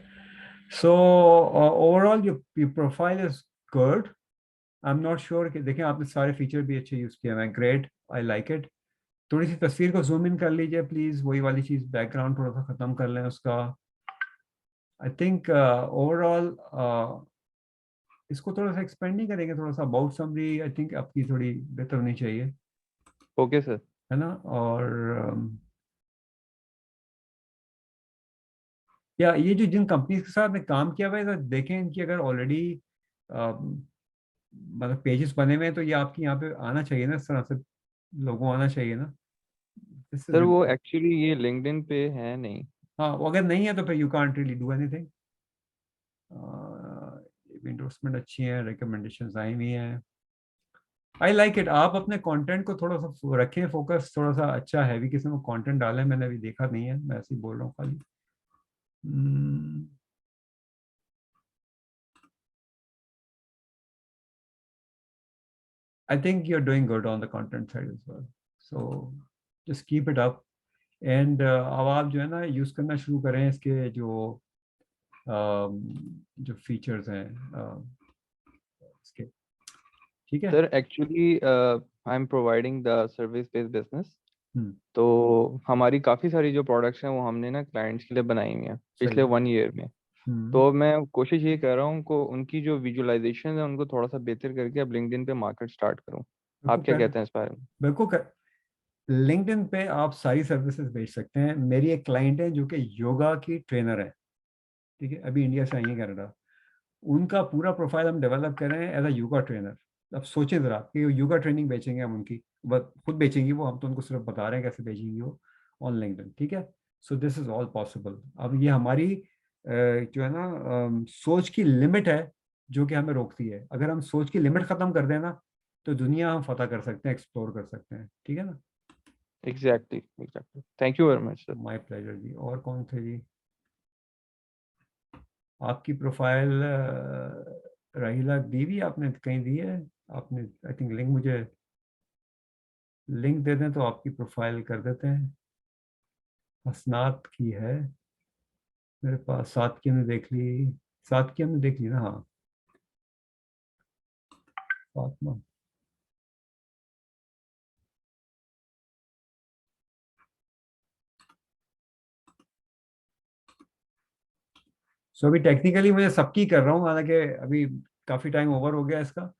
So overall your profile is good. I am not sure कि देखें आपने सारे फीचर भी अच्छे यूज किए हैं, ग्रेट, आई लाइक इट। थोड़ी सी तस्वीर को जूम इन कर लीजिए प्लीज, वही वाली चीज, बैकग्राउंड थोड़ा सा खत्म कर लें उसका। आई थिंक ओवरऑल इसको थोड़ा सा एक्सपेंड नहीं करेंगे, थोड़ा सा अबाउट समरी आई थिंक आपकी थोड़ी बेहतर होनी चाहिए, ओके सर। है ना। और या ये जो जिन कंपनीज के साथ आपने काम किया हुआ है, तो देखें इनकी अगर ऑलरेडी मतलब पेजेस बने हुए हैं तो ये आपकी यहाँ पे आना चाहिए ना, इस तरह से लोगों आना चाहिए ना। This is सर वो important. एक्चुअली ये लिंक्डइन पे है नहीं। हाँ वो अगर नहीं है तो फिर you can't really do anything. Endorsement अच्छी है, रिकमेंडेशंस आई हुई हैं, आई लाइक इट। आप अपने कंटेंट को थोड़ा सा रखें फोकस, थोड़ा सा अच्छा हैवी किस्म का कंटेंट डालें, मैंने अभी देखा नहीं है, मैं ऐसे ही बोल रहा हूँ खाली। I think you're doing good on the content side as well. So just keep it up. And अब आप जो है ना यूज करना शुरू करें इसके जो फीचर्स हैं इसके, ठीक है। Sir actually I am providing the service based business. Hmm, तो हमारी काफ़ी सारी जो प्रोडक्ट्स हैं वो हमने ना क्लाइंट्स के लिए बनाई हुई हैं पिछले सही। 1 ईयर में। हम्म, तो मैं कोशिश ये कर रहा हूँ को उनकी जो विजुअलाइजेशन है उनको थोड़ा सा बेहतर करके अब लिंक्डइन पे मार्केट स्टार्ट करूँ। आप क्या कहते हैं इस बारे में? बिल्कुल कर। लिंक्डइन पे आप सारी सर्विसेज बेच सकते हैं। मेरी एक क्लाइंट है जो कि योगा की ट्रेनर है, ठीक है, अभी इंडिया से आई है कनाडा। उनका पूरा प्रोफाइल हम डेवलप कर रहे हैं एज अ योगा ट्रेनर। अब सोचें ज़रा कि योगा ट्रेनिंग बेचेंगे हम उनकी, बस खुद बेचेंगी वो, हम तो उनको सिर्फ बता रहे हैं कैसे बेचेंगी वो ऑन लिंक्डइन, ठीक है। So this is all possible. अब ये हमारी जो है ना सोच की लिमिट है जो कि हमें रोकती है। अगर हम सोच की लिमिट ख़त्म कर दें ना तो दुनिया हम फतह कर सकते हैं, एक्सप्लोर कर सकते हैं, ठीक है ना। Exactly exactly, thank you very much sir. My pleasure जी। और कौन थे जी? आपकी प्रोफाइल राहिला दी भी आपने कहीं दी है? आपने आई थिंक लिंक, मुझे लिंक दे दें तो आपकी प्रोफाइल कर देते हैं। हसनात की है मेरे पास, सात की हमने देख ली, सात की हमने देख ली ना, हाँ फातिमा। सो अभी टेक्निकली मैं सबकी कर रहा हूँ, हालांकि अभी काफी टाइम ओवर हो गया इसका।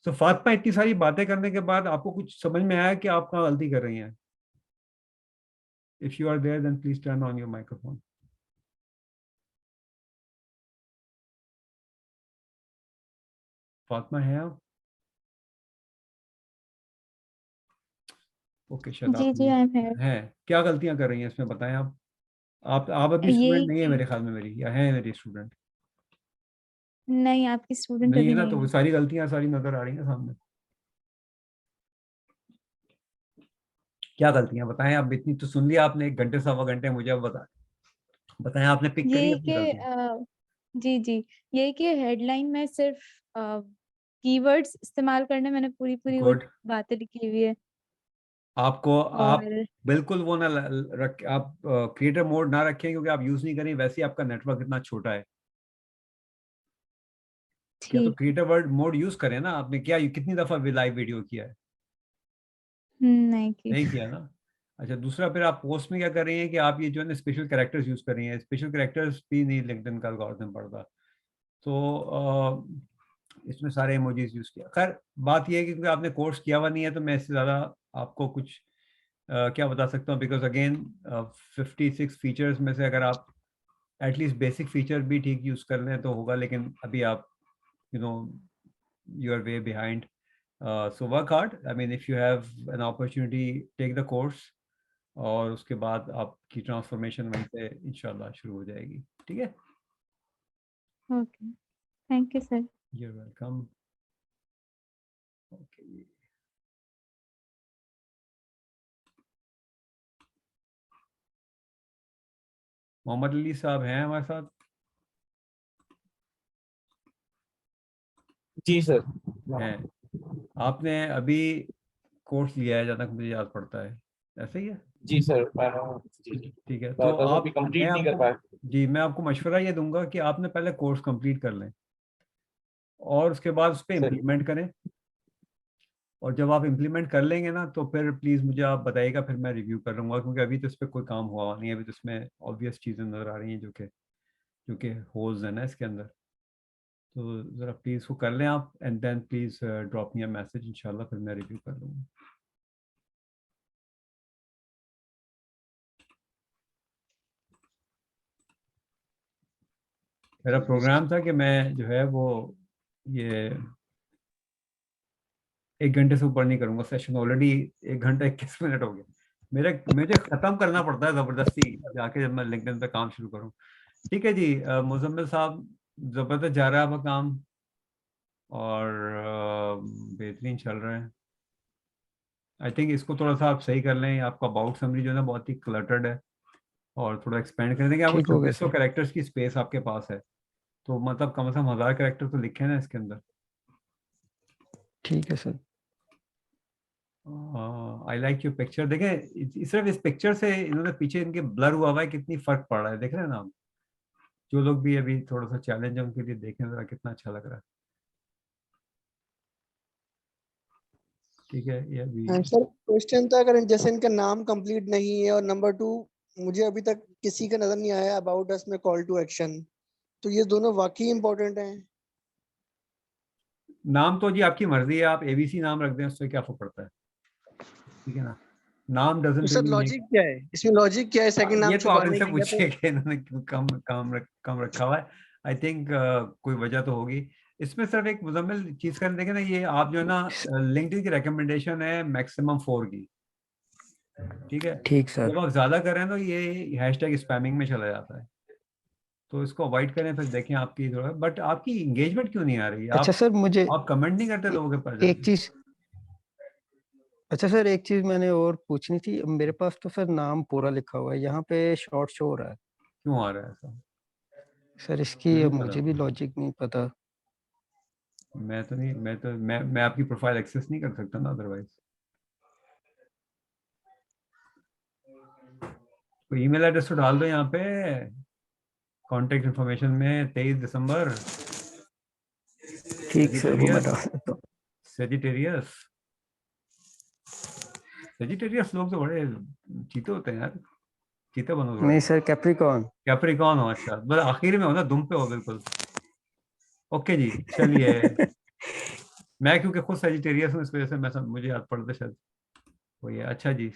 तो फातिमा, इतनी सारी बातें करने के बाद आपको कुछ समझ में आया कि आप कहाँ गलती कर रही हैं? If you are there then please turn on your microphone. Fatima है आप? ओके शायद आप जी जी, नहीं आई एम हियर। हैं। क्या गलतियां कर रही हैं इसमें बताएं आप अभी स्टूडेंट यही नहीं है कि मेरे ख्याल में मेरी, या है मेरी स्टूडेंट? नहीं, आपकी स्टूडेंट नहीं है अभी ना, नहीं तो वो है। सारी गलतियां सारी नजर आ रही हैं सामने। क्या गलतियां बताएं आप? इतनी तो सुन लिया आपने, 1 घंटे सवा घंटे, मुझे अब बताएं आपने पिक करी यही अपनी कि गलतियां। जी जी, यही कि हेडलाइन में सिर्फ कीवर्ड्स इस्तेमाल करने, मैंने पूरी पूरी वो गुड। बातें लिखी हुई है। आपको आप और बिल्कुल वो ना रख, आप क्रिएटर मोड ना रखें क्योंकि आप यूज नहीं करें, वैसे ही आपका नेटवर्क इतना छोटा है। क्या तो ठीक है। क्रिएटर वर्ड मोड यूज करें ना। आपने क्या कितनी दफा लाइव वीडियो किया है? नहीं की। नहीं किया ना। अच्छा, दूसरा फिर आप पोस्ट में क्या कर रही हैं कि आप ये जो है ना स्पेशल कैरेक्टर्स यूज कर रही हैं। स्पेशल कैरेक्टर्स भी नहीं लिंक्डइन का एल्गोरिथम पड़ता। तो इसमें सारे इमोजीज यूज किया। खैर बात यह है कि क्योंकि आपने कोर्स किया हुआ नहीं है तो मैं इससे ज़्यादा आपको कुछ क्या बता सकता हूँ, बिकॉज अगेन 56 फीचर्स में से अगर आप एटलीस्ट बेसिक फीचर भी ठीक यूज कर लें तो होगा, लेकिन अभी आप you know you are way behind. So work hard. I mean if you have an opportunity, take the course, और उसके बाद आपकी ट्रांसफॉर्मेशन वहीं से इंशाल्लाह शुरू हो जाएगी, ठीक है। Okay, thank you sir. You're welcome. Okay. Mohammad Ali साहब हैं हमारे साथ? जी सर। हैं। आपने अभी कोर्स लिया है, जहाँ तक मुझे याद पड़ता है, ऐसे ही है? जी सर, जी ठीक है, तो बस आप, अभी कंप्लीट मैं नहीं कर आपको, पाया। जी मैं आपको मशवरा ये दूंगा कि आपने पहले कोर्स कंप्लीट कर लें और उसके बाद उस पर सर इम्प्लीमेंट करें, और जब आप इम्प्लीमेंट कर लेंगे ना तो फिर प्लीज़ मुझे आप बताइएगा, फिर मैं रिव्यू कर लूँगा, क्योंकि अभी तो इस पर कोई काम हुआ नहीं है, अभी तो इसमें ऑब्वियस चीज़ें नज़र आ रही हैं जो कि होल्स है ना इसके अंदर। तो ज़रा प्लीज़ वो कर लें आप, and then please drop me a message, इंशाल्लाह फिर मैं रिव्यू कर लूँगा। मेरा प्रोग्राम था कि मैं जो है वो ये 1 घंटे से ऊपर नहीं करूँगा सेशन, ऑलरेडी 1 घंटा 21 मिनट हो गया। मुझे ख़त्म करना पड़ता है ज़बरदस्ती जाके, जब मैं लिंक्डइन पे काम शुरू करूँ। ठीक है जी, मुजम्मिल साहब, ज़बरदस्त जा रहा है आपका काम और बेहतरीन चल रहा है। आई थिंक इसको थोड़ा सा आप सही कर लें, आपका अबाउट समरी जो है ना बहुत ही क्लटर्ड है, और थोड़ा एक्सपेंड कर देंगे। आपको ठीक हो गया 2600 सर। कैरेक्टर्स की स्पेस आपके पास है, तो मतलब कम से कम 1000 कैरेक्टर तो लिखे ना इसके अंदर। ठीक है sir. I like your picture. देखें सिर्फ इस पिक्चर से इन्होंने पीछे इनके ब्लर हुआ हुआ है, कितनी फर्क पड़ रहा है, देख रहे हैं ना आप? जो लोग भी अभी थोड़ा सा चैलेंज है उनके लिए देखें जरा कितना अच्छा लग रहा है। ठीक है, ये अभी सर क्वेश्चन था, अगर जैसे इनका नाम कंप्लीट नहीं है और नंबर 2 मुझे अभी तक किसी का नजर नहीं आया अबाउट अस में कॉल टू एक्शन, तो ये दोनों वाकई इंपॉर्टेंट हैं। नाम तो जी आपकी मर्जी है, आप एबीसी नाम रख दें, उससे क्या फर्क पड़ता है, ठीक है ना? नाम तो doesn't sir really make. Logic क्या है इसमें, लॉजिक क्या है सेकंड नाम ये तो आप छुपाने इनसे का, या तो पूछिए कि इन्होंने क्यों कम रखा हुआ है। आई थिंक कोई वजह तो होगी इसमें। सिर्फ एक मुजम्मिल चीज कर देखें ना, ये आप जो है ना लिंक्डइन की रिकमेंडेशन है मैक्सिमम 4 की, ठीक है? ठीक सर। जब आप ज्यादा कर रहे हैं तो ये हैशटैग स्पैमिंग में चला जाता है, तो इसको अवॉइड करें। फिर देखें आपकी थोड़ा, बट आपकी एंगेजमेंट क्यों नहीं आ रही? अच्छा सर, मुझे आप कमेंट नहीं करते लोगों के पास एक जल्दी? चीज, अच्छा सर एक चीज मैंने और पूछनी थी। मेरे पास तो सर नाम पूरा लिखा हुआ है, यहाँ पे शॉर्ट शो हो रहा है। क्यों आ रहा है ऐसा? सर इसकी नहीं अब मुझे पता, भी लॉजिक नहीं पता। मैं तो नहीं, मैं आपकी प्रोफाइल एक्सेस नहीं कर सकता ना अदरवाइज। तो ईमेल एड्रेस तो डाल दो यहाँ पे कांटेक्ट इन्फॉर्मेशन में, 23 दिसंबर, ठीक सर, वो मैं डाल देता हूँ। सेजिटेरियस। सेजिटेरियस लोग तो बड़े चीते होते हैं यार, चीते बनो थोड़ा। नहीं सर, कैप्रिकॉन। कैप्रिकॉन हो? अच्छा, बस आखिर में हो ना, दुम पे हो बिल्कुल। ओके जी, चलिए। मैं क्योंकि खुद सेजिटेरियस हूँ इस वजह से मुझे याद पड़ता शायद वही है। अच्छा जी,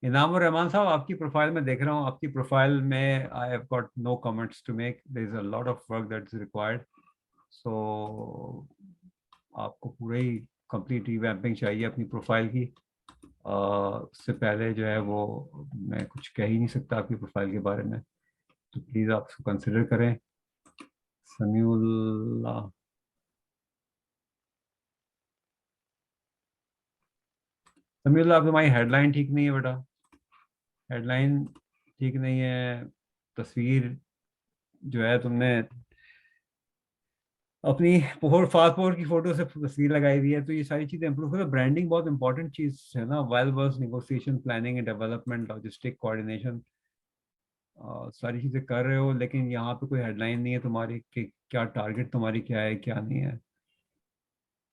इनाम और रहमान साहब, आपकी प्रोफाइल में देख रहा हूँ, आपकी प्रोफाइल में I have got no comments to make, there is a lot of work that is required. So आपको पूरे ही कंप्लीट रिवैम्पिंग चाहिए अपनी प्रोफाइल की। उससे पहले जो है वो मैं कुछ कह ही नहीं सकता आपकी प्रोफाइल के बारे में, तो प्लीज़ आप उसको कंसिडर करें। समीउल्लाह, समीउल्लाह, तुम्हारी हेडलाइन ठीक नहीं है बेटा, हेडलाइन ठीक नहीं है। तस्वीर जो है तुमने अपनी पासपोर्ट की फोटो से तस्वीर लगाई हुई है, तो ये सारी चीजें इंप्रूव करो। ब्रांडिंग बहुत इंपॉर्टेंट चीज है ना, well verse negotiation, planning and development, logistic coordination, सारी चीजें कर रहे हो, लेकिन यहाँ पे कोई हेडलाइन नहीं है तुम्हारी कि क्या टारगेट तुम्हारी क्या है क्या नहीं है।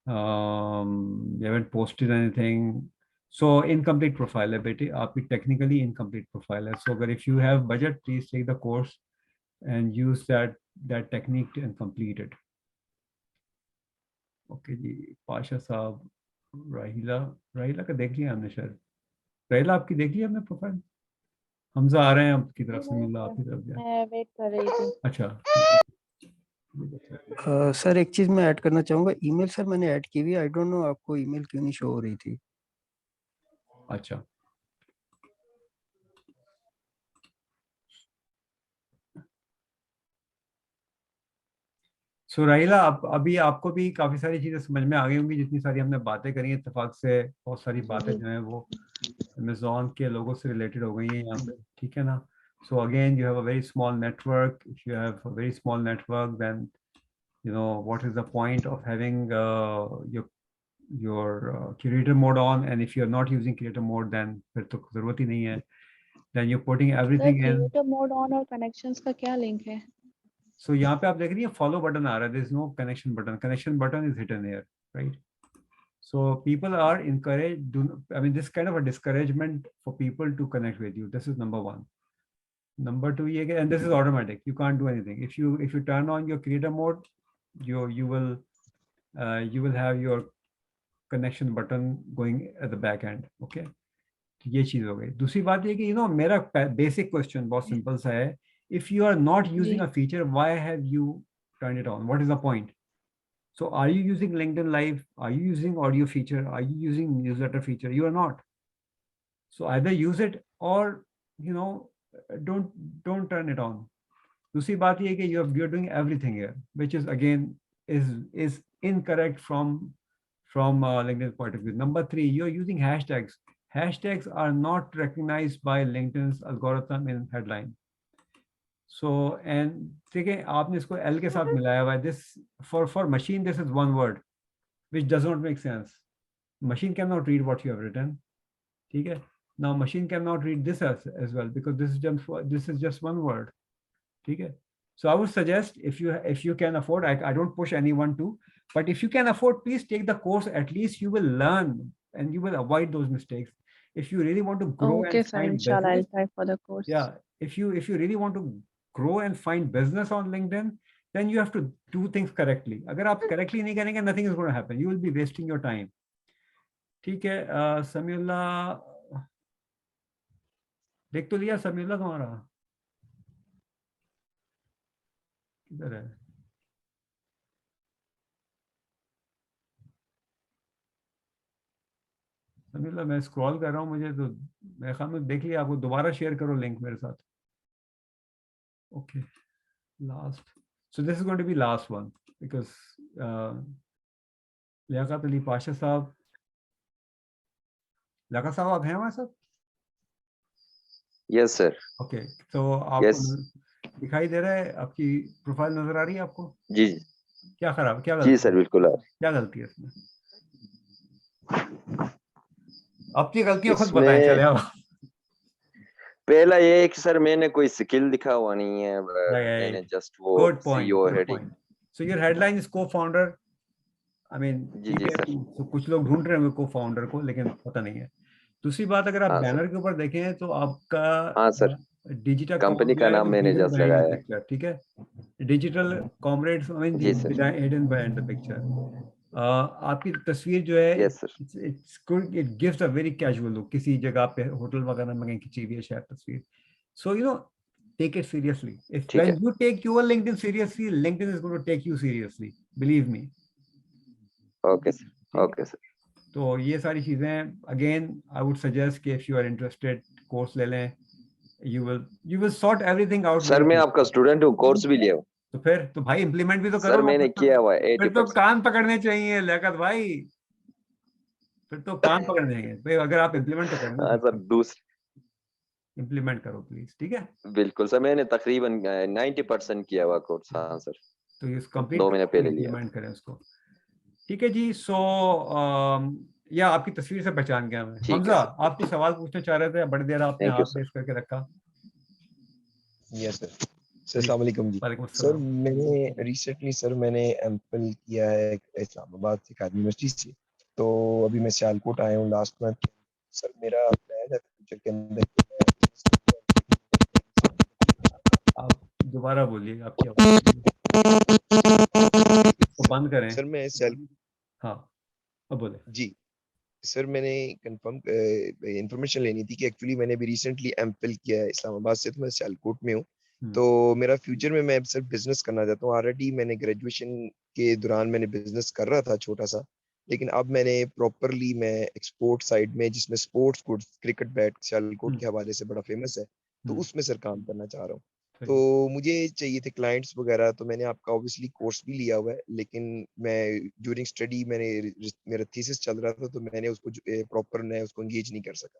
you haven't posted anything, so incomplete profile है बेटे आपकी, टेक्निकली इनकम्प्लीट प्रोफाइल है। सो अगर if you have budget, please take the course and use that technique and complete it. Okay जी, पाशा साहब, राहिला, राहिला का देख लिया हमने शायद। राहिला आपकी देख लिया हमने प्रोफाइल। हमजा आ रहे हैं आपकी तरफ से, मिला आपकी तरफ गया। मैं वेट कर रही थी। अच्छा, सर एक चीज मैं ऐड करना चाहूंगा, ईमेल सर मैंने ऐड की हुई, आई डोंट नो आपको ईमेल क्यों नहीं शो हो रही थी। अच्छा, सो राहिला, अभी आपको भी काफी सारी चीजें समझ में आ गई होंगी, जितनी सारी हमने बातें करी हैं इत्तेफाक से। बहुत सारी बातें जो है वो अमेजोन के लोगों से रिलेटेड हो गई हैं यहाँ पे, ठीक है ना? So again, you have a very small network. If you have a very small network, then you know what is the point of having your curator mode on, and if you're not using curator mode, then फिर तो जरूरत ही नहीं है. Then you're putting sir everything in. Creator mode on और connections का क्या link है? So यहाँ पे आप देख रही हैं follow button आ रहा है. There is no connection button. Connection button is hidden here, right? So people are encouraged. This kind of a discouragement for people to connect with you. This is number one. Number two, and this is automatic. You can't do anything. If you turn on your creator mode, you will have your connection button going at the back end. Okay. ये चीज हो गई. दूसरी बात ये कि मेरा basic question बहुत simple सा है. If you are not using a feature, why have you turned it on? What is the point? So are you using LinkedIn Live? Are you using audio feature? Are you using newsletter feature? You are not. So either use it or don't turn it on. दूसरी बात ये कि you're doing everything here, which is again is incorrect from LinkedIn's point of view. Number three, you're using hashtags. Hashtags are not recognized by LinkedIn's algorithm in headline. So and ठीक है, आपने इसको L के साथ मिलाया हुआ है. This for machine, this is one word which does not make sense. Machine cannot read what you have written. ठीक है. Now machine cannot read this as well because this is just one word. ठीक है. So I would suggest if you can afford, I don't push anyone to, but if you can afford, please take the course. At least you will learn and you will avoid those mistakes. If you really want to grow and sir, find inshallah, I'll business, try for the course. yeah, if you really want to grow and find business on LinkedIn, then you have to do things correctly. अगर आप correctly नहीं करेंगे, nothing is going to happen. You will be wasting your time. ठीक है. समीउल्लाह देख तो लिया. समीउल्लाह तुम्हारा किधर है? समीउल्लाह मैं स्क्रॉल कर रहा हूँ, मुझे तो मेरे ख्याल में देख लिया. आपको दोबारा शेयर करो लिंक मेरे साथ. Okay, last. So this is going to be last one because Liaquat Ali Pasha साहब, लियाकत साहब आप हैं हमारे साथ? Yes sir. Okay, तो आपको दिखाई दे रहा है? आपकी प्रोफाइल नजर आ रही है आपको? जी. क्या खराब, क्या जी सर, बिल्कुल. क्या गलती है इसमें? अपनी गलतियां खुद बताएं. चले आप. पहला ये है कि सर मैंने कोई स्किल दिखा हुआ नहीं है. मैंने जस्ट वो CEO heading. So your headline is co-founder. I mean, जी सर. तो कुछ लोग ढूंढ रहे होंगे co-founder को, लेकिन पता नहीं है. दूसरी बात, अगर आप बैनर के ऊपर देखें तो आपका सर डिजिटल कंपनी का नाम मैंने जस्ट लगाया है. ठीक है. Digital comrades hidden behind the picture. आपकी तस्वीर जो है, it gives a very casual look. किसी जगह पे होटल वगैरह में कहीं खींची हुई है शायद तस्वीर. सो take it seriously. When you take your LinkedIn seriously, LinkedIn is going to take you seriously. Believe me. Okay sir. Okay sir. तो ये सारी चीजें, again I would suggest कि if you are interested, course ले लें. You will sort everything out. Sir मैं आपका student हूँ, कोर्स भी लिया हूँ. तो फिर तो भाई इम्प्लीमेंट भी तो करो. सर मैंने किया हुआ है 80%. फिर तो कान पकड़ने चाहिए लियाकत भाई. फिर तो कान पकड़ने चाहिए भाई. अगर आप इम्प्लीमेंट तो करें. हाँ सर, दूसरी इम्प्लीमेंट करो प्लीज. ठीक है. बिल्कुल सर, मैंने तकरीबन 90% किया हुआ कोर्स. हाँ सर. तो ये कंप्लीट 2 महीने पहले लिया. इम्प्लीमेंट करें उसको. ठीक है जी. सो या आपकी तस्वीर से पहचान गया मैं. हमजा, आप कुछ सवाल पूछना चाह रहे थे, बड़ी देर आपने हाथ रेस करके रखा. Yes sir. अस्सलाम वालेकुम जी. सर मैंने रिसेंटली मैंने एमफिल किया है इस्लामाबाद से, अकादमी यूनिवर्सिटी से. तो अभी मैं सियालकोट आया हूँ लास्ट मंथ. सर मेरा प्लान है फ्यूचर के अंदर. आप दोबारा बोलिए, आपकी आवाज बंद करें. सर मैं हाँ अब बोले जी. सर मैंने कंफर्म इंफॉर्मेशन लेनी थी कि एक्चुअली मैंने भी रिसेंटली एमफिल किया है इस्लामाबाद से, तो मैं सियालकोट में हूँ. तो मेरा फ्यूचर में मैं सर बिजनेस करना चाहता हूँ. ऑलरेडी मैंने ग्रेजुएशन के दौरान मैंने बिजनेस कर रहा था छोटा सा, लेकिन अब मैंने प्रॉपरली मैं एक्सपोर्ट साइड में, जिसमें sports goods, cricket bat Sialkot के हवाले से बड़ा फेमस है, तो उसमें सर काम करना चाह रहा हूँ. तो मुझे चाहिए थे क्लाइंट्स वगैरह. तो मैंने आपका ऑब्वियसली कोर्स भी लिया हुआ है, लेकिन मैं ड्यूरिंग स्टडी मेरा थीसिस चल रहा था, तो मैंने उसको प्रॉपर मैं उसको एंगेज नहीं कर सका.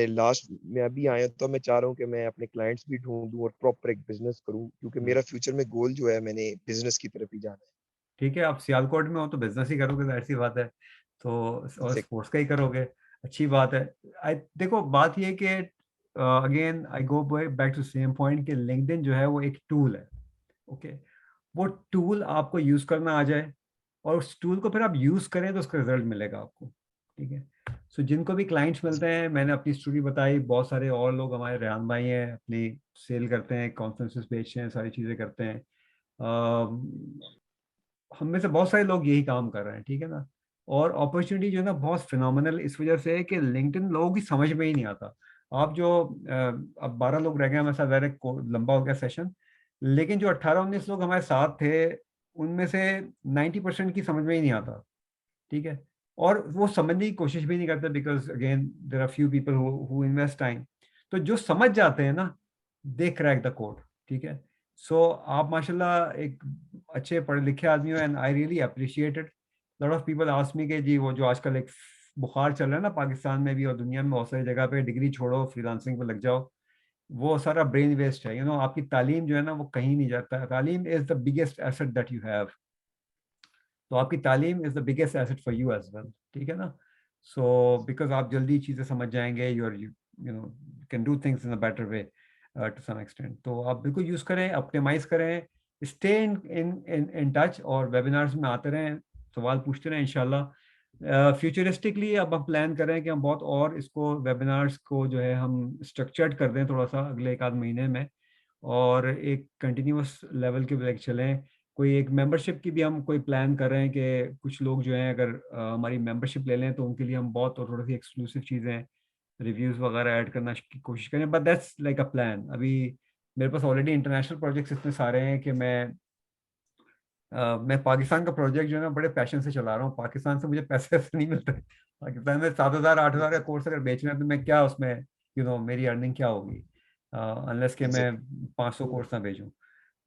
लास्ट में अभी आया, तो मैं चाह रहा हूँ कि मैं अपने क्लाइंट्स भी ढूंढूं और प्रॉपर एक बिजनेस करूँ, क्योंकि मेरा फ्यूचर में गोल जो है मैंने बिजनेस की तरफ ही जाना है. ठीक है. आप सियालकोट में हो तो बिजनेस ही करोगे, जाहिर सी बात है. तो और स्पोर्ट्स का ही करोगे, अच्छी बात है। देखो बात ये कि again I go back to same point कि लिंक्डइन जो है वो एक टूल है, ओके। वो टूल आपको यूज करना आ जाए और उस टूल को फिर आप यूज करें तो उसका रिजल्ट मिलेगा आपको, ठीक है। सो जिनको भी क्लाइंट्स मिलते हैं, मैंने अपनी स्टोरी बताई, बहुत सारे और लोग हमारे रेहान भाई हैं, अपनी सेल करते हैं, कॉन्फ्रेंसेस बेचते हैं, सारी चीज़ें करते हैं। हम में से बहुत सारे लोग यही काम कर रहे हैं, ठीक है ना। और अपॉर्चुनिटी जो है ना बहुत फिनोमिनल इस वजह से है कि लिंक्डइन लोगों की समझ में ही नहीं आता। आप जो अब 12 लोग रह गए हमारे साथ, लंबा हो गया सेशन, लेकिन जो 18-19 लोग हमारे साथ थे उनमें से 90% की समझ में ही नहीं आता, ठीक है। और वो समझने की कोशिश भी नहीं करते, because again there are few people who invest time. तो जो समझ जाते हैं ना, दे क्रैक द कोड, ठीक है। सो आप माशाल्लाह एक अच्छे पढ़े लिखे आदमी हो, and I really appreciate it. Lot of people ask me कि जी वो जो आजकल एक बुखार चल रहा है ना पाकिस्तान में भी और दुनिया में बहुत सारी जगह पे, डिग्री छोड़ो फ्रीलांसिंग पे लग जाओ, वो सारा ब्रेन वेस्ट है। आपकी तालीम जो है ना वो कहीं नहीं जाता है। तालीम is the biggest asset that you have. तो आपकी तालीम is the biggest asset for you as well, ठीक है ना। सो बिकॉज आप जल्दी चीज़ें समझ जाएंगे, you can do things in a better way to some extent. तो आप बिल्कुल यूज़ करें, ऑप्टिमाइज करें, स्टे इन टच, और वेबिनार्स में आते रहें, सवाल पूछते रहें इंशाल्लाह। फ्यूचरिस्टिकली अब हम प्लान कर रहे हैं कि हम बहुत और इसको वेबिनार्स को जो है हम स्ट्रक्चर्ड कर दें थोड़ा सा अगले 1 आध महीने में, और एक कंटिन्यूस लेवल के लेके चलें। कोई एक मेंबरशिप की भी हम कोई प्लान कर रहे हैं कि कुछ लोग जो हैं अगर हमारी मेंबरशिप ले लें तो उनके लिए हम बहुत और थोड़ी सी एक्सक्लूसिव चीज़ें, रिव्यूज़ वगैरह ऐड करना की कोशिश करें। But that's like a plan. अभी मेरे पास ऑलरेडी इंटरनेशनल प्रोजेक्ट्स इतने सारे हैं कि मैं पाकिस्तान का प्रोजेक्ट जो है ना बड़े पैशन से चला रहा हूँ। पाकिस्तान से मुझे पैसे ऐसे नहीं मिलते। पाकिस्तान में 7,000 8,000 का कोर्स अगर बेचना है तो मैं क्या उसमें मेरी अर्निंग क्या होगी, अनलेस कि मैं 500 कोर्स ना भेजूँ।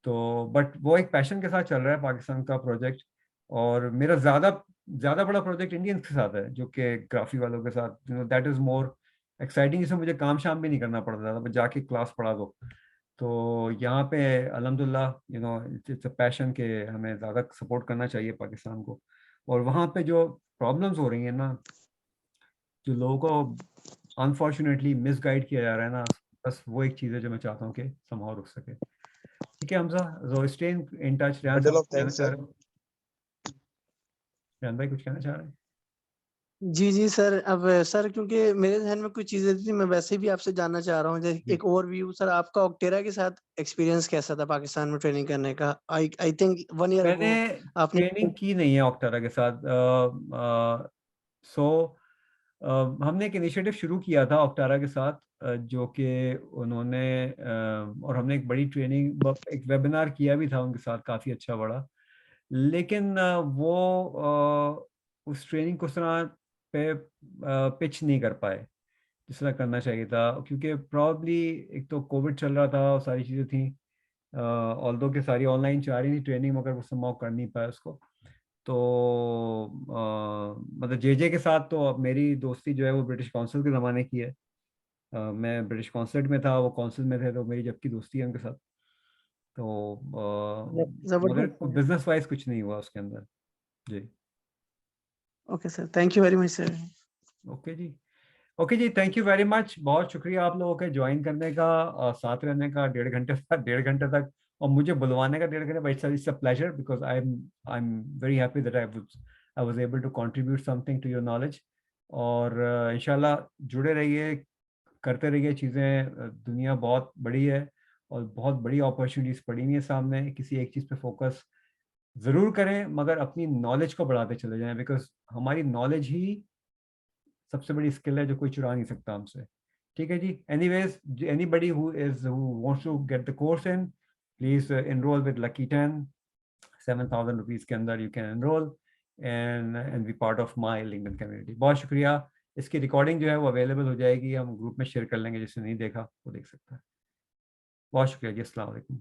तो बट वो एक पैशन के साथ चल रहा है पाकिस्तान का प्रोजेक्ट। और मेरा ज़्यादा बड़ा प्रोजेक्ट इंडियंस के साथ है, जो कि ग्राफी वालों के साथ, दैट इज़ मोर एक्साइटिंग। इसमें मुझे काम शाम भी नहीं करना पड़ता था, बस जाके क्लास पढ़ा दो। तो यहाँ पे अल्हम्दुलिल्लाह इट्स अ पैशन के हमें ज़्यादा सपोर्ट करना चाहिए पाकिस्तान को। और वहाँ पे जो प्रॉब्लम्स हो रही हैं ना, जो लोगों को अनफॉर्चुनेटली मिसगाइड किया जा रहा है ना, बस वो एक चीज़ है जो मैं चाहता हूँ कि संभव रुक सके। ठीक है Hamza, so stay in touch। Rehan साहब कुछ कहना चाह रहे हैं? रेहान भाई कुछ कहना चाह रहे हैं? जी सर। अब सर क्योंकि मेरे ध्यान में कुछ चीजें थी, मैं वैसे भी आपसे जानना चाह रहा हूँ। जैसे एक ओवरव्यू सर, आपका ऑक्टेरा के साथ एक्सपीरियंस कैसा था पाकिस्तान में ट्रेनिंग करने का? आई थिंक 1 ईयर मैंने आपने ट्रेनिंग की नहीं है ऑक्टेरा के साथ। हमने एक इनिशिएटिव शुरू किया था ऑक्टेरा के साथ, जो कि उन्होंने और हमने एक बड़ी ट्रेनिंग, एक वेबिनार किया भी था उनके साथ, काफ़ी अच्छा बड़ा। लेकिन वो उस ट्रेनिंग को उस तरह पे पिच नहीं कर पाए जिस तरह करना चाहिए था, क्योंकि प्रॉब्ली एक तो कोविड चल रहा था और सारी चीज़ें थी, ऑल्दो के सारी ऑनलाइन चाह रही थी ट्रेनिंग, मगर वो संभव कर नहीं पाया उसको। तो मतलब जे के साथ तो अब मेरी दोस्ती जो है वो ब्रिटिश काउंसिल के ज़माने की है। मैं ब्रिटिश काउंसलेट में था, वो काउंसिल में थे, तो मेरी जबकि दोस्ती है उनके साथ। तो मगर बिजनेस वाइज कुछ नहीं हुआ उसके अंदर जी। Okay sir, thank you very much sir. Okay जी, थैंक यू वेरी मच। बहुत शुक्रिया आप लोगों के ज्वाइन करने का, साथ रहने का 1.5 घंटे तक, और मुझे बुलवाने का 1.5 घंटे। It's a pleasure because I am very happy that I was able to contribute something to your knowledge. और इंशाल्लाह जुड़े रहिए, करते रहिए चीज़ें। दुनिया बहुत बड़ी है और बहुत बड़ी अपॉर्चुनिटीज़ पड़ी हुई है सामने। किसी एक चीज़ पे फोकस ज़रूर करें, मगर अपनी नॉलेज को बढ़ाते चले जाएं, बिकॉज हमारी नॉलेज ही सबसे बड़ी स्किल है जो कोई चुरा नहीं सकता हमसे। ठीक है जी। Anyways, anybody who wants to get the course in, please enroll with Lucky 10, 7,000 rupees के अंदर you can enroll and be part of my LinkedIn community. बहुत शुक्रिया। इसकी रिकॉर्डिंग जो है वो अवेलेबल हो जाएगी, हम ग्रुप में शेयर कर लेंगे, जिसने नहीं देखा वो देख सकता है। बहुत शुक्रिया जी, अस्सलाम वालेकुम।